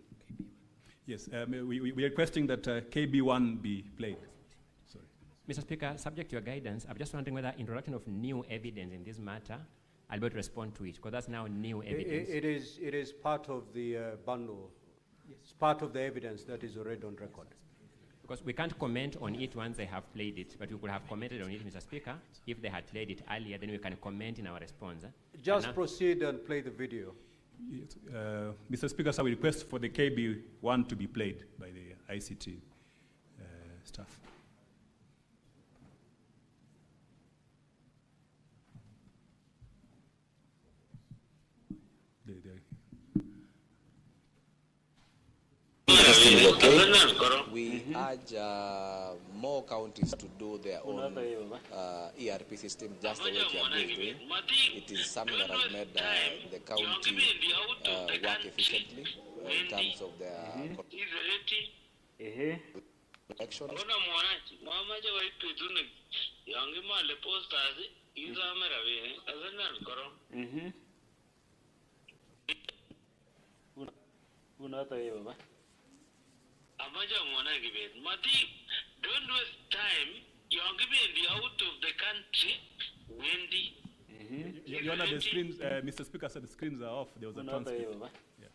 Yes, we are requesting that KB1 be played. Sorry. Mr. Speaker, subject to your guidance, I'm just wondering whether introduction of new evidence in this matter, I'll be able to respond to it, because that's now new evidence. It is part of the bundle. Yes. It's part of the evidence that is already on record. Because we can't comment on it once they have played it, but we could have commented on it, Mr. Speaker. If they had played it earlier, then we can comment in our response. Just proceed and play the video. Yes, Mr. Speaker, so we request for the KB1 to be played by the ICT staff. We urge more counties to do their own ERP system just the way Kiambu is doing. It is something that has made the county work efficiently in terms of their elections. Don't waste time. You're giving the out of the country, Wendy. Your Honor, the screens, Mr. Speaker said the screens are off. There was a transcript. Yeah.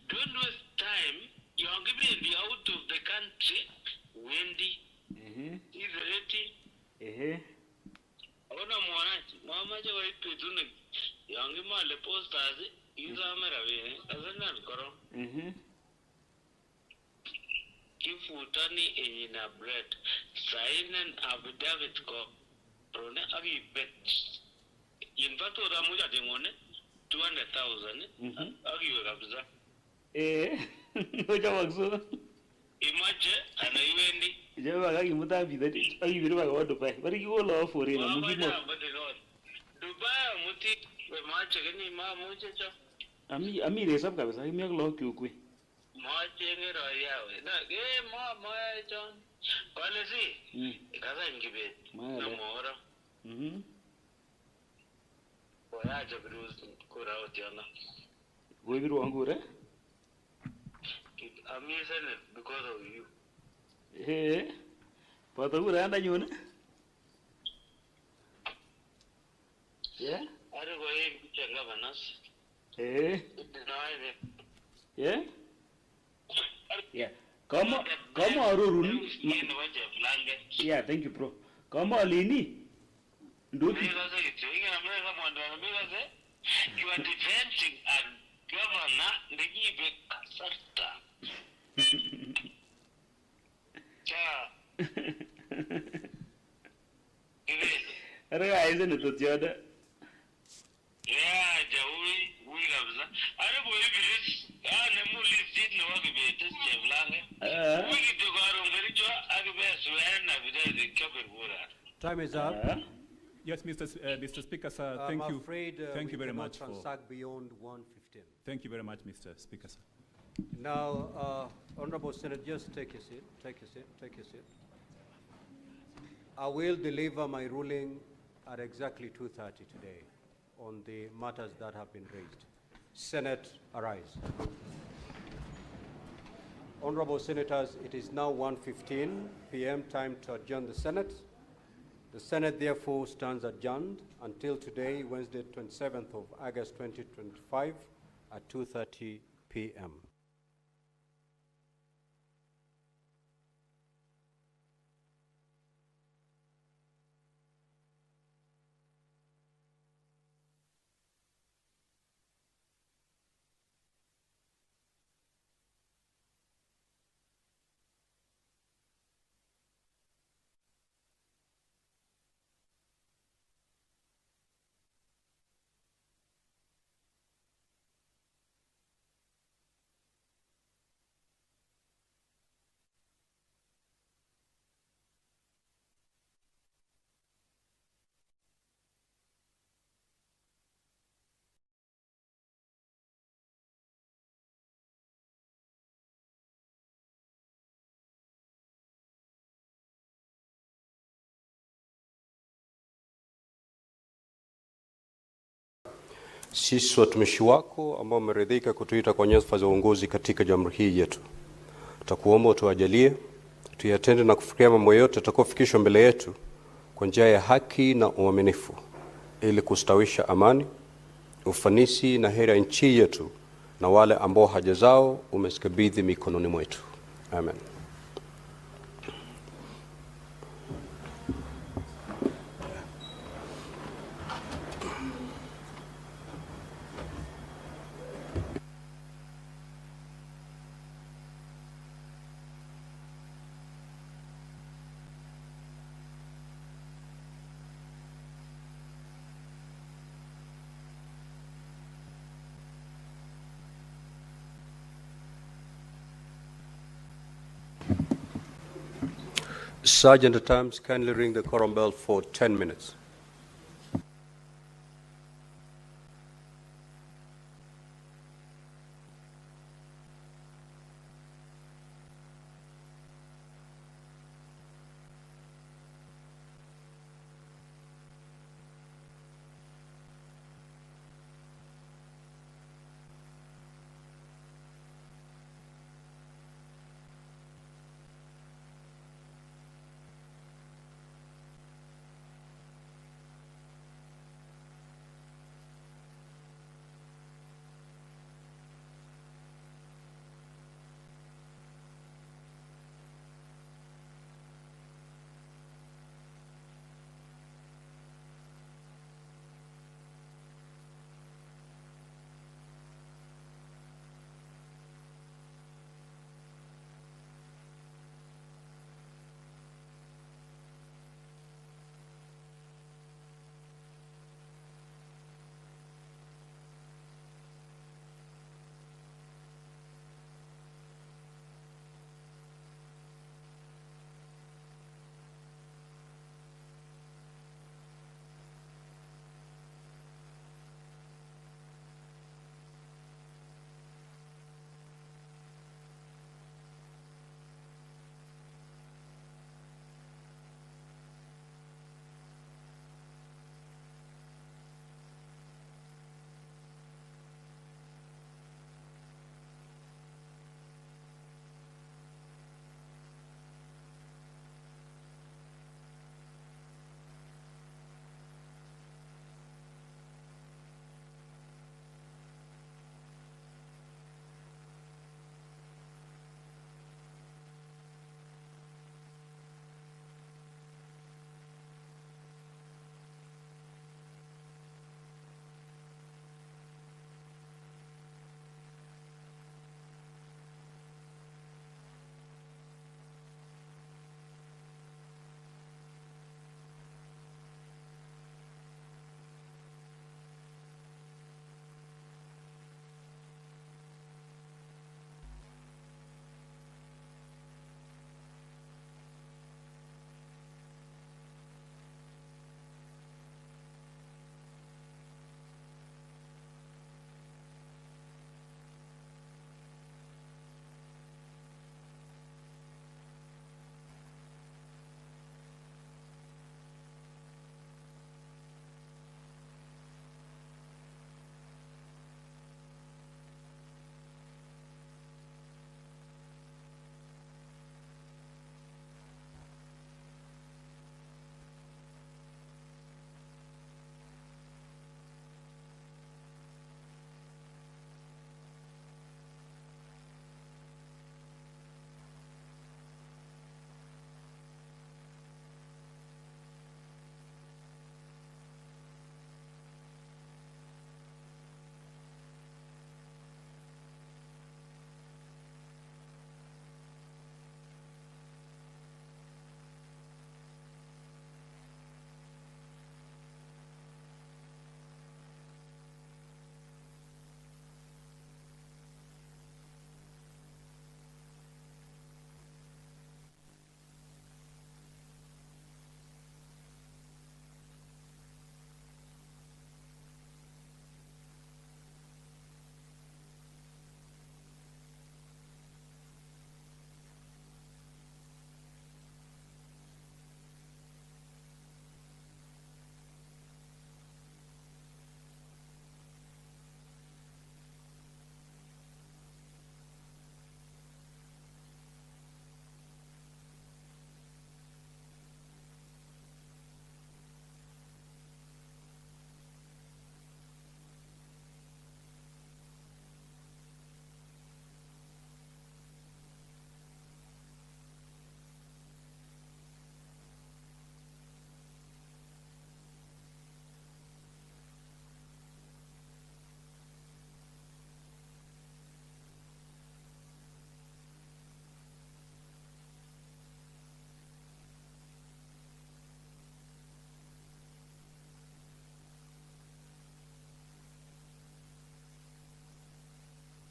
don't waste time. You're giving the out of the country, Wendy. Is ready. Ona mwananchi, mamaje wa ipitune. Yangi male posters, iza merawe, azana nkoro. Kifutani ina bread. Sign affidavit ko. Rone agi bet. In fact, oda muja dengone 200,000. Agi we kabisa. Oja wakso. Imaje ana iwendi. Jawa kaki muta bidati. Agi biri baga Dubai. Bari kiwo lawa fore na mugimo. Dubai muti we mache kini ma muje cho. Ami resab kabisa. Ami ak lawa kyukwe. Mache ngero yawe. Na ma John. Wale si. Kaza ngibe. Na mora. Oya jabiruz kura otiana. Go biru angure? I'm using it because of you. Pata kura anda nyone? Yeah? I don't go in to governance. Yeah? Yeah. Come Arurun. Yeah, thank you, bro. Come on, Lini. You are defending a governor, the give Kasarta. Isn't it the other? Yeah, Jawi, we have that. I don't believe it is. I'm only sitting over the bed. We get to go on very job. I will swear the cover. Time is up. Yes, Mr. Speaker, sir. Thank you. Thank you very much for. Beyond 1:15. Thank you very much, Mr. Speaker, sir. Now, Honorable Senator, just take a seat. Take a seat. Take a seat. I will deliver my ruling at exactly 2:30 today on the matters that have been raised. Senate, arise. Honorable Senators, it is now 1:15 p.m. time to adjourn the Senate. The Senate therefore stands adjourned until today, Wednesday, 27th of August 2025 at 2:30 p.m. Sisi watumishi wako ambao umeridhika kutuita kwa nyadhifa za uongozi katika jamhuri hii yetu, tutakuomba utuajalie tuyatende na kufikia mambo yote yatakayofikishwa mbele yetu kwa njia ya haki na uaminifu, ili kustawisha amani, ufanisi na heri ya nchi yetu na wale ambao haja zao umezikabidhi mikononi mwetu. Amen. Sergeant at Arms, kindly ring the quorum bell for 10 minutes.